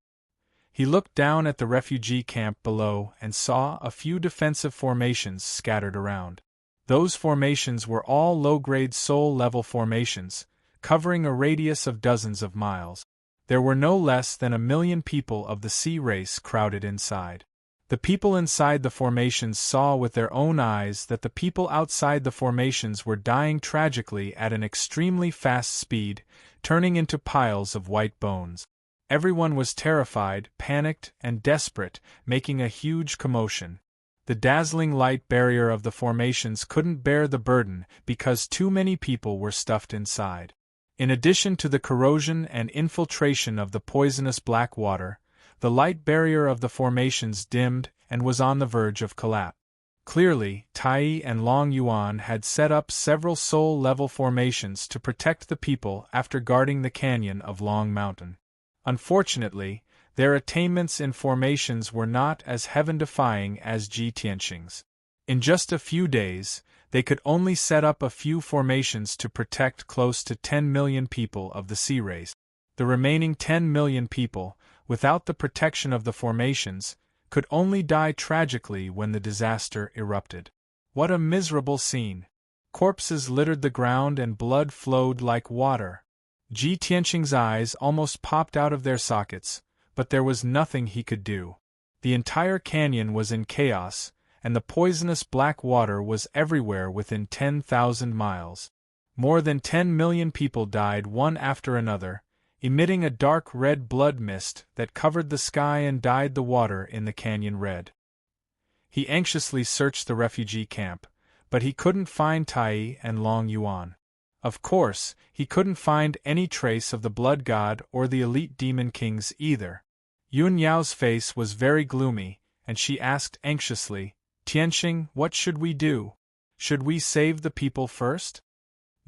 He looked down at the refugee camp below and saw a few defensive formations scattered around. Those formations were all low-grade soul-level formations, covering a radius of dozens of miles. There were no less than 1 million people of the sea race crowded inside. The people inside the formations saw with their own eyes that the people outside the formations were dying tragically at an extremely fast speed, turning into piles of white bones. Everyone was terrified, panicked, and desperate, making a huge commotion. The dazzling light barrier of the formations couldn't bear the burden because too many people were stuffed inside. In addition to the corrosion and infiltration of the poisonous black water, the light barrier of the formations dimmed and was on the verge of collapse. Clearly, Tai and Long Yuan had set up several soul-level formations to protect the people after guarding the canyon of Long Mountain. Unfortunately, their attainments in formations were not as heaven-defying as Ji Tianxing's. In just a few days, they could only set up a few formations to protect close to 10 million people of the sea race. The remaining 10 million people, without the protection of the formations, could only die tragically when the disaster erupted. What a miserable scene! Corpses littered the ground and blood flowed like water. Ji Tianxing's eyes almost popped out of their sockets, but there was nothing he could do. The entire canyon was in chaos, and the poisonous black water was everywhere within 10,000 miles. More than 10 million people died one after another, emitting a dark red blood mist that covered the sky and dyed the water in the canyon red. He anxiously searched the refugee camp, but he couldn't find Tai and Long Yuan. Of course, he couldn't find any trace of the blood god or the elite demon kings either. Yun Yao's face was very gloomy, and she asked anxiously, "Tianxing, what should we do? Should we save the people first?"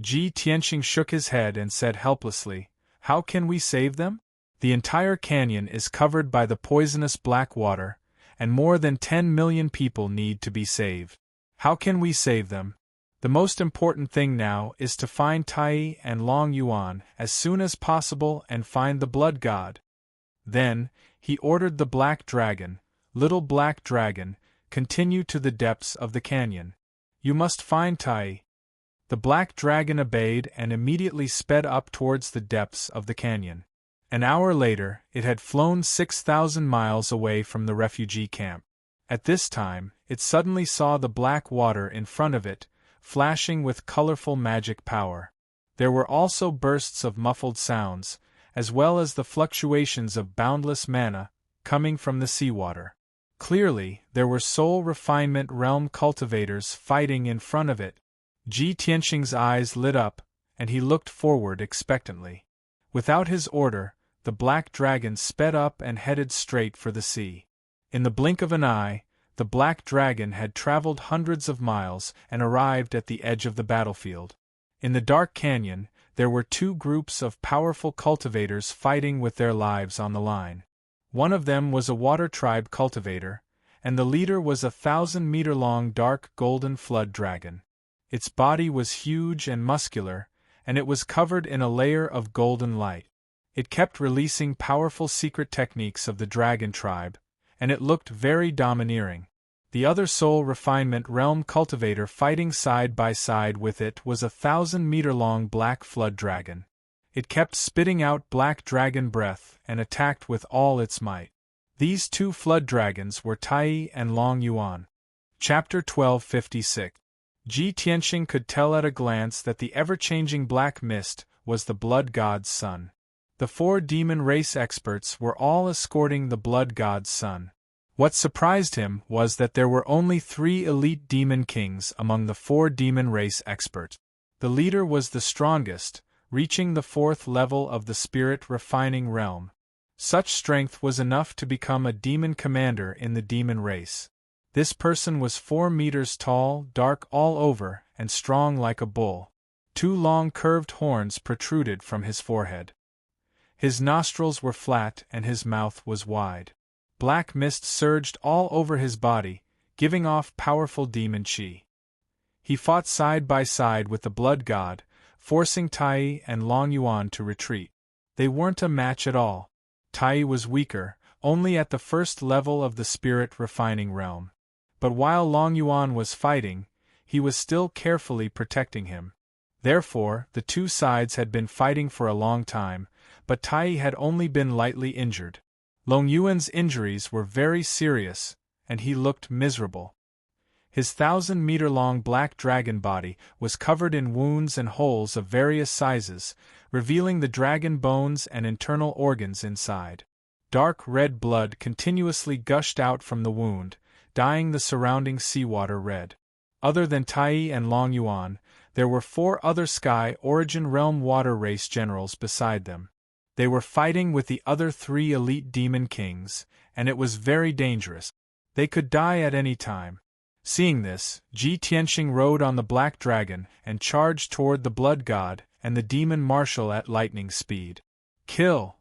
Ji Tianxing shook his head and said helplessly, "How can we save them? The entire canyon is covered by the poisonous black water, and more than 10 million people need to be saved. How can we save them? The most important thing now is to find Tai and Long Yuan as soon as possible and find the blood god." Then, he ordered the black dragon, "Little black dragon, continue to the depths of the canyon. You must find Tai." The black dragon obeyed and immediately sped up towards the depths of the canyon. An hour later, it had flown 6,000 miles away from the refugee camp. At this time, it suddenly saw the black water in front of it, flashing with colorful magic power. There were also bursts of muffled sounds, as well as the fluctuations of boundless mana, coming from the seawater. Clearly, there were soul refinement realm cultivators fighting in front of it. Ji Tianxing's eyes lit up, and he looked forward expectantly. Without his order, the black dragon sped up and headed straight for the sea. In the blink of an eye, the black dragon had traveled hundreds of miles and arrived at the edge of the battlefield. In the dark canyon, there were two groups of powerful cultivators fighting with their lives on the line. One of them was a water tribe cultivator, and the leader was a 1,000-meter-long dark golden flood dragon. Its body was huge and muscular, and it was covered in a layer of golden light. It kept releasing powerful secret techniques of the dragon tribe, and it looked very domineering. The other soul refinement realm cultivator fighting side by side with it was a 1,000-meter-long black flood dragon. It kept spitting out black dragon breath and attacked with all its might. These two flood dragons were Tai and Long Yuan. Chapter 1256. Ji Tianxing could tell at a glance that the ever-changing black mist was the blood god's son. The 4 demon race experts were all escorting the blood god's son. What surprised him was that there were only 3 elite demon kings among the 4 demon race experts. The leader was the strongest, reaching the 4th level of the spirit refining realm. Such strength was enough to become a demon commander in the demon race. This person was 4 meters tall, dark all over, and strong like a bull. 2 long curved horns protruded from his forehead. His nostrils were flat and his mouth was wide. Black mist surged all over his body, giving off powerful demon chi. He fought side by side with the blood god, forcing Tai and Long Yuan to retreat. They weren't a match at all. Tai was weaker, only at the 1st level of the spirit refining realm. But while Long Yuan was fighting, he was still carefully protecting him. Therefore, the 2 sides had been fighting for a long time, but Tai had only been lightly injured. Long Yuan's injuries were very serious, and he looked miserable. His 1,000-meter-long black dragon body was covered in wounds and holes of various sizes, revealing the dragon bones and internal organs inside. Dark red blood continuously gushed out from the wound, dyeing the surrounding seawater red. Other than Tai and Long Yuan, there were 4 other Sky Origin Realm Water Race generals beside them. They were fighting with the other 3 elite demon kings, and it was very dangerous. They could die at any time. Seeing this, Ji Tianxing rode on the black dragon and charged toward the blood god and the demon marshal at lightning speed. Kill!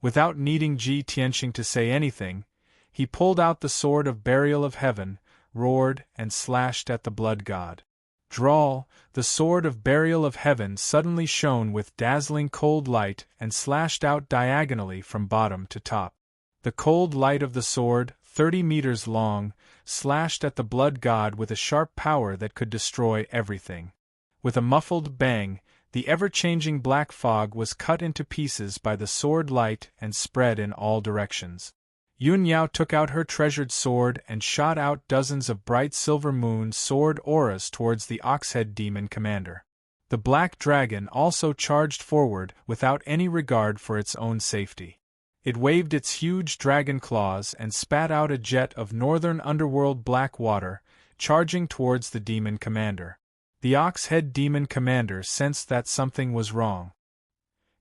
Without needing Ji Tianxing to say anything, he pulled out the sword of burial of heaven, roared, and slashed at the blood god. Drawl, the sword of burial of heaven suddenly shone with dazzling cold light and slashed out diagonally from bottom to top. The cold light of the sword, 30 meters long, slashed at the blood god with a sharp power that could destroy everything. With a muffled bang, the ever-changing black fog was cut into pieces by the sword light and spread in all directions. Yun Yao took out her treasured sword and shot out dozens of bright silver moon sword auras towards the Oxhead demon commander. The black dragon also charged forward without any regard for its own safety. It waved its huge dragon claws and spat out a jet of northern underworld black water, charging towards the demon commander. The Oxhead demon commander sensed that something was wrong.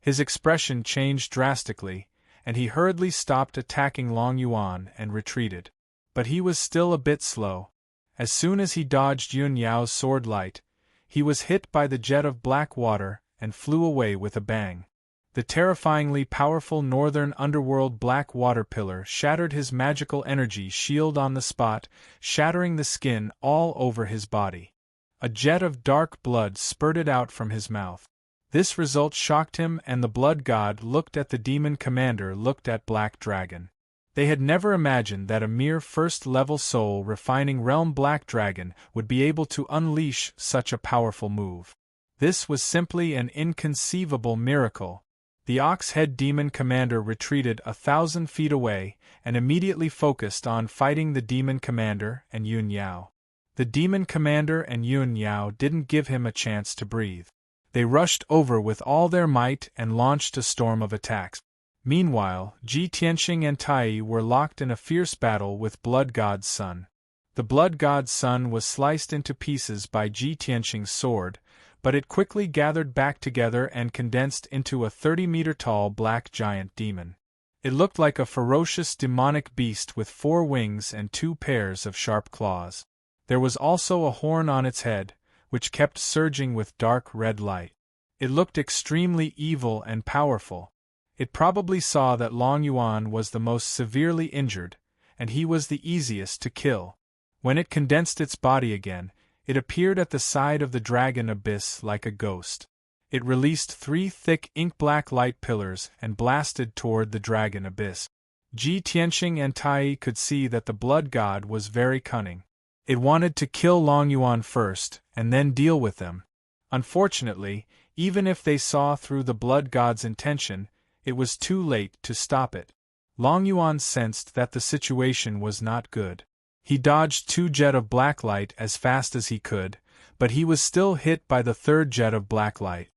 His expression changed drastically, and he hurriedly stopped attacking Long Yuan and retreated. But he was still a bit slow. As soon as he dodged Yun Yao's sword light, he was hit by the jet of black water and flew away with a bang. The terrifyingly powerful northern underworld black water pillar shattered his magical energy shield on the spot, shattering the skin all over his body. A jet of dark blood spurted out from his mouth. This result shocked him, and the blood god looked at the demon commander, looked at Black Dragon. They had never imagined that a mere first-level soul refining realm Black Dragon would be able to unleash such a powerful move. This was simply an inconceivable miracle. The Oxhead demon commander retreated 1,000 feet away and immediately focused on fighting the demon commander and Yun Yao. The demon commander and Yun Yao didn't give him a chance to breathe. They rushed over with all their might and launched a storm of attacks. Meanwhile, Ji Tianxing and Tai were locked in a fierce battle with Blood God's son. The Blood God's son was sliced into pieces by Ji Tianxing's sword, but it quickly gathered back together and condensed into a 30-meter-tall black giant demon. It looked like a ferocious demonic beast with 4 wings and 2 pairs of sharp claws. There was also a horn on its head, which kept surging with dark red light. It looked extremely evil and powerful. It probably saw that Long Yuan was the most severely injured, and he was the easiest to kill. When it condensed its body again, it appeared at the side of the dragon abyss like a ghost. It released 3 thick ink-black light pillars and blasted toward the dragon abyss. Ji Tianxing and Tai could see that the blood god was very cunning. It wanted to kill Long Yuan first, and then deal with them. Unfortunately, even if they saw through the blood god's intention, it was too late to stop it. Long Yuan sensed that the situation was not good. He dodged 2 jets of black light as fast as he could, but he was still hit by the 3rd jet of black light.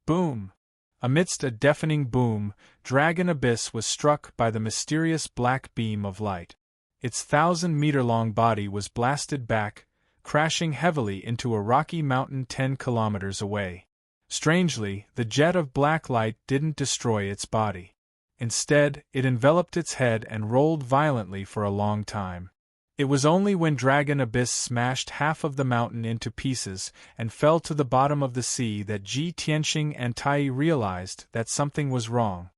Boom! Amidst a deafening boom, Dragon Abyss was struck by the mysterious black beam of light. Its 1,000-meter-long body was blasted back, crashing heavily into a rocky mountain 10 kilometers away. Strangely, the jet of black light didn't destroy its body. Instead, it enveloped its head and rolled violently for a long time. It was only when Dragon Abyss smashed half of the mountain into pieces and fell to the bottom of the sea that Ji Tianxing and Tai realized that something was wrong.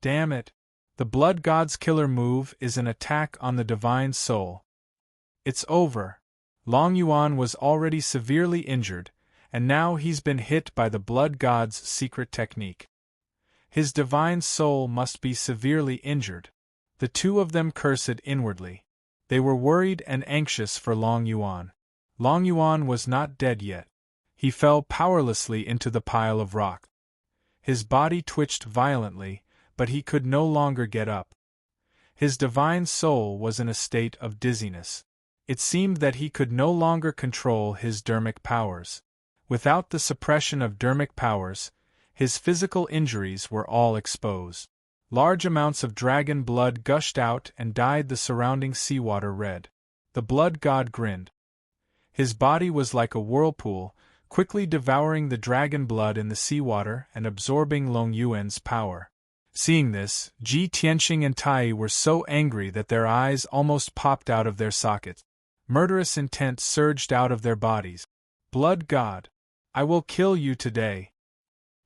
Damn it! The Blood God's killer move is an attack on the divine soul. It's over. Long Yuan was already severely injured, and now he's been hit by the Blood God's secret technique. His divine soul must be severely injured. The 2 of them cursed inwardly. They were worried and anxious for Long Yuan. Long Yuan was not dead yet. He fell powerlessly into the pile of rock. His body twitched violently, but he could no longer get up. His divine soul was in a state of dizziness. It seemed that he could no longer control his dermic powers. Without the suppression of dermic powers, his physical injuries were all exposed. Large amounts of dragon blood gushed out and dyed the surrounding seawater red. The blood god grinned. His body was like a whirlpool, quickly devouring the dragon blood in the seawater and absorbing Long Yuan's power. Seeing this, Ji Tianqing and Tai were so angry that their eyes almost popped out of their sockets. Murderous intent surged out of their bodies. Blood god! I will kill you today.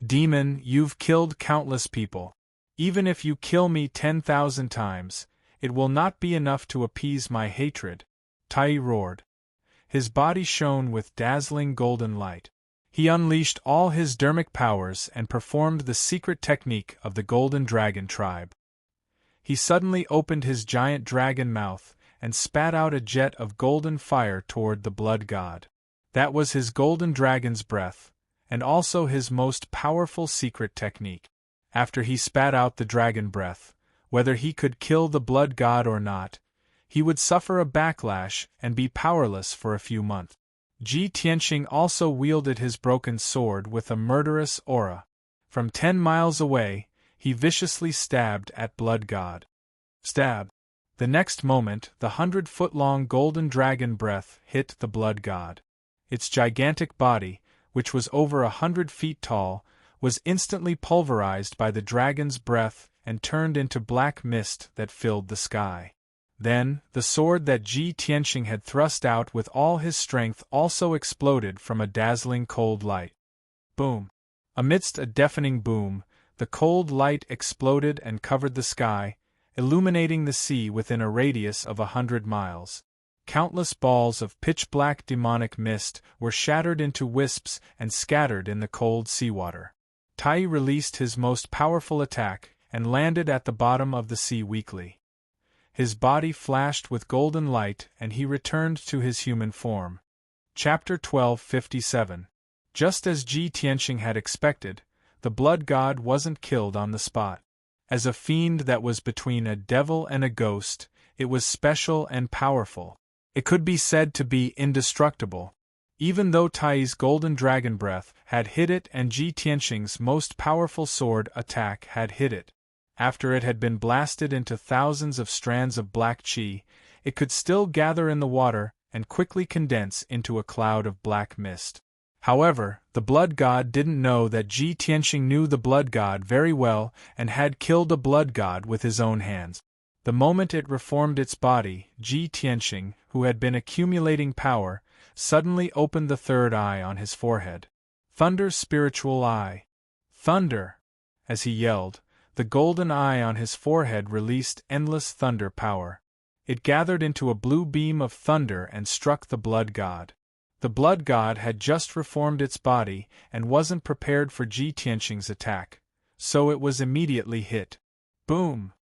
Demon, you've killed countless people. Even if you kill me 10,000 times, it will not be enough to appease my hatred, Tai roared. His body shone with dazzling golden light. He unleashed all his dermic powers and performed the secret technique of the Golden Dragon tribe. He suddenly opened his giant dragon mouth and spat out a jet of golden fire toward the blood god. That was his golden dragon's breath, and also his most powerful secret technique. After he spat out the dragon breath, whether he could kill the blood god or not, he would suffer a backlash and be powerless for a few months. Ji Tianqing also wielded his broken sword with a murderous aura. From 10 miles away, he viciously stabbed at blood god. Stab! The next moment, the 100-foot-long golden dragon breath hit the blood god. Its gigantic body, which was over 100 feet tall, was instantly pulverized by the dragon's breath and turned into black mist that filled the sky. Then, the sword that Ji Tianqing had thrust out with all his strength also exploded from a dazzling cold light. Boom! Amidst a deafening boom, the cold light exploded and covered the sky, illuminating the sea within a radius of 100 miles. Countless balls of pitch-black demonic mist were shattered into wisps and scattered in the cold seawater. Tai released his most powerful attack and landed at the bottom of the sea weakly. His body flashed with golden light and he returned to his human form. Chapter 1257. Just as Ji Tianqing had expected, the blood god wasn't killed on the spot. As a fiend that was between a devil and a ghost, it was special and powerful. It could be said to be indestructible. Even though Tai's golden dragon breath had hit it and Ji Tianqing's most powerful sword attack had hit it, after it had been blasted into thousands of strands of black qi, it could still gather in the water and quickly condense into a cloud of black mist. However, the blood god didn't know that Ji Tianqing knew the blood god very well and had killed a blood god with his own hands. The moment it reformed its body, Ji Tianqing, who had been accumulating power, suddenly opened the third eye on his forehead. Thunder's spiritual eye. Thunder! As he yelled, the golden eye on his forehead released endless thunder power. It gathered into a blue beam of thunder and struck the blood god. The blood god had just reformed its body and wasn't prepared for Ji Tianqing's attack, so it was immediately hit. Boom!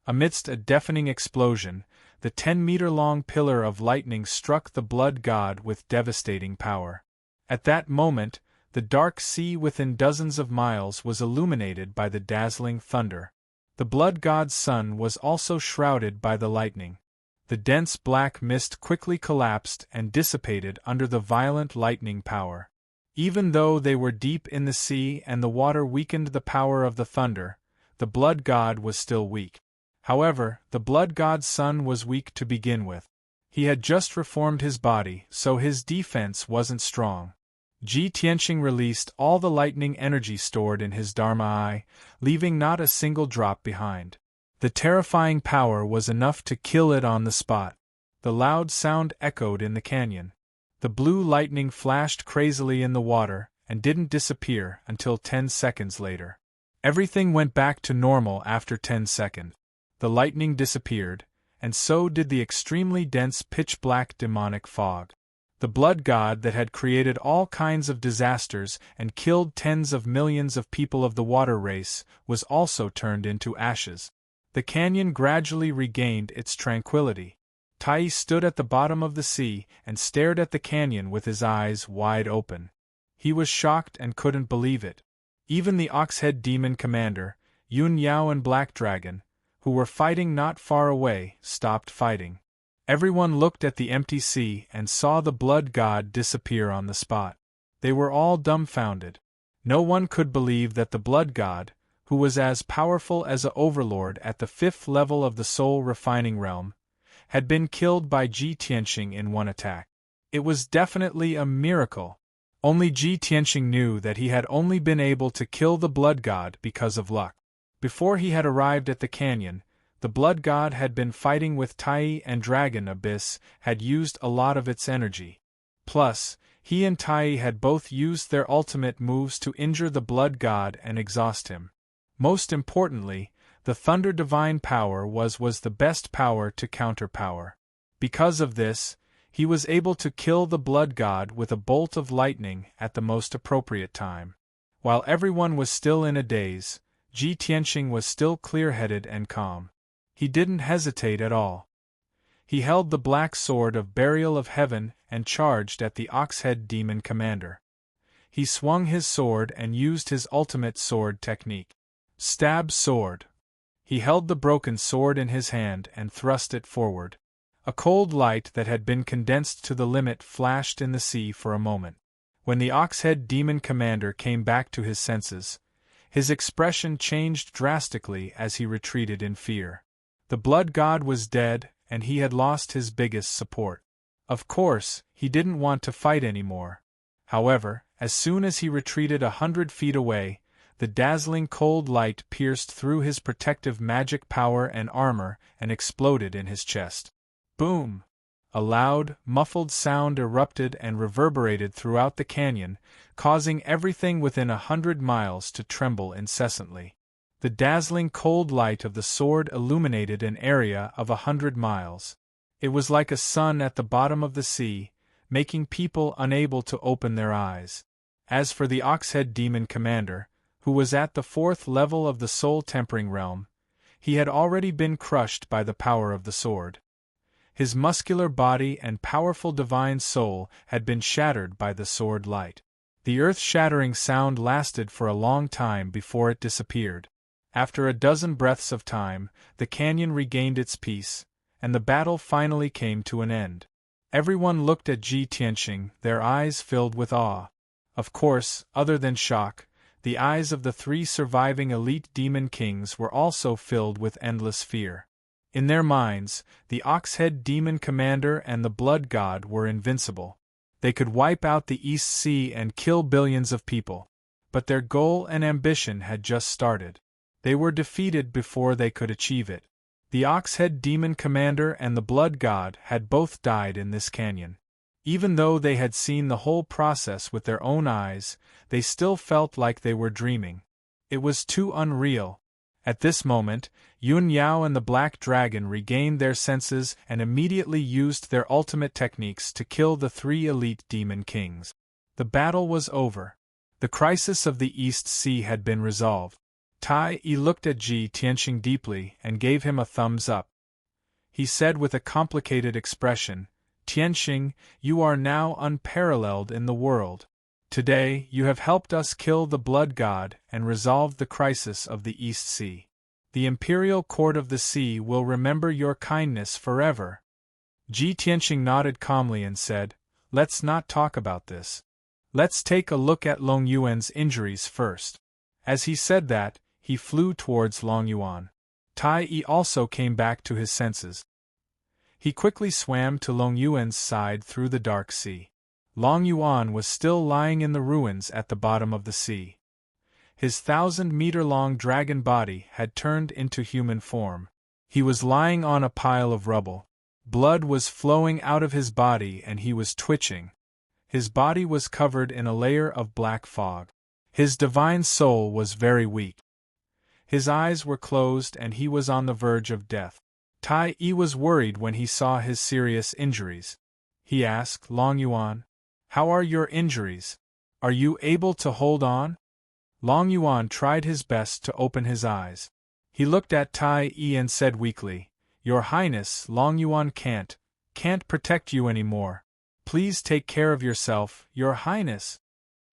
Amidst a deafening explosion, the 10-meter-long pillar of lightning struck the blood god with devastating power. At that moment, the dark sea within dozens of miles was illuminated by the dazzling thunder. The blood god's sun was also shrouded by the lightning. The dense black mist quickly collapsed and dissipated under the violent lightning power. Even though they were deep in the sea and the water weakened the power of the thunder, the blood god was still weak. However, the blood god's sun was weak to begin with. He had just reformed his body, so his defense wasn't strong. Ji Tianqing released all the lightning energy stored in his Dharma eye, leaving not a single drop behind. The terrifying power was enough to kill it on the spot. The loud sound echoed in the canyon. The blue lightning flashed crazily in the water and didn't disappear until 10 seconds later. Everything went back to normal after 10 seconds. The lightning disappeared, and so did the extremely dense pitch-black demonic fog. The blood god that had created all kinds of disasters and killed tens of millions of people of the water race was also turned into ashes. The canyon gradually regained its tranquility. Tai stood at the bottom of the sea and stared at the canyon with his eyes wide open. He was shocked and couldn't believe it. Even the Oxhead Demon Commander, Yun Yao and Black Dragon, who were fighting not far away, stopped fighting. Everyone looked at the empty sea and saw the blood god disappear on the spot. They were all dumbfounded. No one could believe that the blood god, who was as powerful as an overlord at the 5th level of the soul refining realm, had been killed by Ji Tianxing in one attack. It was definitely a miracle. Only Ji Tianxing knew that he had only been able to kill the blood god because of luck. Before he had arrived at the canyon, the blood god had been fighting with Tai, and Dragon Abyss had used a lot of its energy. Plus, he and Tai had both used their ultimate moves to injure the blood god and exhaust him. Most importantly, the Thunder Divine Power was the best power to counter power. Because of this, he was able to kill the blood god with a bolt of lightning at the most appropriate time. While everyone was still in a daze, Ji Tianxing was still clear-headed and calm. He didn't hesitate at all. He held the black sword of Burial of Heaven and charged at the Oxhead Demon Commander. He swung his sword and used his ultimate sword technique. Stab sword. He held the broken sword in his hand and thrust it forward. A cold light that had been condensed to the limit flashed in the sea for a moment. When the Oxhead Demon Commander came back to his senses, his expression changed drastically as he retreated in fear. The blood god was dead, and he had lost his biggest support. Of course, he didn't want to fight anymore. However, as soon as he retreated 100 feet away, the dazzling cold light pierced through his protective magic power and armor and exploded in his chest. Boom! A loud, muffled sound erupted and reverberated throughout the canyon, causing everything within 100 miles to tremble incessantly. The dazzling cold light of the sword illuminated an area of 100 miles. It was like a sun at the bottom of the sea, making people unable to open their eyes. As for the Oxhead Demon Commander, who was at the 4th level of the soul tempering realm, he had already been crushed by the power of the sword. His muscular body and powerful divine soul had been shattered by the sword light. The earth-shattering sound lasted for a long time before it disappeared. After a dozen breaths of time, the canyon regained its peace, and the battle finally came to an end. Everyone looked at Ji Tianxing, their eyes filled with awe. Of course, other than shock, the eyes of the 3 surviving elite demon kings were also filled with endless fear. In their minds, the Oxhead Demon Commander and the Blood God were invincible. They could wipe out the East Sea and kill billions of people. But their goal and ambition had just started. They were defeated before they could achieve it. The Oxhead Demon Commander and the Blood God had both died in this canyon. Even though they had seen the whole process with their own eyes, they still felt like they were dreaming. It was too unreal. At this moment, Yun Yao and the Black Dragon regained their senses and immediately used their ultimate techniques to kill the 3 elite demon kings. The battle was over. The crisis of the East Sea had been resolved. Tai Yi looked at Ji Tianxing deeply and gave him a thumbs up. He said with a complicated expression, "Tianxing, you are now unparalleled in the world. Today, you have helped us kill the Blood God and resolved the crisis of the East Sea. The Imperial Court of the Sea will remember your kindness forever." Ji Tianxing nodded calmly and said, "Let's not talk about this. Let's take a look at Long Yuan's injuries first." As he said that, he flew towards Long Yuan. Tai Yi also came back to his senses. He quickly swam to Long Yuan's side through the dark sea. Long Yuan was still lying in the ruins at the bottom of the sea. His 1,000-meter-long dragon body had turned into human form. He was lying on a pile of rubble. Blood was flowing out of his body and he was twitching. His body was covered in a layer of black fog. His divine soul was very weak. His eyes were closed and he was on the verge of death. Tai Yi was worried when he saw his serious injuries. He asked Long Yuan, "How are your injuries? Are you able to hold on?" Long Yuan tried his best to open his eyes. He looked at Tai Yi and said weakly, "Your Highness, Long Yuan can't protect you anymore. Please take care of yourself, Your Highness."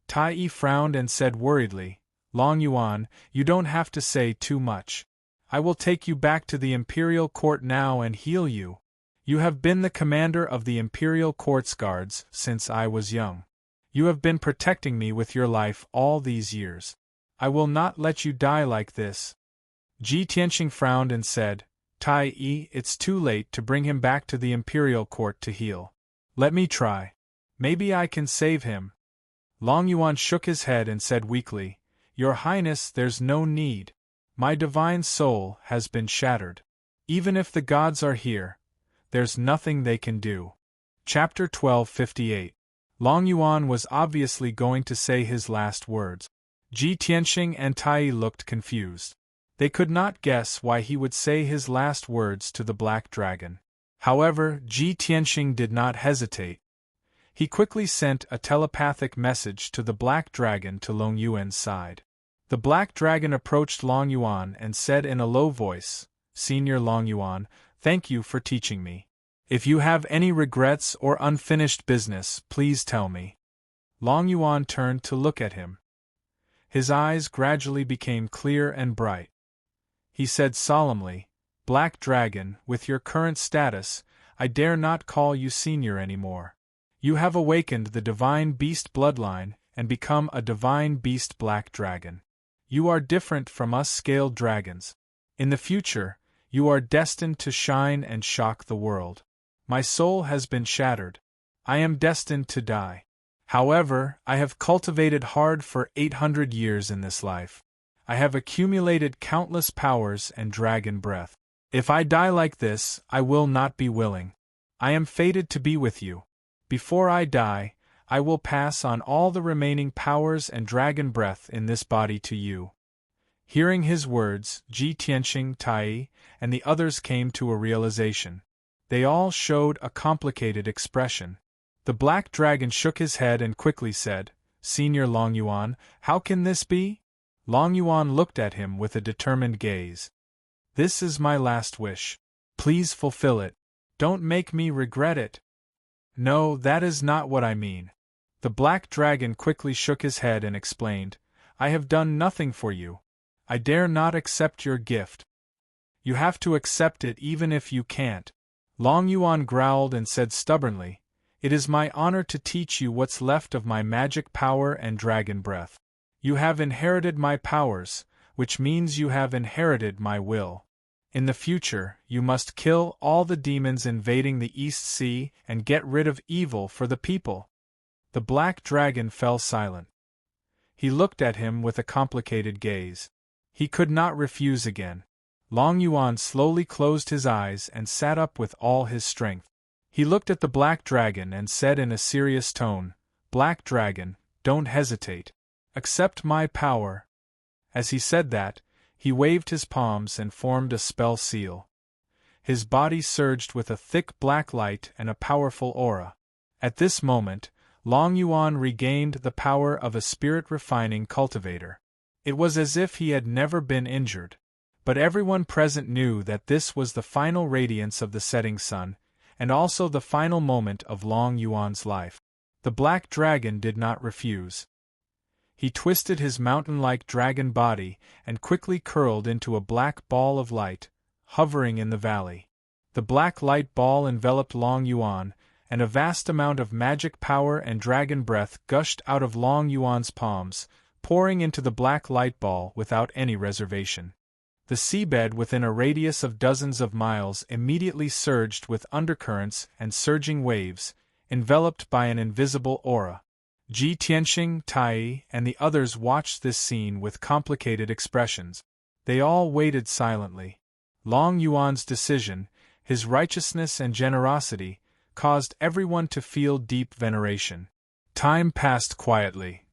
Tai Yi frowned and said worriedly, "Long Yuan, you don't have to say too much. I will take you back to the Imperial Court now and heal you. You have been the commander of the Imperial Courts Guards since I was young. You have been protecting me with your life all these years. I will not let you die like this." Ji Tianxing frowned and said, "Tai Yi, it's too late to bring him back to the Imperial Court to heal. Let me try. Maybe I can save him." Long Yuan shook his head and said weakly, "Your Highness, there's no need. My divine soul has been shattered. Even if the gods are here, there's nothing they can do." Chapter 1258. Long Yuan was obviously going to say his last words. Ji Tianxing and Tai looked confused. They could not guess why he would say his last words to the Black Dragon. However, Ji Tianxing did not hesitate. He quickly sent a telepathic message to the Black Dragon to Long Yuan's side. The Black Dragon approached Long Yuan and said in a low voice, "Senior Long Yuan, thank you for teaching me. If you have any regrets or unfinished business, please tell me." Long Yuan turned to look at him. His eyes gradually became clear and bright. He said solemnly, "Black Dragon, with your current status, I dare not call you senior anymore. You have awakened the divine beast bloodline and become a divine beast Black Dragon. You are different from us scaled dragons. In the future, you are destined to shine and shock the world. My soul has been shattered. I am destined to die. However, I have cultivated hard for 800 years in this life. I have accumulated countless powers and dragon breath. If I die like this, I will not be willing. I am fated to be with you. Before I die, I will pass on all the remaining powers and dragon breath in this body to you." Hearing his words, Ji Tianxing, Tai, and the others came to a realization. They all showed a complicated expression. The Black Dragon shook his head and quickly said, "Senior Long Yuan, how can this be?" Long Yuan looked at him with a determined gaze. "This is my last wish. Please fulfill it. Don't make me regret it." "No, that is not what I mean." The Black Dragon quickly shook his head and explained, "I have done nothing for you. I dare not accept your gift. You have to accept it even if you can't." Long Yuan growled and said stubbornly, "It is my honor to teach you what's left of my magic power and dragon breath. You have inherited my powers, which means you have inherited my will. In the future, you must kill all the demons invading the East Sea and get rid of evil for the people." The Black Dragon fell silent. He looked at him with a complicated gaze. He could not refuse again. Long Yuan slowly closed his eyes and sat up with all his strength. He looked at the Black Dragon and said in a serious tone, "Black Dragon, don't hesitate. Accept my power." As he said that, he waved his palms and formed a spell seal. His body surged with a thick black light and a powerful aura. At this moment, Long Yuan regained the power of a spirit-refining cultivator. It was as if he had never been injured. But everyone present knew that this was the final radiance of the setting sun, and also the final moment of Long Yuan's life. The Black Dragon did not refuse. He twisted his mountain-like dragon body and quickly curled into a black ball of light, hovering in the valley. The black light ball enveloped Long Yuan, and a vast amount of magic power and dragon breath gushed out of Long Yuan's palms, pouring into the black light ball without any reservation. The seabed within a radius of dozens of miles immediately surged with undercurrents and surging waves, enveloped by an invisible aura. Ji Tianxing, Tai, and the others watched this scene with complicated expressions. They all waited silently. Long Yuan's decision, his righteousness and generosity, caused everyone to feel deep veneration. Time passed quietly.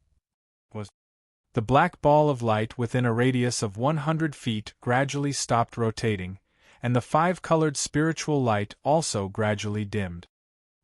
The black ball of light within a radius of 100 feet gradually stopped rotating, and the five-colored spiritual light also gradually dimmed.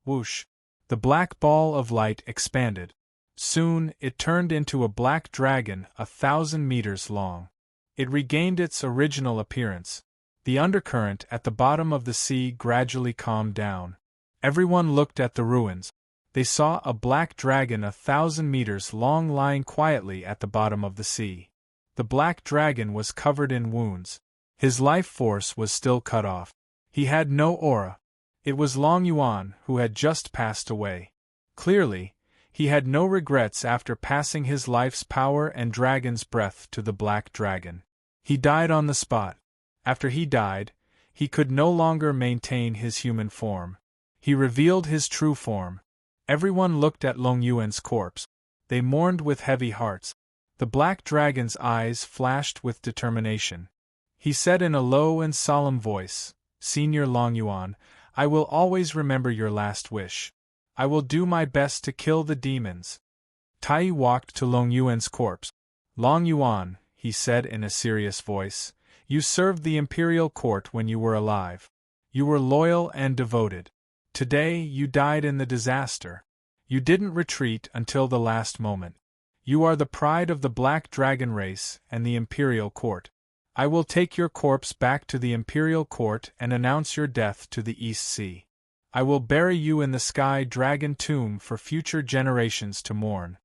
Whoosh! The black ball of light expanded. Soon, it turned into a black dragon 1,000 meters long. It regained its original appearance. The undercurrent at the bottom of the sea gradually calmed down. Everyone looked at the ruins. They saw a black dragon 1,000 meters long lying quietly at the bottom of the sea. The black dragon was covered in wounds. His life force was still cut off. He had no aura. It was Long Yuan who had just passed away. Clearly, he had no regrets after passing his life's power and dragon's breath to the Black Dragon. He died on the spot. After he died, he could no longer maintain his human form. He revealed his true form. Everyone looked at Long Yuan's corpse. They mourned with heavy hearts. The Black Dragon's eyes flashed with determination. He said in a low and solemn voice, "Senior Long Yuan, I will always remember your last wish. I will do my best to kill the demons." Tai walked to Long Yuan's corpse. "Long Yuan," he said in a serious voice, "you served the imperial court when you were alive. You were loyal and devoted. Today you died in the disaster. You didn't retreat until the last moment. You are the pride of the Black Dragon race and the imperial court. I will take your corpse back to the imperial court and announce your death to the East Sea. I will bury you in the Sky Dragon tomb for future generations to mourn."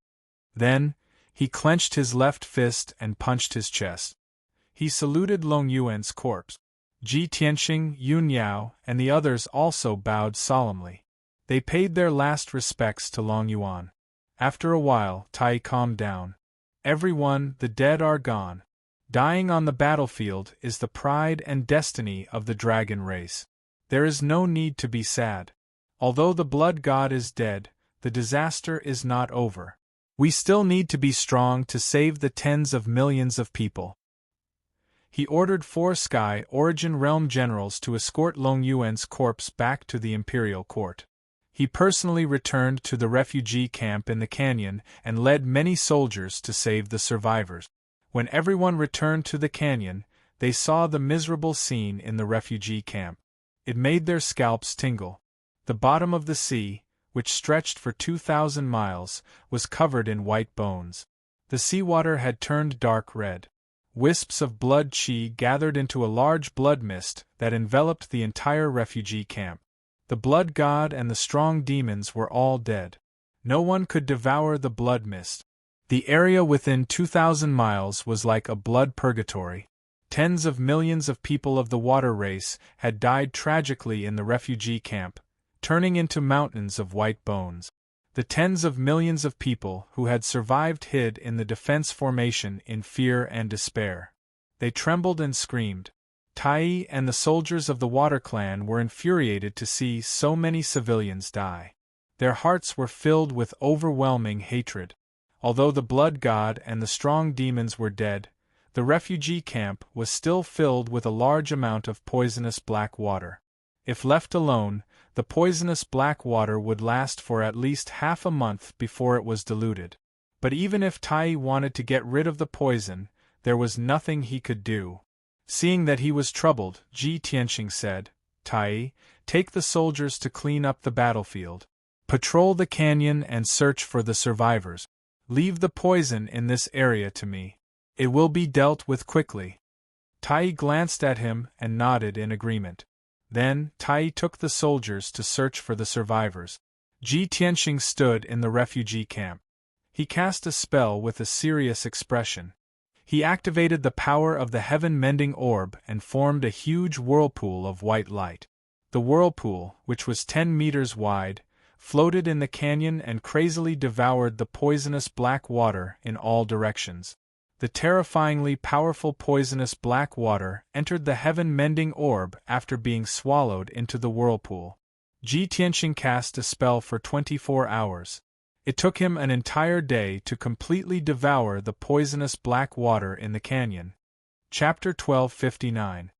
Then, he clenched his left fist and punched his chest. He saluted Long Yuan's corpse. Ji Tianxing, Yun Yao, and the others also bowed solemnly. They paid their last respects to Long Yuan. After a while, Tai calmed down. "Everyone, the dead are gone. Dying on the battlefield is the pride and destiny of the dragon race. There is no need to be sad. Although the blood god is dead, the disaster is not over. We still need to be strong to save the tens of millions of people." He ordered 4 Sky Origin Realm generals to escort Long Yuan's corpse back to the imperial court. He personally returned to the refugee camp in the canyon and led many soldiers to save the survivors. When everyone returned to the canyon, they saw the miserable scene in the refugee camp. It made their scalps tingle. The bottom of the sea, which stretched for 2,000 miles, was covered in white bones. The seawater had turned dark red. Wisps of blood chi gathered into a large blood mist that enveloped the entire refugee camp. The blood god and the strong demons were all dead. No one could devour the blood mist. The area within 2,000 miles was like a blood purgatory. Tens of millions of people of the water race had died tragically in the refugee camp, turning into mountains of white bones. The tens of millions of people who had survived hid in the defense formation in fear and despair. They trembled and screamed. Tai and the soldiers of the Water Clan were infuriated to see so many civilians die. Their hearts were filled with overwhelming hatred. Although the blood god and the strong demons were dead, the refugee camp was still filled with a large amount of poisonous black water. If left alone, the poisonous black water would last for at least half a month before it was diluted. But even if Tai wanted to get rid of the poison, there was nothing he could do. Seeing that he was troubled, Ji Tianxing said, "Tai, take the soldiers to clean up the battlefield. Patrol the canyon and search for the survivors. Leave the poison in this area to me. It will be dealt with quickly." Tai glanced at him and nodded in agreement. Then, Tai took the soldiers to search for the survivors. Ji Tianxing stood in the refugee camp. He cast a spell with a serious expression. He activated the power of the heaven-mending orb and formed a huge whirlpool of white light. The whirlpool, which was 10 meters wide, floated in the canyon and crazily devoured the poisonous black water in all directions. The terrifyingly powerful poisonous black water entered the heaven-mending orb after being swallowed into the whirlpool. Ji Tianxing cast a spell for 24 hours. It took him an entire day to completely devour the poisonous black water in the canyon. Chapter 1259.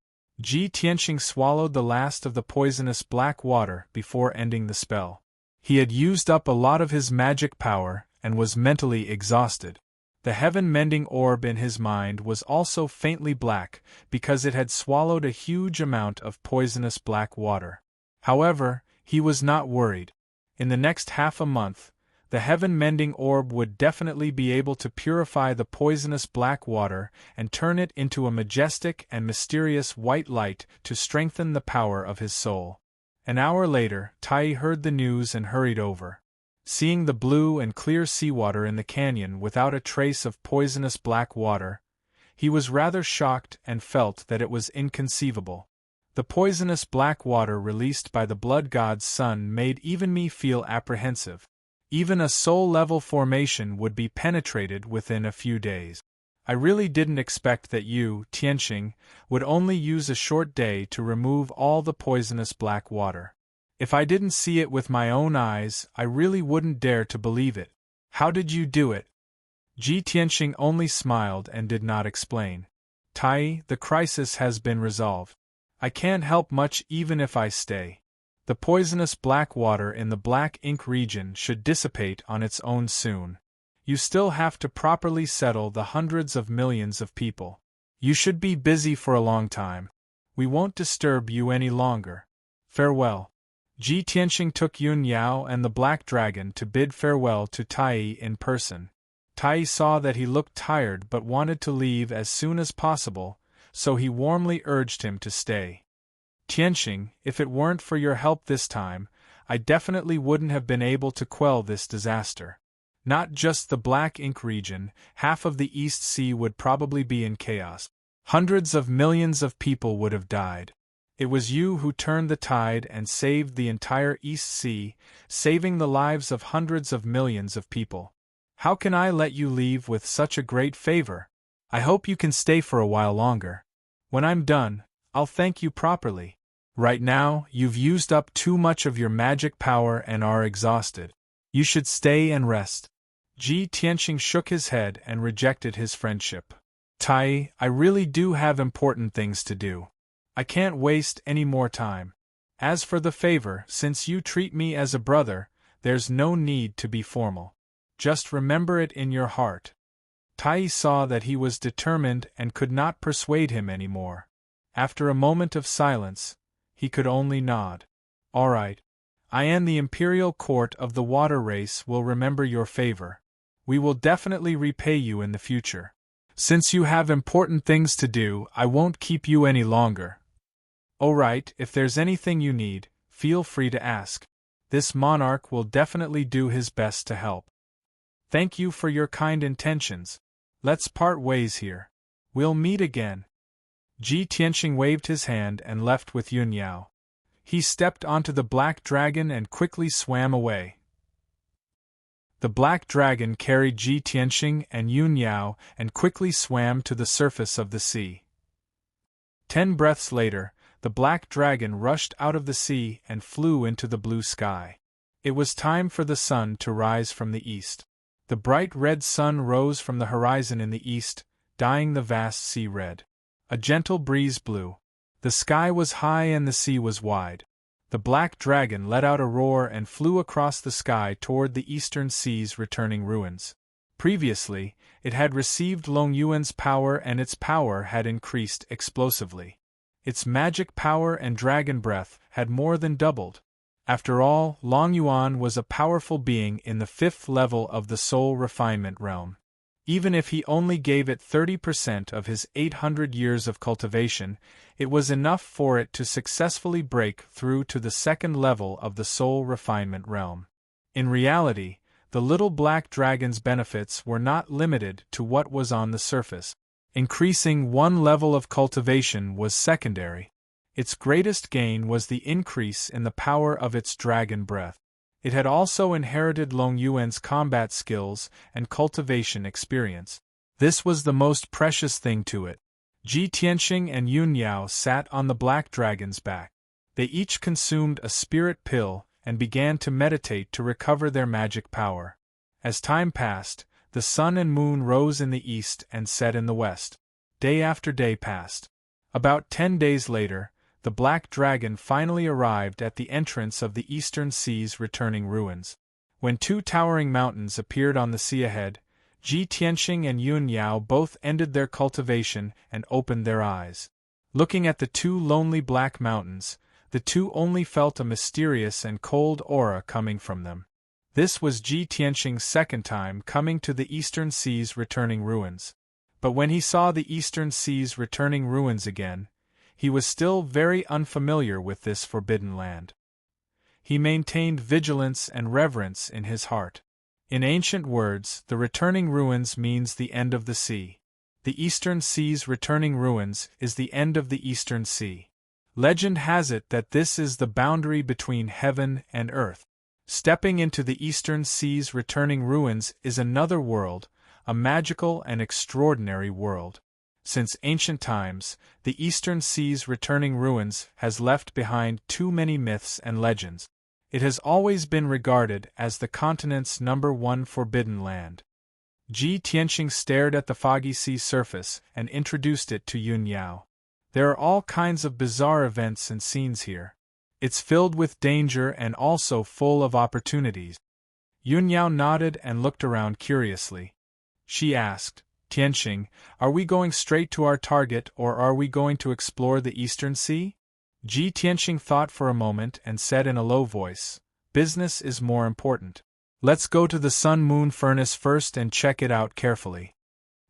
Ji Tianxing swallowed the last of the poisonous black water before ending the spell. He had used up a lot of his magic power and was mentally exhausted. The heaven-mending orb in his mind was also faintly black because it had swallowed a huge amount of poisonous black water. However, he was not worried. In the next half a month, the heaven-mending orb would definitely be able to purify the poisonous black water and turn it into a majestic and mysterious white light to strengthen the power of his soul. An hour later, Tai heard the news and hurried over. Seeing the blue and clear seawater in the canyon without a trace of poisonous black water, he was rather shocked and felt that it was inconceivable. The poisonous black water released by the blood god's son made even me feel apprehensive. Even a soul-level formation would be penetrated within a few days. I really didn't expect that you, Tianxing, would only use a short day to remove all the poisonous black water. If I didn't see it with my own eyes, I really wouldn't dare to believe it. How did you do it? Tianxing only smiled and did not explain. Tai, the crisis has been resolved. I can't help much even if I stay. The poisonous black water in the black ink region should dissipate on its own soon. You still have to properly settle the hundreds of millions of people. You should be busy for a long time. We won't disturb you any longer. Farewell. Tianxing took Yun Yao and the Black Dragon to bid farewell to Tai in person. Tai saw that he looked tired but wanted to leave as soon as possible, so he warmly urged him to stay. Tianxing, if it weren't for your help this time, I definitely wouldn't have been able to quell this disaster. Not just the black ink region, half of the East Sea would probably be in chaos. Hundreds of millions of people would have died. It was you who turned the tide and saved the entire East Sea, saving the lives of hundreds of millions of people. How can I let you leave with such a great favor? I hope you can stay for a while longer. When I'm done, I'll thank you properly. Right now, you've used up too much of your magic power and are exhausted. You should stay and rest. Tianxing shook his head and rejected his friendship. Tai, I really do have important things to do. I can't waste any more time. As for the favor, since you treat me as a brother, there's no need to be formal. Just remember it in your heart. Tai saw that he was determined and could not persuade him anymore. After a moment of silence, he could only nod. All right. I and the Imperial Court of the Water Race will remember your favor. We will definitely repay you in the future. Since you have important things to do, I won't keep you any longer. All right, if there's anything you need, feel free to ask. This monarch will definitely do his best to help. Thank you for your kind intentions. Let's part ways here. We'll meet again. Tianxing waved his hand and left with Yun Yao. He stepped onto the black dragon and quickly swam away. The black dragon carried Tianxing and Yun Yao and quickly swam to the surface of the sea. 10 breaths later, the black dragon rushed out of the sea and flew into the blue sky. It was time for the sun to rise from the east. The bright red sun rose from the horizon in the east, dyeing the vast sea red. A gentle breeze blew. The sky was high and the sea was wide. The black dragon let out a roar and flew across the sky toward the eastern sea's returning ruins. Previously, it had received Long Yuan's power and its power had increased explosively. Its magic power and dragon breath had more than doubled. After all, Long Yuan was a powerful being in the 5th level of the soul refinement realm. Even if he only gave it 30% of his 800 years of cultivation, it was enough for it to successfully break through to the 2nd level of the soul refinement realm. In reality, the little black dragon's benefits were not limited to what was on the surface. Increasing one level of cultivation was secondary. Its greatest gain was the increase in the power of its dragon breath. It had also inherited Long Yuan's combat skills and cultivation experience. This was the most precious thing to it. Tianxing and Yun Yao sat on the black dragon's back. They each consumed a spirit pill and began to meditate to recover their magic power. As time passed, the sun and moon rose in the east and set in the west. Day after day passed. About 10 days later, the black dragon finally arrived at the entrance of the eastern sea's returning ruins. When 2 towering mountains appeared on the sea ahead, Tianxing and Yun Yao both ended their cultivation and opened their eyes. Looking at the 2 lonely black mountains, the 2 only felt a mysterious and cold aura coming from them. This was Tianxing's 2nd time coming to the eastern sea's returning ruins. But when he saw the eastern sea's returning ruins again, he was still very unfamiliar with this forbidden land. He maintained vigilance and reverence in his heart. In ancient words, the returning ruins means the end of the sea. The eastern sea's returning ruins is the end of the eastern sea. Legend has it that this is the boundary between heaven and earth. Stepping into the Eastern Sea's returning ruins is another world, a magical and extraordinary world. Since ancient times, the Eastern Sea's returning ruins has left behind too many myths and legends. It has always been regarded as the continent's #1 forbidden land. Ji Tianqing stared at the foggy sea surface and introduced it to Yun Yao. There are all kinds of bizarre events and scenes here. It's filled with danger and also full of opportunities. Yun Yao nodded and looked around curiously. She asked, Tianqing, are we going straight to our target or are we going to explore the Eastern Sea? Ji Tianqing thought for a moment and said in a low voice, business is more important. Let's go to the sun-moon furnace first and check it out carefully.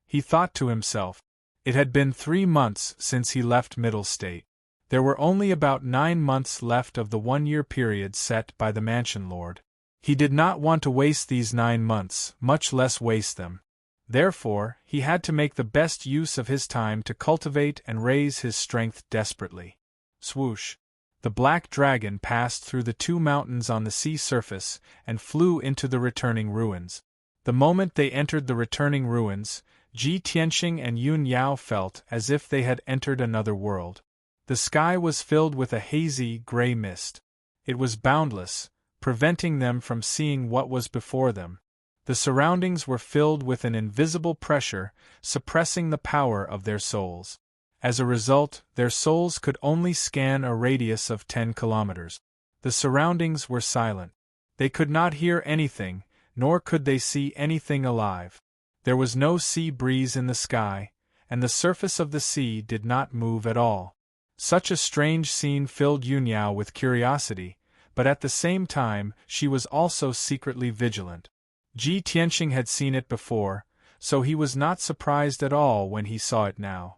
He thought to himself. It had been 3 months since he left Middle State. There were only about 9 months left of the 1-year period set by the mansion lord. He did not want to waste these 9 months, much less waste them. Therefore, he had to make the best use of his time to cultivate and raise his strength desperately. Swoosh! The black dragon passed through the 2 mountains on the sea surface and flew into the returning ruins. The moment they entered the returning ruins, Ji Tianqing and Yun Yao felt as if they had entered another world. The sky was filled with a hazy, gray mist. It was boundless, preventing them from seeing what was before them. The surroundings were filled with an invisible pressure, suppressing the power of their souls. As a result, their souls could only scan a radius of 10 kilometers. The surroundings were silent. They could not hear anything, nor could they see anything alive. There was no sea breeze in the sky, and the surface of the sea did not move at all. Such a strange scene filled Yun Yao with curiosity, but at the same time she was also secretly vigilant. Ji Tianqing had seen it before, so he was not surprised at all when he saw it now.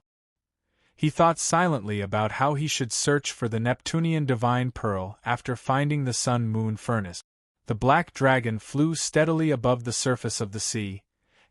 He thought silently about how he should search for the Neptunian divine pearl after finding the sun-moon furnace. The black dragon flew steadily above the surface of the sea,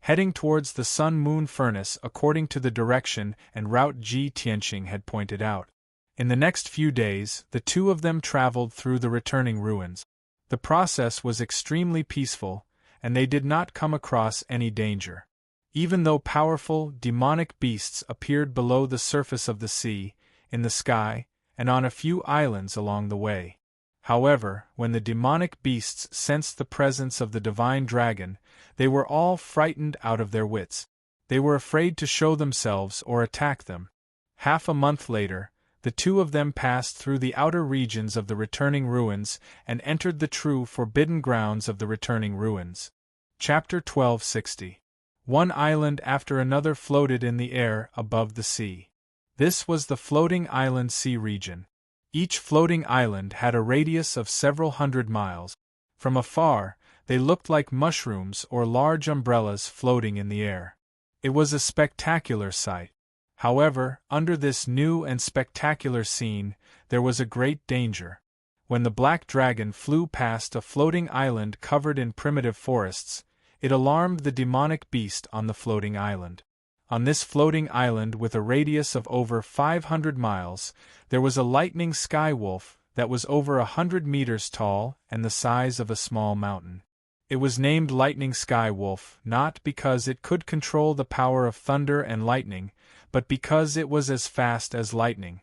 heading towards the sun-moon furnace according to the direction and route Ji Tianqing had pointed out. In the next few days, the two of them traveled through the returning ruins. The process was extremely peaceful, and they did not come across any danger. Even though powerful, demonic beasts appeared below the surface of the sea, in the sky, and on a few islands along the way. However, when the demonic beasts sensed the presence of the divine dragon, they were all frightened out of their wits. They were afraid to show themselves or attack them. Half a month later, the two of them passed through the outer regions of the returning ruins and entered the true forbidden grounds of the returning ruins. Chapter 1260. One island after another floated in the air above the sea. This was the floating island sea region. Each floating island had a radius of several hundred miles. From afar, they looked like mushrooms or large umbrellas floating in the air. It was a spectacular sight. However, under this new and spectacular scene, there was a great danger. When the black dragon flew past a floating island covered in primitive forests, it alarmed the demonic beast on the floating island. On this floating island with a radius of over 500 miles, there was a lightning sky wolf that was over 100 meters tall and the size of a small mountain. It was named Lightning Sky Wolf not because it could control the power of thunder and lightning, but because it was as fast as lightning.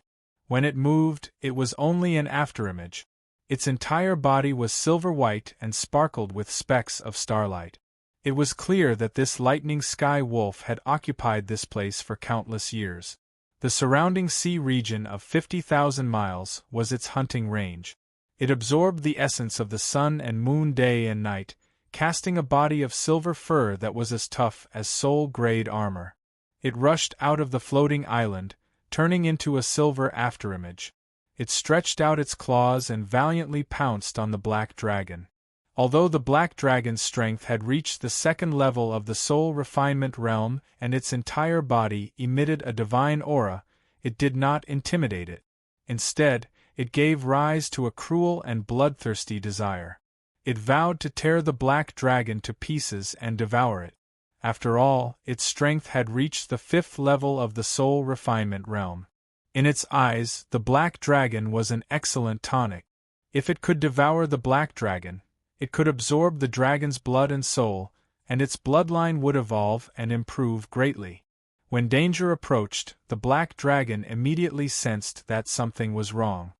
When it moved, it was only an afterimage. Its entire body was silver-white and sparkled with specks of starlight. It was clear that this lightning sky wolf had occupied this place for countless years. The surrounding sea region of 50,000 miles was its hunting range. It absorbed the essence of the sun and moon day and night, casting a body of silver fur that was as tough as soul-grade armor. It rushed out of the floating island, turning into a silver afterimage. It stretched out its claws and valiantly pounced on the black dragon. Although the black dragon's strength had reached the second level of the soul refinement realm and its entire body emitted a divine aura, it did not intimidate it. Instead, it gave rise to a cruel and bloodthirsty desire. It vowed to tear the black dragon to pieces and devour it. After all, its strength had reached the 5th level of the soul refinement realm. In its eyes, the black dragon was an excellent tonic. If it could devour the black dragon, it could absorb the dragon's blood and soul, and its bloodline would evolve and improve greatly. When danger approached, the black dragon immediately sensed that something was wrong.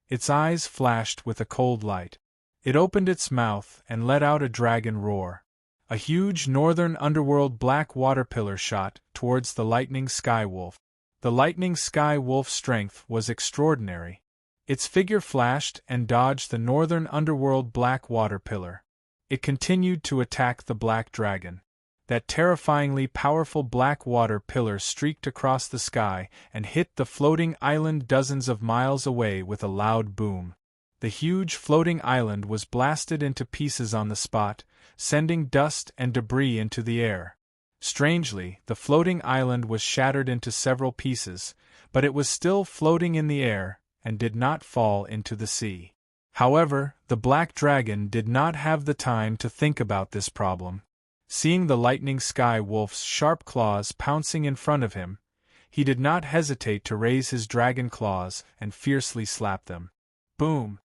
Its eyes flashed with a cold light. It opened its mouth and let out a dragon roar. A huge northern underworld black water pillar shot towards the lightning sky wolf. The lightning sky wolf's strength was extraordinary. Its figure flashed and dodged the northern underworld black water pillar. It continued to attack the black dragon. That terrifyingly powerful black water pillar streaked across the sky and hit the floating island dozens of miles away with a loud boom. The huge floating island was blasted into pieces on the spot, sending dust and debris into the air. Strangely, the floating island was shattered into several pieces, but it was still floating in the air and did not fall into the sea. However, the black dragon did not have the time to think about this problem. Seeing the lightning sky wolf's sharp claws pouncing in front of him, he did not hesitate to raise his dragon claws and fiercely slap them. Boom!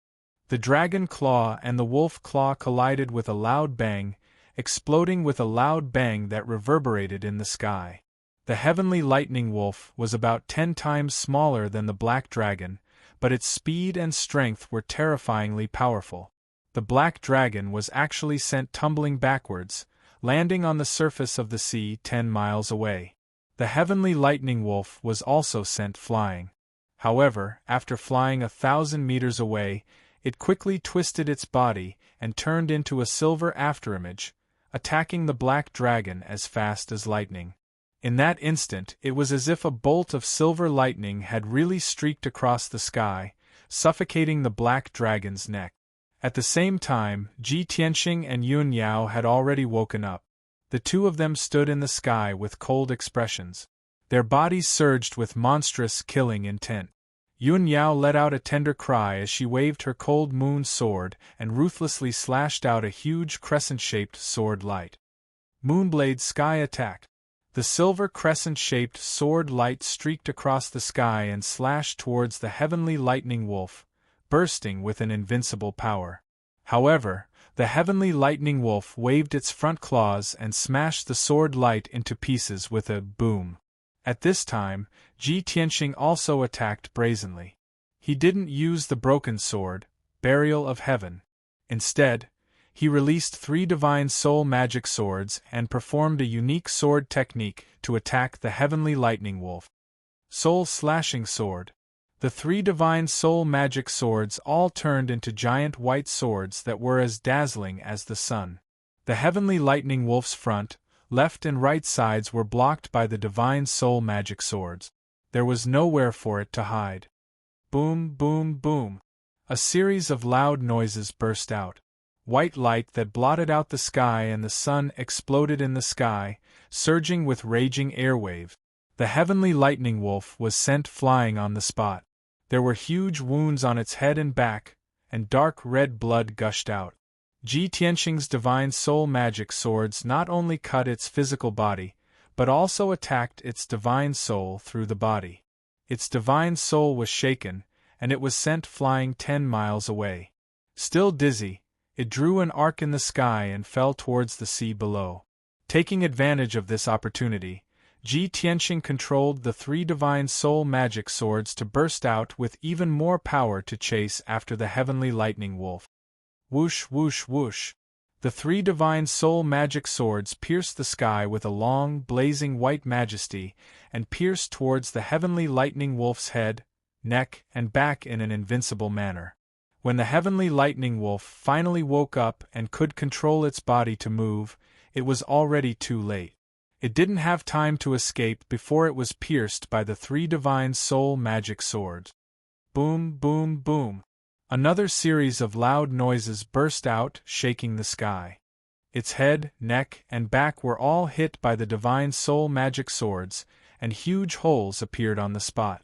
The dragon claw and the wolf claw collided with a loud bang, exploding with a loud bang that reverberated in the sky. The heavenly lightning wolf was about 10 times smaller than the black dragon, but its speed and strength were terrifyingly powerful. The black dragon was actually sent tumbling backwards, landing on the surface of the sea 10 miles away. The heavenly lightning wolf was also sent flying. However, after flying 1,000 meters away, it quickly twisted its body and turned into a silver afterimage, attacking the black dragon as fast as lightning. In that instant, it was as if a bolt of silver lightning had really streaked across the sky, suffocating the black dragon's neck. At the same time, Ji Tianxing and Yun Yao had already woken up. The two of them stood in the sky with cold expressions. Their bodies surged with monstrous killing intent. Yun Yao let out a tender cry as she waved her cold moon sword and ruthlessly slashed out a huge crescent-shaped sword light. Moonblade Sky Attack. The silver crescent-shaped sword light streaked across the sky and slashed towards the heavenly lightning wolf, bursting with an invincible power. However, the heavenly lightning wolf waved its front claws and smashed the sword light into pieces with a boom. At this time, Ji Tianxing also attacked brazenly. He didn't use the broken sword, Burial of Heaven. Instead, he released 3 divine soul magic swords and performed a unique sword technique to attack the heavenly lightning wolf. Soul Slashing Sword. The 3 divine soul magic swords all turned into giant white swords that were as dazzling as the sun. The heavenly lightning wolf's front, left and right sides were blocked by the divine soul magic swords. There was nowhere for it to hide. Boom, boom, boom. A series of loud noises burst out. White light that blotted out the sky and the sun exploded in the sky, surging with raging airwaves. The heavenly lightning wolf was sent flying on the spot. There were huge wounds on its head and back, and dark red blood gushed out. Ji Tianxing's divine soul magic swords not only cut its physical body, but also attacked its divine soul through the body. Its divine soul was shaken, and it was sent flying 10 miles away. Still dizzy, it drew an arc in the sky and fell towards the sea below. Taking advantage of this opportunity, Ji Tianxing controlled the 3 divine soul magic swords to burst out with even more power to chase after the heavenly lightning wolf. Whoosh, whoosh, whoosh. The 3 divine soul magic swords pierced the sky with a long, blazing white majesty and pierced towards the heavenly lightning wolf's head, neck, and back in an invincible manner. When the heavenly lightning wolf finally woke up and could control its body to move, it was already too late. It didn't have time to escape before it was pierced by the 3 divine soul magic swords. Boom, boom, boom. Another series of loud noises burst out, shaking the sky. Its head, neck, and back were all hit by the divine soul magic swords, and huge holes appeared on the spot.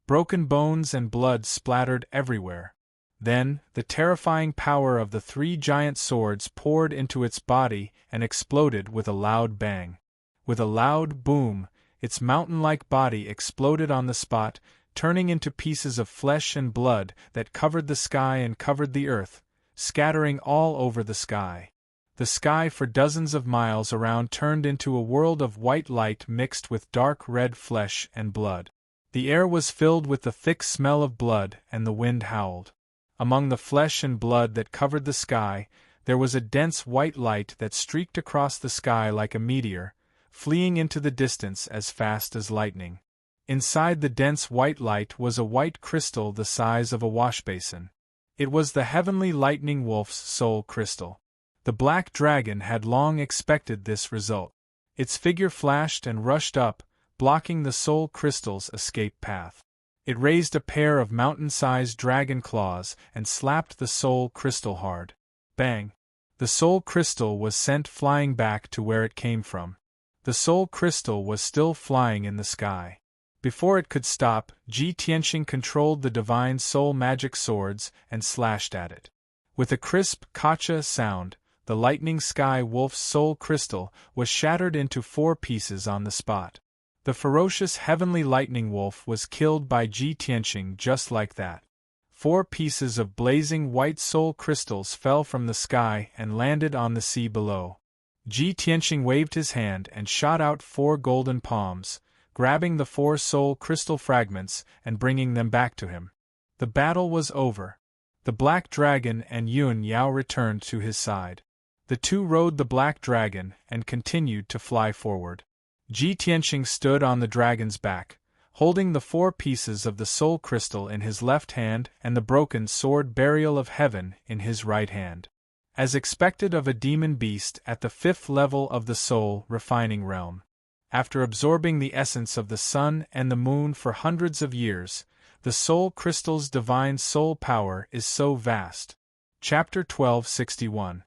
Broken bones and blood splattered everywhere. Then, the terrifying power of the 3 giant swords poured into its body and exploded with a loud bang. With a loud boom, its mountain-like body exploded on the spot, turning into pieces of flesh and blood that covered the sky and covered the earth, scattering all over the sky. The sky for dozens of miles around turned into a world of white light mixed with dark red flesh and blood. The air was filled with the thick smell of blood, and the wind howled. Among the flesh and blood that covered the sky, there was a dense white light that streaked across the sky like a meteor, fleeing into the distance as fast as lightning. Inside the dense white light was a white crystal the size of a washbasin. It was the heavenly lightning wolf's soul crystal. The black dragon had long expected this result. Its figure flashed and rushed up, blocking the soul crystal's escape path. It raised a pair of mountain-sized dragon claws and slapped the soul crystal hard. Bang! The soul crystal was sent flying back to where it came from. The soul crystal was still flying in the sky. Before it could stop, Ji Tianxing controlled the divine soul magic swords and slashed at it. With a crisp "kacha" sound, the lightning sky wolf's soul crystal was shattered into 4 pieces on the spot. The ferocious heavenly lightning wolf was killed by Ji Tianxing just like that. 4 pieces of blazing white soul crystals fell from the sky and landed on the sea below. Ji Tianxing waved his hand and shot out 4 golden palms, grabbing the 4 soul crystal fragments and bringing them back to him. The battle was over. The black dragon and Yun Yao returned to his side. The two rode the black dragon and continued to fly forward. Ji Tianxing stood on the dragon's back, holding the 4 pieces of the soul crystal in his left hand and the broken sword Burial of Heaven in his right hand. As expected of a demon beast at the 5th level of the soul refining realm. After absorbing the essence of the sun and the moon for hundreds of years, the soul crystal's divine soul power is so vast. Chapter 1261.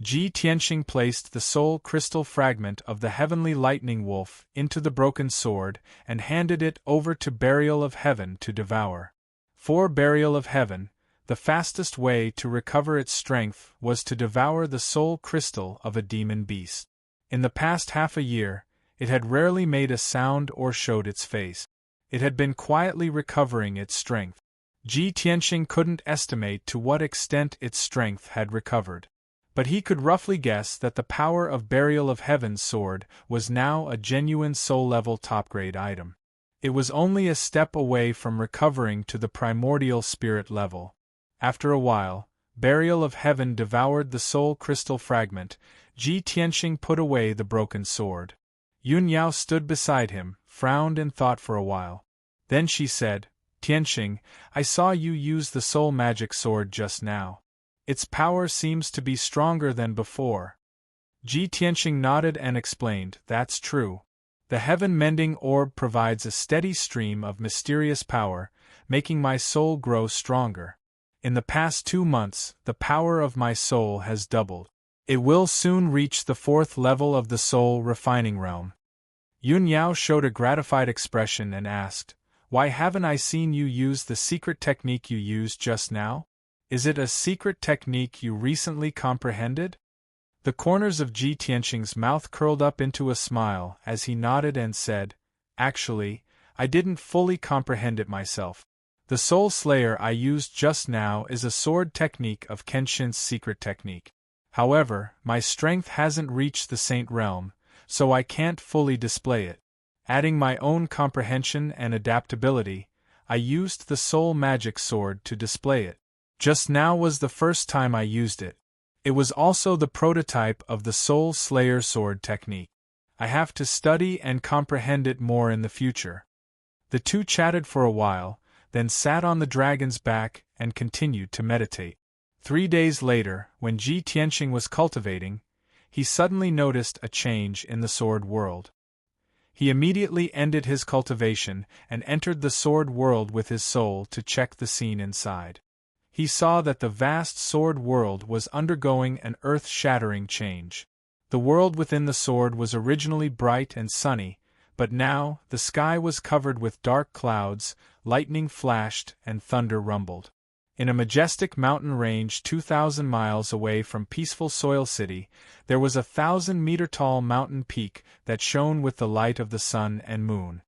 Ji Tianxing placed the soul crystal fragment of the heavenly lightning wolf into the broken sword and handed it over to Burial of Heaven to devour. For Burial of Heaven, the fastest way to recover its strength was to devour the soul crystal of a demon beast. In the past half a year, it had rarely made a sound or showed its face. It had been quietly recovering its strength. Ji Tianxing couldn't estimate to what extent its strength had recovered. But he could roughly guess that the power of Burial of Heaven's sword was now a genuine soul-level top-grade item. It was only a step away from recovering to the primordial spirit level. After a while, Burial of Heaven devoured the soul crystal fragment. Ji Tianxing put away the broken sword. Yun Yao stood beside him, frowned and thought for a while. Then she said, "Tianxing, I saw you use the soul magic sword just now. Its power seems to be stronger than before." Ji Tianxing nodded and explained, "That's true. The heaven-mending orb provides a steady stream of mysterious power, making my soul grow stronger. In the past 2 months, the power of my soul has doubled. It will soon reach the 4th level of the soul refining realm." Yun Yao showed a gratified expression and asked, "Why haven't I seen you use the secret technique you used just now? Is it a secret technique you recently comprehended?" The corners of Ji Tianxing's mouth curled up into a smile as he nodded and said, "Actually, I didn't fully comprehend it myself. The Soul Slayer I used just now is a sword technique of Kenshin's secret technique. However, my strength hasn't reached the Saint Realm, so I can't fully display it. Adding my own comprehension and adaptability, I used the Soul Magic Sword to display it. Just now was the first time I used it. It was also the prototype of the Soul Slayer sword technique. I have to study and comprehend it more in the future." The two chatted for a while, then sat on the dragon's back and continued to meditate. 3 days later, when Ji Tianxing was cultivating, he suddenly noticed a change in the sword world. He immediately ended his cultivation and entered the sword world with his soul to check the scene inside. He saw that the vast sword world was undergoing an earth-shattering change. The world within the sword was originally bright and sunny, but now the sky was covered with dark clouds, lightning flashed and thunder rumbled. In a majestic mountain range 2,000 miles away from peaceful Soil City, there was a 1,000-meter-tall mountain peak that shone with the light of the sun and moon.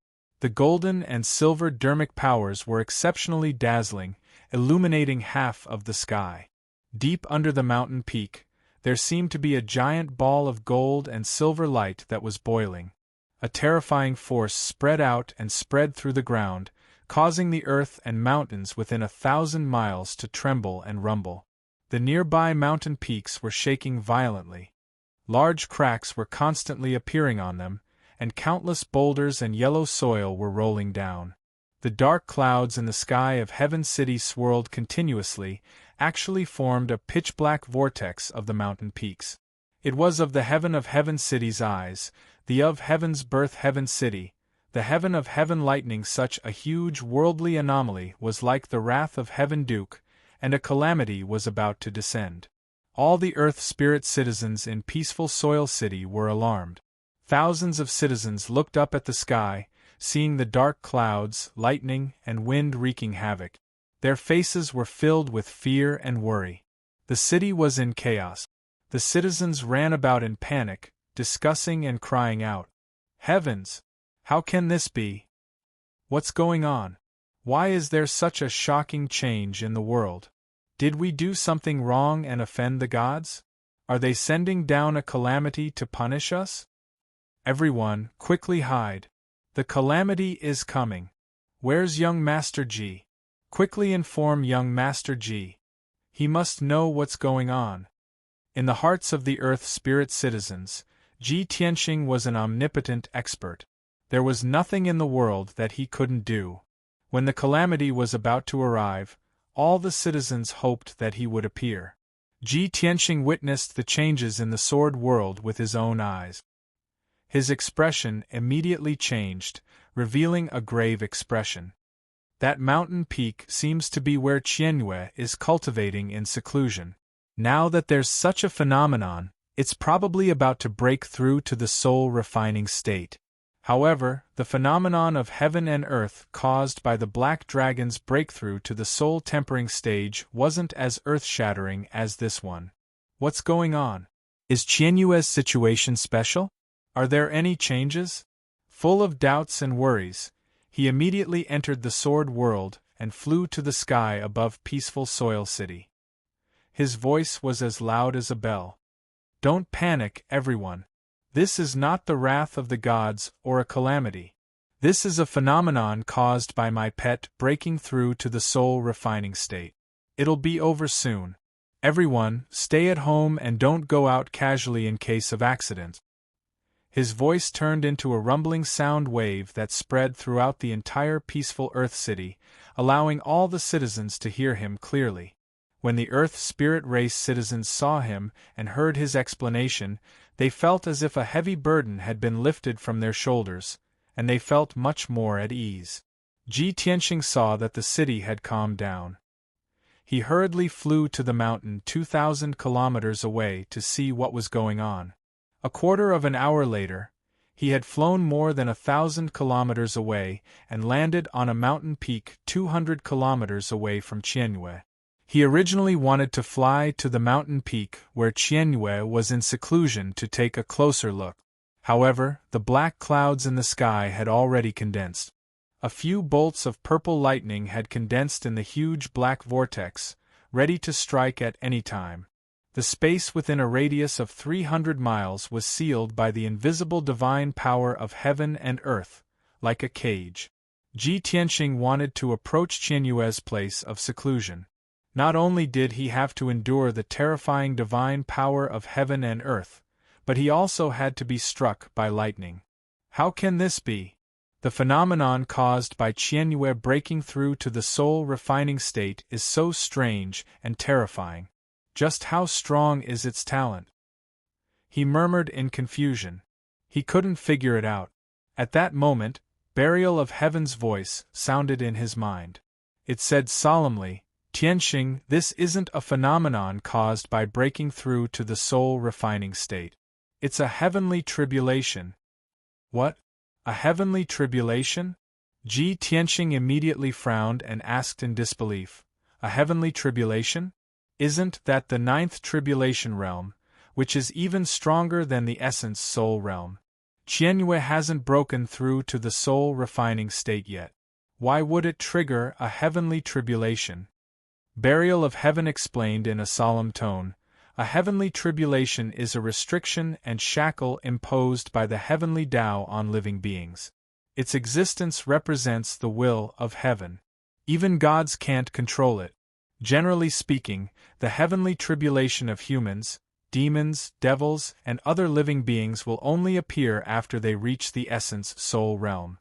The golden and silver dermic powers were exceptionally dazzling, illuminating half of the sky. Deep under the mountain peak, there seemed to be a giant ball of gold and silver light that was boiling. A terrifying force spread out and spread through the ground, causing the earth and mountains within 1,000 miles to tremble and rumble. The nearby mountain peaks were shaking violently. Large cracks were constantly appearing on them, and countless boulders and yellow soil were rolling down. The dark clouds in the sky of Heaven City swirled continuously, actually formed a pitch-black vortex of the mountain peaks. It was of the heaven of Heaven City's eyes, the of Heaven's birth Heaven City, the heaven of Heaven lightning. Such a huge worldly anomaly was like the wrath of Heaven Duke, and a calamity was about to descend. All the Earth Spirit citizens in peaceful Soil City were alarmed. Thousands of citizens looked up at the sky, seeing the dark clouds, lightning, and wind wreaking havoc. Their faces were filled with fear and worry. The city was in chaos. The citizens ran about in panic, discussing and crying out, "Heavens! How can this be? What's going on? Why is there such a shocking change in the world? Did we do something wrong and offend the gods? Are they sending down a calamity to punish us? Everyone, quickly hide. The calamity is coming. Where's young Master G? Quickly inform young Master G. He must know what's going on." In the hearts of the Earth Spirit citizens, Ji Tianxing was an omnipotent expert. There was nothing in the world that he couldn't do. When the calamity was about to arrive, all the citizens hoped that he would appear. Ji Tianxing witnessed the changes in the sword world with his own eyes. His expression immediately changed, revealing a grave expression. That mountain peak seems to be where Qianyue is cultivating in seclusion. Now that there's such a phenomenon, it's probably about to break through to the soul-refining state. However, the phenomenon of heaven and earth caused by the Black Dragon's breakthrough to the soul-tempering stage wasn't as earth-shattering as this one. What's going on? Is Qianyue's situation special? Are there any changes? Full of doubts and worries, he immediately entered the sword world and flew to the sky above peaceful Soil City. His voice was as loud as a bell. "Don't panic, everyone. This is not the wrath of the gods or a calamity. This is a phenomenon caused by my pet breaking through to the soul-refining state. It'll be over soon. Everyone, stay at home and don't go out casually in case of accident." His voice turned into a rumbling sound wave that spread throughout the entire peaceful Earth City, allowing all the citizens to hear him clearly. When the Earth Spirit Race citizens saw him and heard his explanation, they felt as if a heavy burden had been lifted from their shoulders, and they felt much more at ease. Ji Tianxing saw that the city had calmed down. He hurriedly flew to the mountain 2,000 kilometers away to see what was going on. A quarter of an hour later, he had flown more than 1,000 kilometers away and landed on a mountain peak 200 kilometers away from Qianyue. He originally wanted to fly to the mountain peak where Qianyue was in seclusion to take a closer look. However, the black clouds in the sky had already condensed. A few bolts of purple lightning had condensed in the huge black vortex, ready to strike at any time. The space within a radius of 300 miles was sealed by the invisible divine power of heaven and earth, like a cage. Ji Tianxing wanted to approach Qianyue's place of seclusion. Not only did he have to endure the terrifying divine power of heaven and earth, but he also had to be struck by lightning. How can this be? The phenomenon caused by Qianyue breaking through to the soul-refining state is so strange and terrifying. Just how strong is its talent? He murmured in confusion. He couldn't figure it out. At that moment, Burial of Heaven's voice sounded in his mind. It said solemnly, "Tianxing, this isn't a phenomenon caused by breaking through to the soul-refining state. It's a heavenly tribulation." "What? A heavenly tribulation?" Ji Tianxing immediately frowned and asked in disbelief. "A heavenly tribulation? Isn't that the 9th tribulation realm, which is even stronger than the essence soul realm?" Qianyue hasn't broken through to the soul refining state yet. Why would it trigger a heavenly tribulation? Burial of Heaven explained in a solemn tone, a heavenly tribulation is a restriction and shackle imposed by the heavenly Tao on living beings. Its existence represents the will of heaven. Even gods can't control it. Generally speaking, the heavenly tribulation of humans, demons, devils, and other living beings will only appear after they reach the essence soul realm.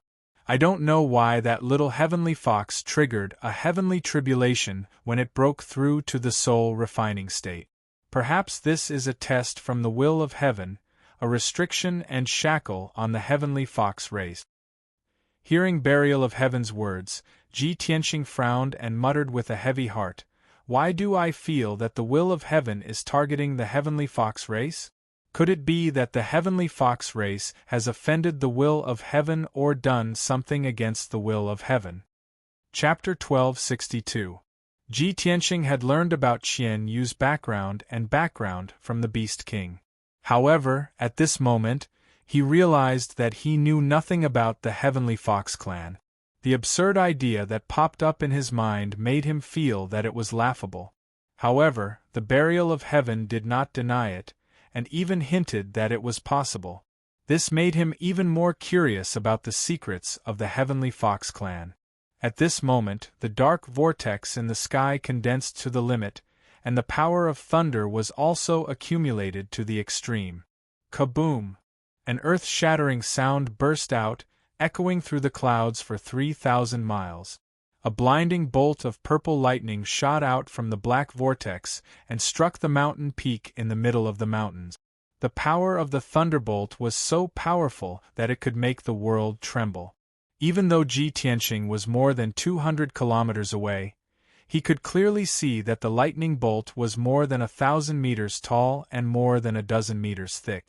I don't know why that little heavenly fox triggered a heavenly tribulation when it broke through to the soul refining state. Perhaps this is a test from the will of heaven, a restriction and shackle on the heavenly fox race. Hearing Burial of Heaven's words, Ji Tianxing frowned and muttered with a heavy heart, "Why do I feel that the will of heaven is targeting the heavenly fox race? Could it be that the heavenly fox race has offended the will of heaven or done something against the will of heaven?" Chapter 1262. Ji Tianxing had learned about Qian Yu's background from the Beast King. However, at this moment, he realized that he knew nothing about the Heavenly Fox clan. The absurd idea that popped up in his mind made him feel that it was laughable. However, the Burial of Heaven did not deny it, and even hinted that it was possible. This made him even more curious about the secrets of the Heavenly Fox clan. At this moment, the dark vortex in the sky condensed to the limit, and the power of thunder was also accumulated to the extreme. Kaboom! An earth-shattering sound burst out, echoing through the clouds for 3,000 miles. A blinding bolt of purple lightning shot out from the black vortex and struck the mountain peak in the middle of the mountains. The power of the thunderbolt was so powerful that it could make the world tremble. Even though Ji Tianxing was more than 200 kilometers away, he could clearly see that the lightning bolt was more than 1,000 meters tall and more than a dozen meters thick.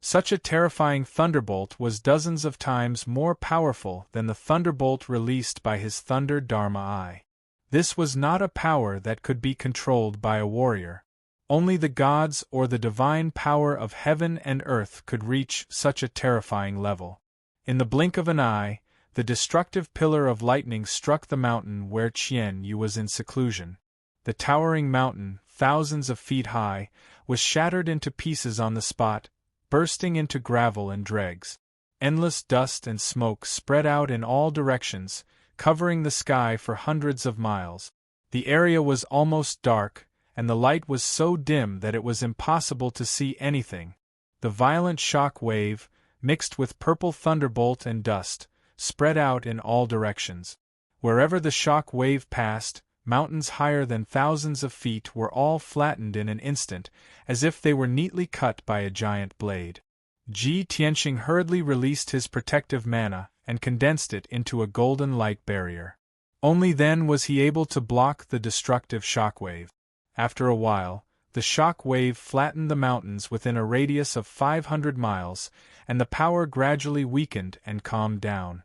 Such a terrifying thunderbolt was dozens of times more powerful than the thunderbolt released by his Thunder Dharma Eye. This was not a power that could be controlled by a warrior. Only the gods or the divine power of heaven and earth could reach such a terrifying level. In the blink of an eye, the destructive pillar of lightning struck the mountain where Qian Yu was in seclusion. The towering mountain, thousands of feet high, was shattered into pieces on the spot, bursting into gravel and dregs. Endless dust and smoke spread out in all directions, covering the sky for hundreds of miles. The area was almost dark, and the light was so dim that it was impossible to see anything. The violent shock wave, mixed with purple thunderbolt and dust, spread out in all directions. Wherever the shock wave passed, mountains higher than thousands of feet were all flattened in an instant, as if they were neatly cut by a giant blade. Ji Tianxing hurriedly released his protective mana and condensed it into a golden light barrier. Only then was he able to block the destructive shockwave. After a while, the shock wave flattened the mountains within a radius of 500 miles, and the power gradually weakened and calmed down.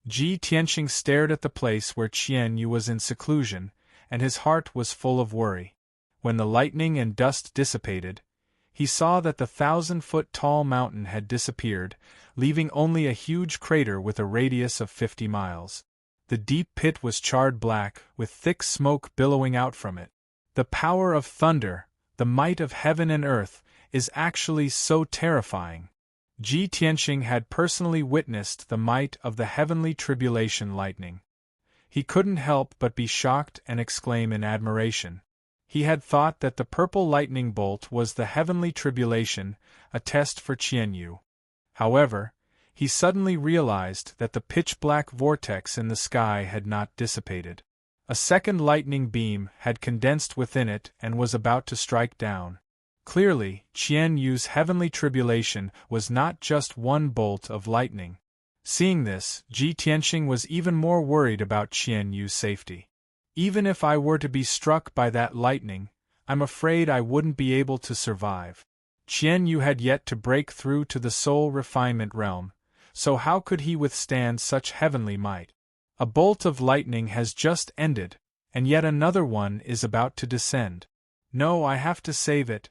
Ji Tianxing stared at the place where Qian Yu was in seclusion, and his heart was full of worry. When the lightning and dust dissipated, he saw that the 1,000-foot-tall mountain had disappeared, leaving only a huge crater with a radius of 50 miles. The deep pit was charred black, with thick smoke billowing out from it. The power of thunder, the might of heaven and earth, is actually so terrifying. Ji Tianxing had personally witnessed the might of the heavenly tribulation lightning. He couldn't help but be shocked and exclaim in admiration. He had thought that the purple lightning bolt was the heavenly tribulation, a test for Qian Yu. However, he suddenly realized that the pitch-black vortex in the sky had not dissipated. A second lightning beam had condensed within it and was about to strike down. Clearly, Qian Yu's heavenly tribulation was not just one bolt of lightning. Seeing this, Ji Tianxing was even more worried about Qian Yu's safety. Even if I were to be struck by that lightning, I'm afraid I wouldn't be able to survive. Qian Yu had yet to break through to the soul refinement realm, so how could he withstand such heavenly might? A bolt of lightning has just ended, and yet another one is about to descend. No, I have to save it.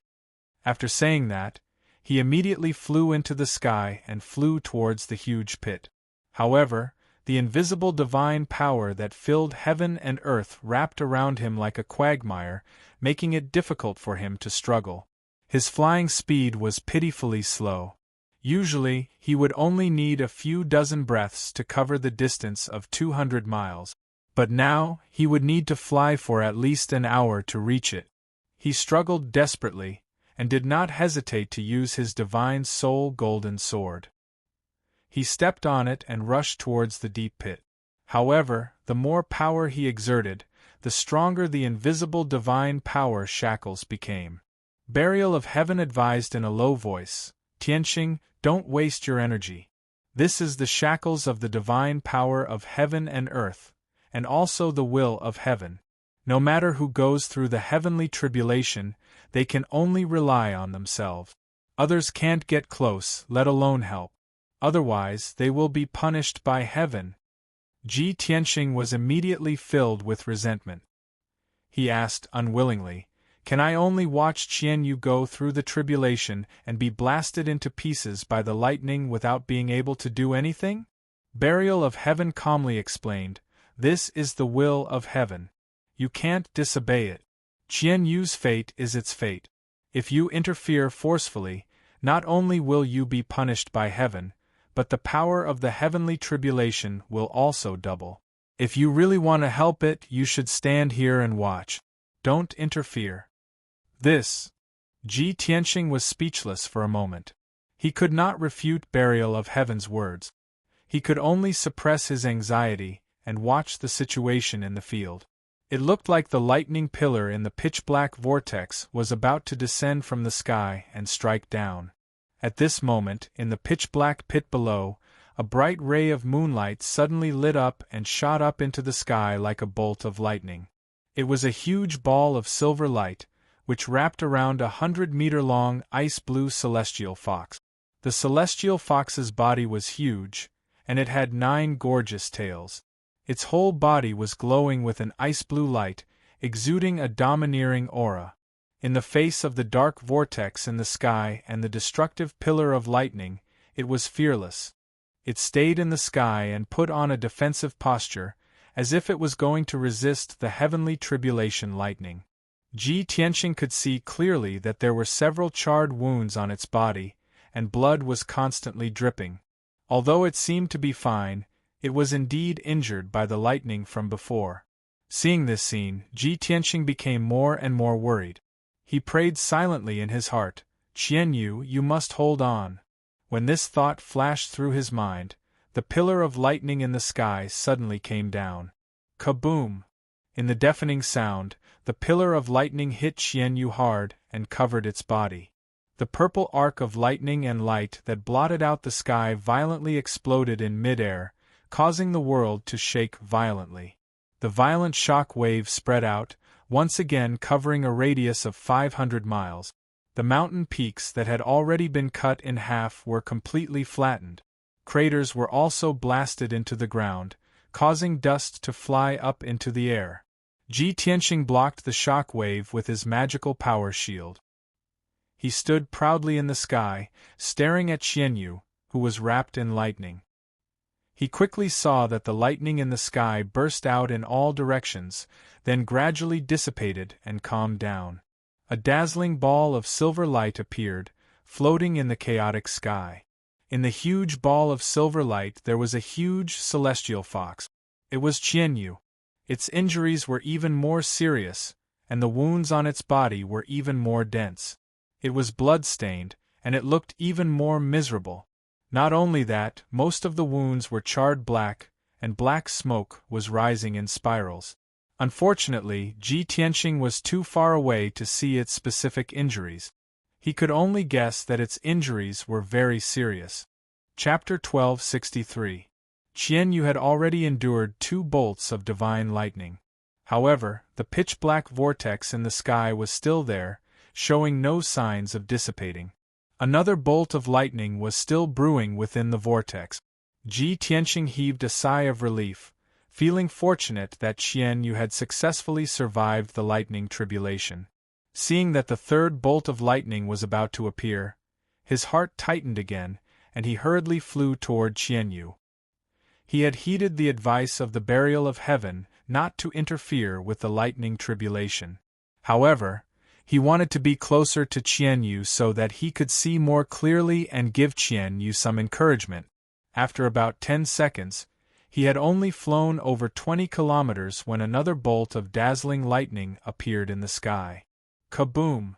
After saying that, He immediately flew into the sky and flew towards the huge pit. However, the invisible divine power that filled heaven and earth wrapped around him like a quagmire, making it difficult for him to struggle. His flying speed was pitifully slow. Usually, he would only need a few dozen breaths to cover the distance of 200 miles. But now, he would need to fly for at least an hour to reach it. He struggled desperately, and did not hesitate to use his divine soul golden sword. He stepped on it and rushed towards the deep pit. However, the more power he exerted, the stronger the invisible divine power shackles became. Burial of Heaven advised in a low voice, "Tianqing, don't waste your energy. This is the shackles of the divine power of heaven and earth, and also the will of heaven. No matter who goes through the heavenly tribulation, they can only rely on themselves. Others can't get close, let alone help. Otherwise, they will be punished by heaven." Ji Tianqing was immediately filled with resentment. He asked unwillingly, "Can I only watch Qianyu go through the tribulation and be blasted into pieces by the lightning without being able to do anything?" Burial of Heaven calmly explained, "This is the will of heaven. You can't disobey it. Qianyu's fate is its fate. If you interfere forcefully, not only will you be punished by heaven, but the power of the heavenly tribulation will also double. If you really want to help it, you should stand here and watch. Don't interfere." This. Ji Tianqing was speechless for a moment. He could not refute Burial of Heaven's words. He could only suppress his anxiety and watch the situation in the field. It looked like the lightning pillar in the pitch-black vortex was about to descend from the sky and strike down. At this moment, in the pitch-black pit below, a bright ray of moonlight suddenly lit up and shot up into the sky like a bolt of lightning. It was a huge ball of silver light, which wrapped around a 100-meter-long ice-blue celestial fox. The celestial fox's body was huge, and it had 9 gorgeous tails. Its whole body was glowing with an ice-blue light, exuding a domineering aura. In the face of the dark vortex in the sky and the destructive pillar of lightning, it was fearless. It stayed in the sky and put on a defensive posture, as if it was going to resist the heavenly tribulation lightning. Ji Tianqing could see clearly that there were several charred wounds on its body, and blood was constantly dripping. Although it seemed to be fine, it was indeed injured by the lightning from before. Seeing this scene, Ji Tianqing became more and more worried. He prayed silently in his heart, "Qianyu, you must hold on." When this thought flashed through his mind, the pillar of lightning in the sky suddenly came down. Kaboom! In the deafening sound, the pillar of lightning hit Qianyu hard and covered its body. The purple arc of lightning and light that blotted out the sky violently exploded in mid-air, causing the world to shake violently. The violent shock wave spread out, once again covering a radius of 500 miles. The mountain peaks that had already been cut in half were completely flattened. Craters were also blasted into the ground, causing dust to fly up into the air. Ji Tianqing blocked the shock wave with his magical power shield. He stood proudly in the sky, staring at Qianyu, who was wrapped in lightning. He quickly saw that the lightning in the sky burst out in all directions, then gradually dissipated and calmed down. A dazzling ball of silver light appeared, floating in the chaotic sky. In the huge ball of silver light there was a huge celestial fox. It was Qianyu. Its injuries were even more serious, and the wounds on its body were even more dense. It was blood-stained, and it looked even more miserable. Not only that, most of the wounds were charred black, and black smoke was rising in spirals. Unfortunately, Ji Tianqing was too far away to see its specific injuries. He could only guess that its injuries were very serious. Chapter 1263. Qianyu had already endured 2 bolts of divine lightning. However, the pitch-black vortex in the sky was still there, showing no signs of dissipating. Another bolt of lightning was still brewing within the vortex. Ji Tianqing heaved a sigh of relief, feeling fortunate that Qianyu had successfully survived the lightning tribulation. Seeing that the 3rd bolt of lightning was about to appear, His heart tightened again, and he hurriedly flew toward Qianyu. He had heeded the advice of the Burial of Heaven not to interfere with the lightning tribulation. However, he wanted to be closer to Qianyu so that he could see more clearly and give Qianyu some encouragement. After about 10 seconds, he had only flown over 20 kilometers when another bolt of dazzling lightning appeared in the sky. Kaboom!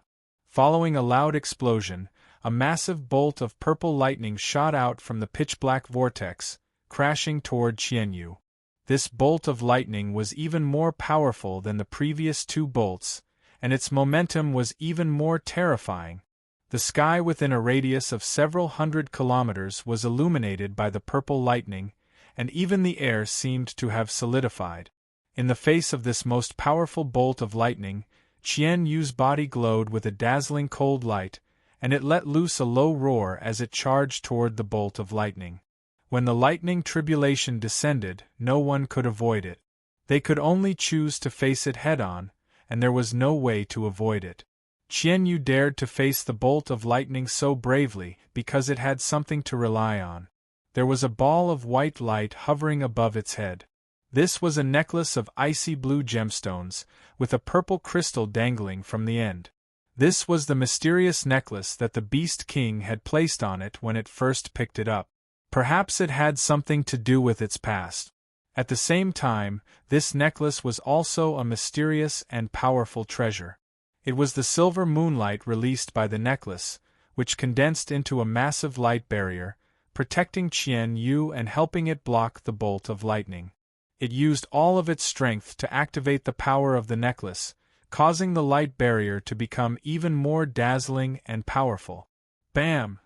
Following a loud explosion, a massive bolt of purple lightning shot out from the pitch-black vortex, crashing toward Qianyu. This bolt of lightning was even more powerful than the previous 2 bolts, and its momentum was even more terrifying. The sky within a radius of several hundred kilometers was illuminated by the purple lightning, and even the air seemed to have solidified. In the face of this most powerful bolt of lightning, Qianyu's body glowed with a dazzling cold light, and it let loose a low roar as it charged toward the bolt of lightning. When the lightning tribulation descended, no one could avoid it. They could only choose to face it head-on, and there was no way to avoid it. Qianyu dared to face the bolt of lightning so bravely because it had something to rely on. There was a ball of white light hovering above its head. This was a necklace of icy blue gemstones, with a purple crystal dangling from the end. This was the mysterious necklace that the Beast King had placed on it when it first picked it up. Perhaps it had something to do with its past. At the same time, this necklace was also a mysterious and powerful treasure. It was the silver moonlight released by the necklace, which condensed into a massive light barrier, protecting Qianyu and helping it block the bolt of lightning. It used all of its strength to activate the power of the necklace, causing the light barrier to become even more dazzling and powerful. Bam!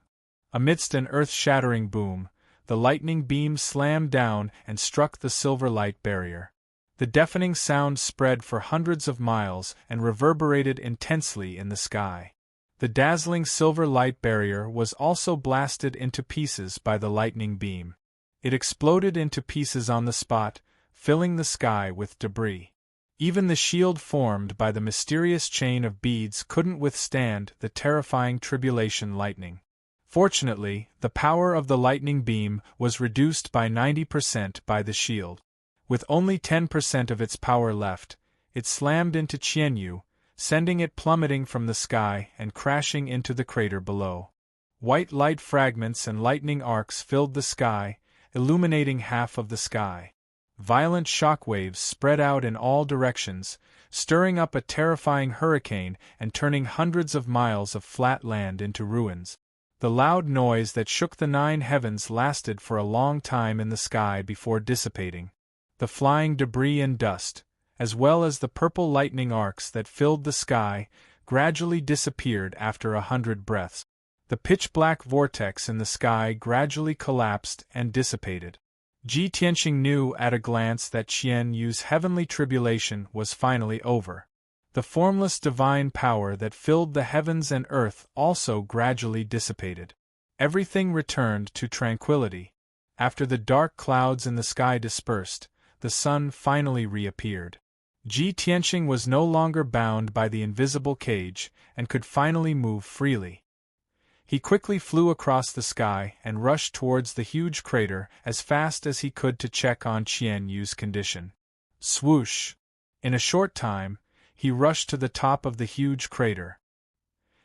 Amidst an earth-shattering boom, the lightning beam slammed down and struck the silver light barrier. The deafening sound spread for hundreds of miles and reverberated intensely in the sky. The dazzling silver light barrier was also blasted into pieces by the lightning beam. It exploded into pieces on the spot, filling the sky with debris. Even the shield formed by the mysterious chain of beads couldn't withstand the terrifying tribulation lightning. Fortunately, the power of the lightning beam was reduced by 90% by the shield. With only 10% of its power left, it slammed into Qianyu, sending it plummeting from the sky and crashing into the crater below. White light fragments and lightning arcs filled the sky, illuminating half of the sky. Violent shockwaves spread out in all directions, stirring up a terrifying hurricane and turning hundreds of miles of flat land into ruins. The loud noise that shook the 9 heavens lasted for a long time in the sky before dissipating. The flying debris and dust, as well as the purple lightning arcs that filled the sky, gradually disappeared after 100 breaths. The pitch-black vortex in the sky gradually collapsed and dissipated. Ji Tianqing knew at a glance that Qianyu's heavenly tribulation was finally over. The formless divine power that filled the heavens and earth also gradually dissipated. Everything returned to tranquility. After the dark clouds in the sky dispersed, the sun finally reappeared. Ji Tianqing was no longer bound by the invisible cage and could finally move freely. He quickly flew across the sky and rushed towards the huge crater as fast as he could to check on Qianyu's condition. Swoosh! In a short time, he rushed to the top of the huge crater.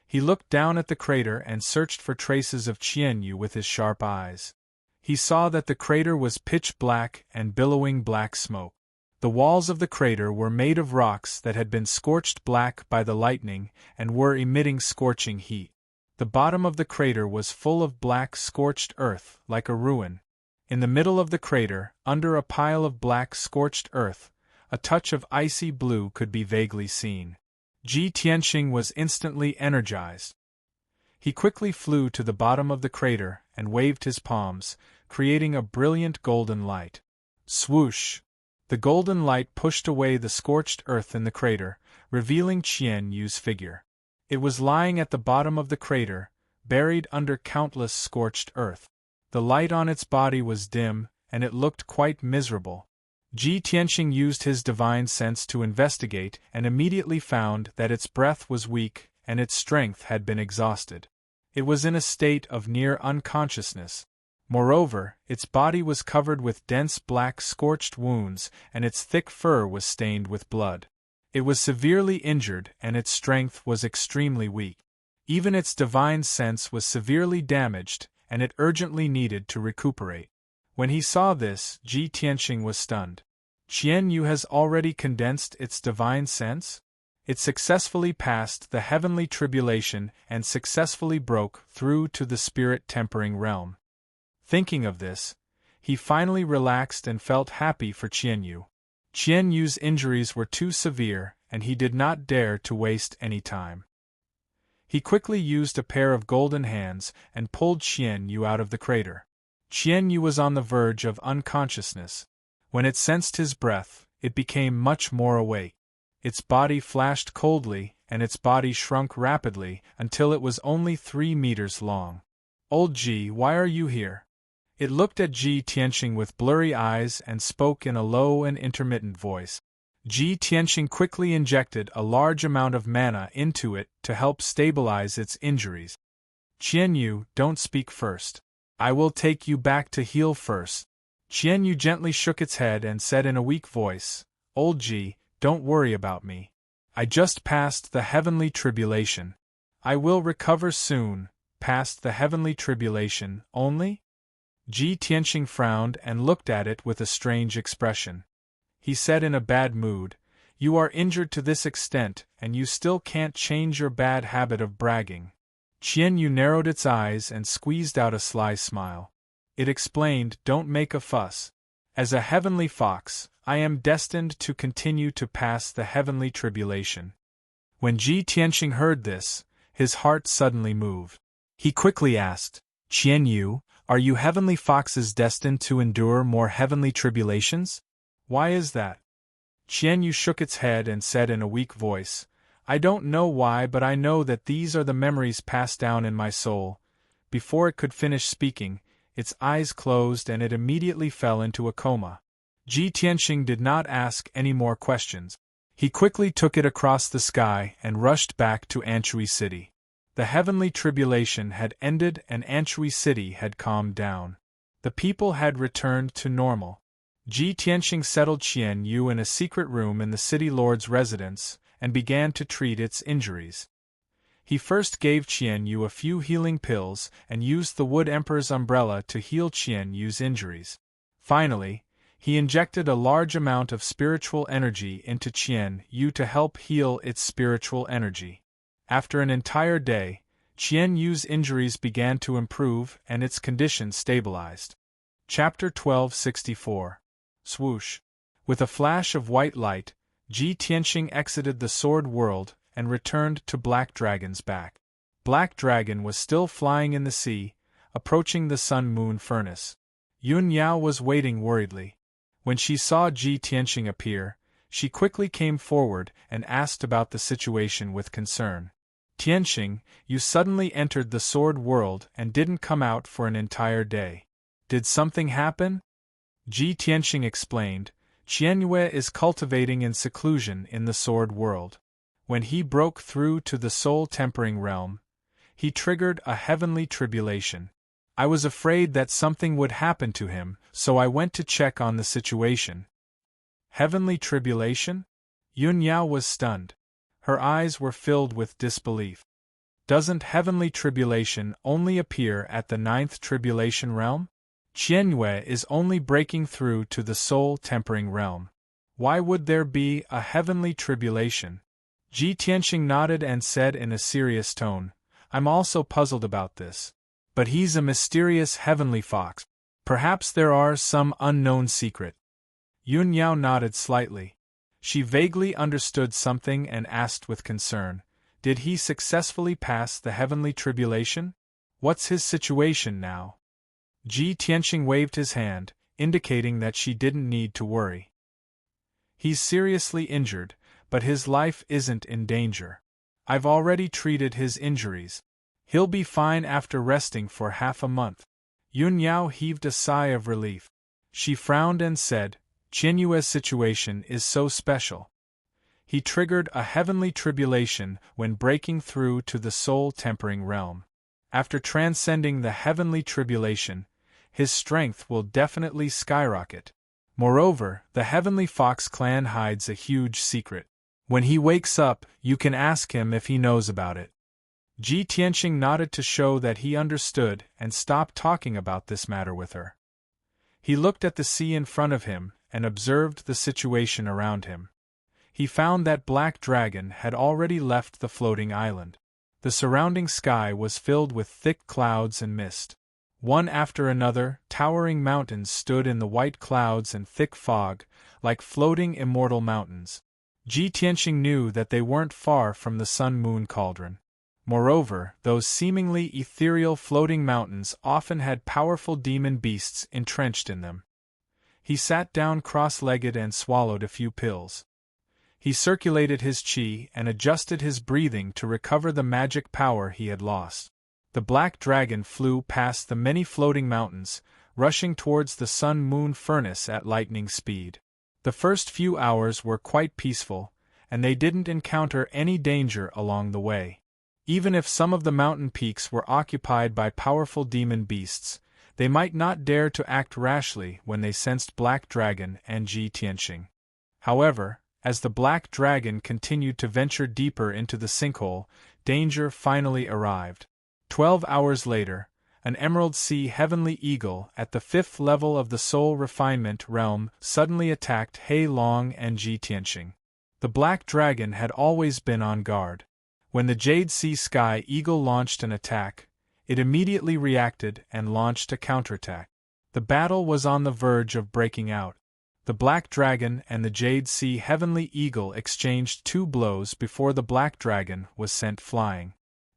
He looked down at the crater and searched for traces of Qianyu with his sharp eyes. He saw that the crater was pitch black and billowing black smoke. The walls of the crater were made of rocks that had been scorched black by the lightning and were emitting scorching heat. The bottom of the crater was full of black scorched earth, like a ruin. In the middle of the crater, under a pile of black scorched earth, a touch of icy blue could be vaguely seen. Ji Tianqing was instantly energized. He quickly flew to the bottom of the crater and waved his palms, creating a brilliant golden light. Swoosh! The golden light pushed away the scorched earth in the crater, revealing Qianyu's figure. It was lying at the bottom of the crater, buried under countless scorched earth. The light on its body was dim, and it looked quite miserable. Ji Tianqing used his divine sense to investigate and immediately found that its breath was weak and its strength had been exhausted. It was in a state of near unconsciousness. Moreover, its body was covered with dense black scorched wounds, and its thick fur was stained with blood. It was severely injured, and its strength was extremely weak. Even its divine sense was severely damaged, and it urgently needed to recuperate. When he saw this, Ji Tianxing was stunned. Qian Yu has already condensed its divine sense? It successfully passed the heavenly tribulation and successfully broke through to the spirit-tempering realm. Thinking of this, he finally relaxed and felt happy for Qian Yu. Qian Yu's injuries were too severe, and he did not dare to waste any time. He quickly used a pair of golden hands and pulled Qian Yu out of the crater. Qian Yu was on the verge of unconsciousness. When it sensed his breath, it became much more awake. Its body flashed coldly, and its body shrunk rapidly until it was only 3 meters long. "Old Ji, why are you here?" It looked at Ji Tianxing with blurry eyes and spoke in a low and intermittent voice. Ji Tianxing quickly injected a large amount of mana into it to help stabilize its injuries. "Qian Yu, don't speak first. I will take you back to heal first." Qian Yu gently shook its head and said in a weak voice, "Old Ji, don't worry about me. I just passed the heavenly tribulation. I will recover soon." "Past the heavenly tribulation, only?" Ji Tianxing frowned and looked at it with a strange expression. He said in a bad mood, "You are injured to this extent, and you still can't change your bad habit of bragging." Qian Yu narrowed its eyes and squeezed out a sly smile. It explained, "Don't make a fuss. As a heavenly fox, I am destined to continue to pass the heavenly tribulation." When Ji Tianxing heard this, his heart suddenly moved. He quickly asked, "Qian Yu, are you heavenly foxes destined to endure more heavenly tribulations? Why is that?" Qian Yu shook its head and said in a weak voice, "I don't know why, but I know that these are the memories passed down in my soul." Before it could finish speaking, its eyes closed and it immediately fell into a coma. Ji Tianxing did not ask any more questions. He quickly took it across the sky and rushed back to Anshui City. The heavenly tribulation had ended and Anshui City had calmed down. The people had returned to normal. Ji Tianxing settled Qian Yu in a secret room in the city lord's residence and began to treat its injuries. He first gave Qian Yu a few healing pills and used the Wood Emperor's umbrella to heal Qian Yu's injuries. Finally, he injected a large amount of spiritual energy into Qian Yu to help heal its spiritual energy. After an entire day, Qian Yu's injuries began to improve and its condition stabilized. Chapter 1264. Swoosh. With a flash of white light, Ji Tianxing exited the sword world and returned to Black Dragon's back. Black Dragon was still flying in the sea, approaching the sun-moon furnace. Yun Yao was waiting worriedly. When she saw Ji Tianxing appear, she quickly came forward and asked about the situation with concern. "Tianxing, you suddenly entered the sword world and didn't come out for an entire day. Did something happen?" Ji Tianxing explained, "Qianyue is cultivating in seclusion in the sword world. When he broke through to the soul-tempering realm, he triggered a heavenly tribulation. I was afraid that something would happen to him, so I went to check on the situation." "Heavenly tribulation?" Yun Yao was stunned. Her eyes were filled with disbelief. "Doesn't heavenly tribulation only appear at the 9th tribulation realm? Qianyue is only breaking through to the soul-tempering realm. Why would there be a heavenly tribulation?" Ji Tianxing nodded and said in a serious tone, "I'm also puzzled about this. But he's a mysterious heavenly fox. Perhaps there are some unknown secret." Yun Yao nodded slightly. She vaguely understood something and asked with concern, "Did he successfully pass the heavenly tribulation? What's his situation now?" Ji Tianxing waved his hand, indicating that she didn't need to worry. "He's seriously injured, but his life isn't in danger. I've already treated his injuries. He'll be fine after resting for half a month." Yun Yao heaved a sigh of relief. She frowned and said, "Qianyue's situation is so special. He triggered a heavenly tribulation when breaking through to the soul-tempering realm. After transcending the heavenly tribulation, his strength will definitely skyrocket. Moreover, the Heavenly Fox clan hides a huge secret. When he wakes up, you can ask him if he knows about it. Ji Tianqing nodded to show that he understood and stopped talking about this matter with her. He looked at the sea in front of him and observed the situation around him. He found that Black Dragon had already left the floating island. The surrounding sky was filled with thick clouds and mist. One after another, towering mountains stood in the white clouds and thick fog, like floating immortal mountains. Ji Tianqing knew that they weren't far from the sun-moon cauldron. Moreover, those seemingly ethereal floating mountains often had powerful demon beasts entrenched in them. He sat down cross-legged and swallowed a few pills. He circulated his qi and adjusted his breathing to recover the magic power he had lost. The Black Dragon flew past the many floating mountains, rushing towards the sun-moon furnace at lightning speed. The first few hours were quite peaceful, and they didn't encounter any danger along the way. Even if some of the mountain peaks were occupied by powerful demon beasts, they might not dare to act rashly when they sensed Black Dragon and Ji Tianqing. However, as the Black Dragon continued to venture deeper into the sinkhole, danger finally arrived. 12 hours later, an Emerald Sea Heavenly Eagle at the 5th level of the Soul Refinement realm suddenly attacked He Long and Ji Tianqing. The Black Dragon had always been on guard. When the Jade Sea Sky Eagle launched an attack, it immediately reacted and launched a counterattack. The battle was on the verge of breaking out. The Black Dragon and the Jade Sea Heavenly Eagle exchanged 2 blows before the Black Dragon was sent flying.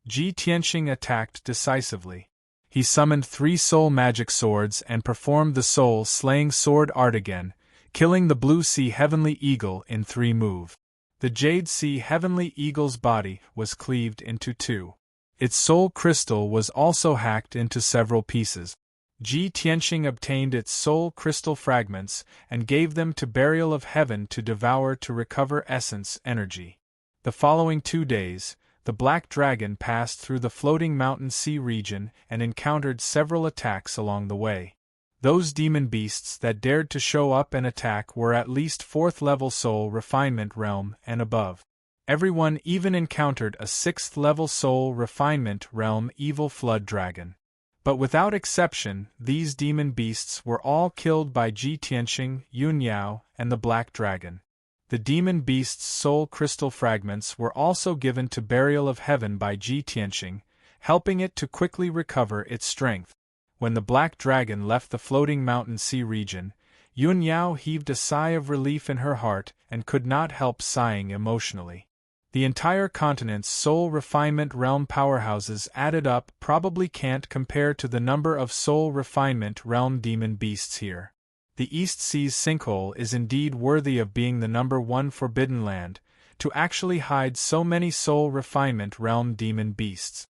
Ji Tianqing attacked decisively. He summoned 3 soul magic swords and performed the soul-slaying sword art again, killing the Blue Sea Heavenly Eagle in 3 moves. The Jade Sea Heavenly Eagle's body was cleaved into 2. Its soul crystal was also hacked into several pieces. Ji Tianqing obtained its soul crystal fragments and gave them to Burial of Heaven to devour to recover essence energy. The following 2 days, the Black Dragon passed through the floating mountain sea region and encountered several attacks along the way. Those demon beasts that dared to show up and attack were at least 4th level soul refinement realm and above. Everyone even encountered a 6th level soul refinement realm evil flood dragon. But without exception, these demon beasts were all killed by Ji Tianqing, Yun Yao, and the Black Dragon. The demon beast's soul crystal fragments were also given to Burial of Heaven by Ji Tianqing, helping it to quickly recover its strength. When the Black Dragon left the floating mountain sea region, Yun Yao heaved a sigh of relief in her heart and could not help sighing emotionally. The entire continent's soul refinement realm powerhouses added up probably can't compare to the number of soul refinement realm demon beasts here. The East Sea's sinkhole is indeed worthy of being the #1 forbidden land, to actually hide so many soul refinement realm demon beasts.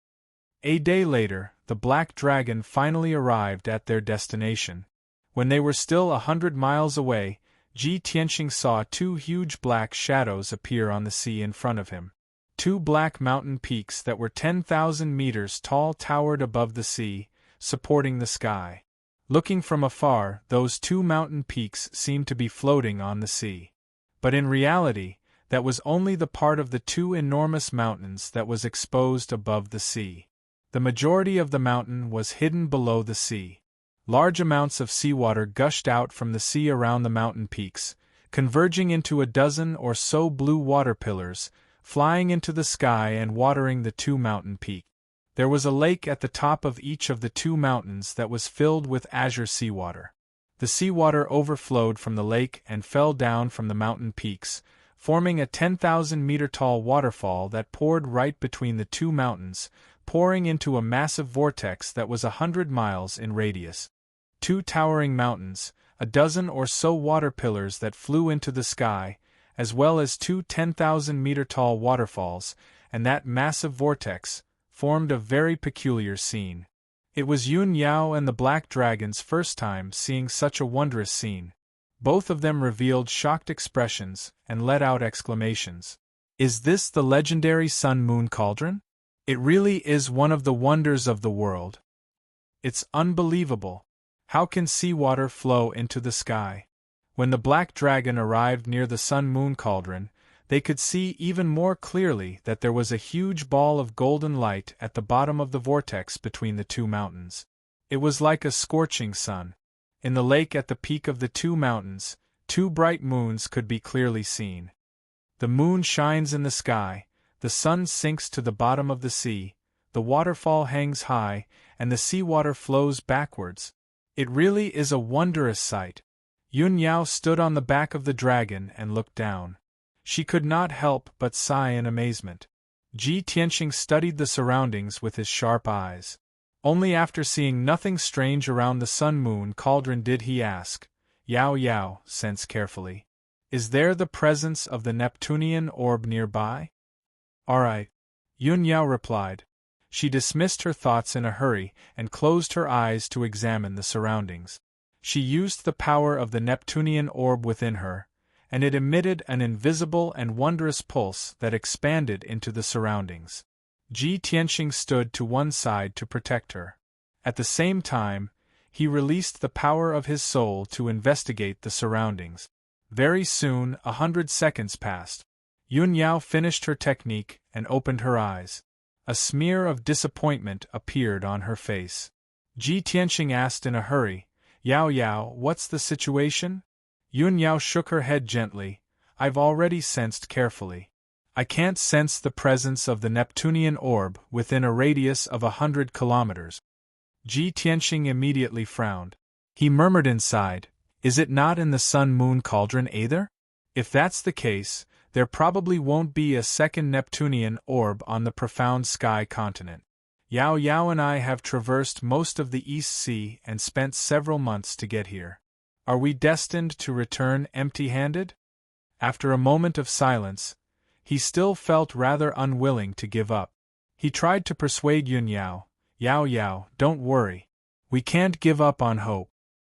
A day later, the Black Dragon finally arrived at their destination. When they were still 100 miles away, Ji Tianqing saw 2 huge black shadows appear on the sea in front of him. 2 black mountain peaks that were 10,000 meters tall towered above the sea, supporting the sky. Looking from afar, those 2 mountain peaks seemed to be floating on the sea. But in reality, that was only the part of the 2 enormous mountains that was exposed above the sea. The majority of the mountain was hidden below the sea. Large amounts of seawater gushed out from the sea around the mountain peaks, converging into a dozen or so blue water pillars, flying into the sky and watering the 2 mountain peaks. There was a lake at the top of each of the 2 mountains that was filled with azure seawater. The seawater overflowed from the lake and fell down from the mountain peaks, forming a 10,000-meter-tall waterfall that poured right between the 2 mountains, pouring into a massive vortex that was 100 miles in radius. 2 towering mountains, a dozen or so water pillars that flew into the sky, as well as 2 10,000-meter-tall waterfalls, and that massive vortex, formed a very peculiar scene. It was Yun Yao and the Black Dragon's first time seeing such a wondrous scene. Both of them revealed shocked expressions and let out exclamations. "Is this the legendary Sun-Moon Cauldron? It really is one of the wonders of the world. It's unbelievable. How can seawater flow into the sky? When the black dragon arrived near the sun-moon cauldron, they could see even more clearly that there was a huge ball of golden light at the bottom of the vortex between the two mountains. It was like a scorching sun. In the lake at the peak of the two mountains, two bright moons could be clearly seen. The moon shines in the sky, the sun sinks to the bottom of the sea, the waterfall hangs high, and the seawater flows backwards. It really is a wondrous sight. Yun Yao stood on the back of the dragon and looked down. She could not help but sigh in amazement. Ji Tianxing studied the surroundings with his sharp eyes. Only after seeing nothing strange around the sun-moon cauldron did he ask, "Yao Yao, sense carefully. Is there the presence of the Neptunian orb nearby?" "All right," Yun Yao replied. She dismissed her thoughts in a hurry and closed her eyes to examine the surroundings. She used the power of the Neptunian orb within her, and it emitted an invisible and wondrous pulse that expanded into the surroundings. Ji Tianxing stood to one side to protect her. At the same time, he released the power of his soul to investigate the surroundings. Very soon 100 seconds passed. Yun Yao finished her technique and opened her eyes. A smear of disappointment appeared on her face. Ji Tianxing asked in a hurry, "Yao Yao, what's the situation?" Yun Yao shook her head gently. "I've already sensed carefully. I can't sense the presence of the Neptunian orb within a radius of 100 kilometers. Ji Tianxing immediately frowned. He murmured inside, "Is it not in the sun-moon cauldron either? If that's the case, there probably won't be a second Neptunian orb on the profound sky continent. Yao Yao and I have traversed most of the East Sea and spent several months to get here. Are we destined to return empty-handed?" After a moment of silence, he still felt rather unwilling to give up. He tried to persuade Yun Yao, "Yao Yao, don't worry. We can't give up on hope.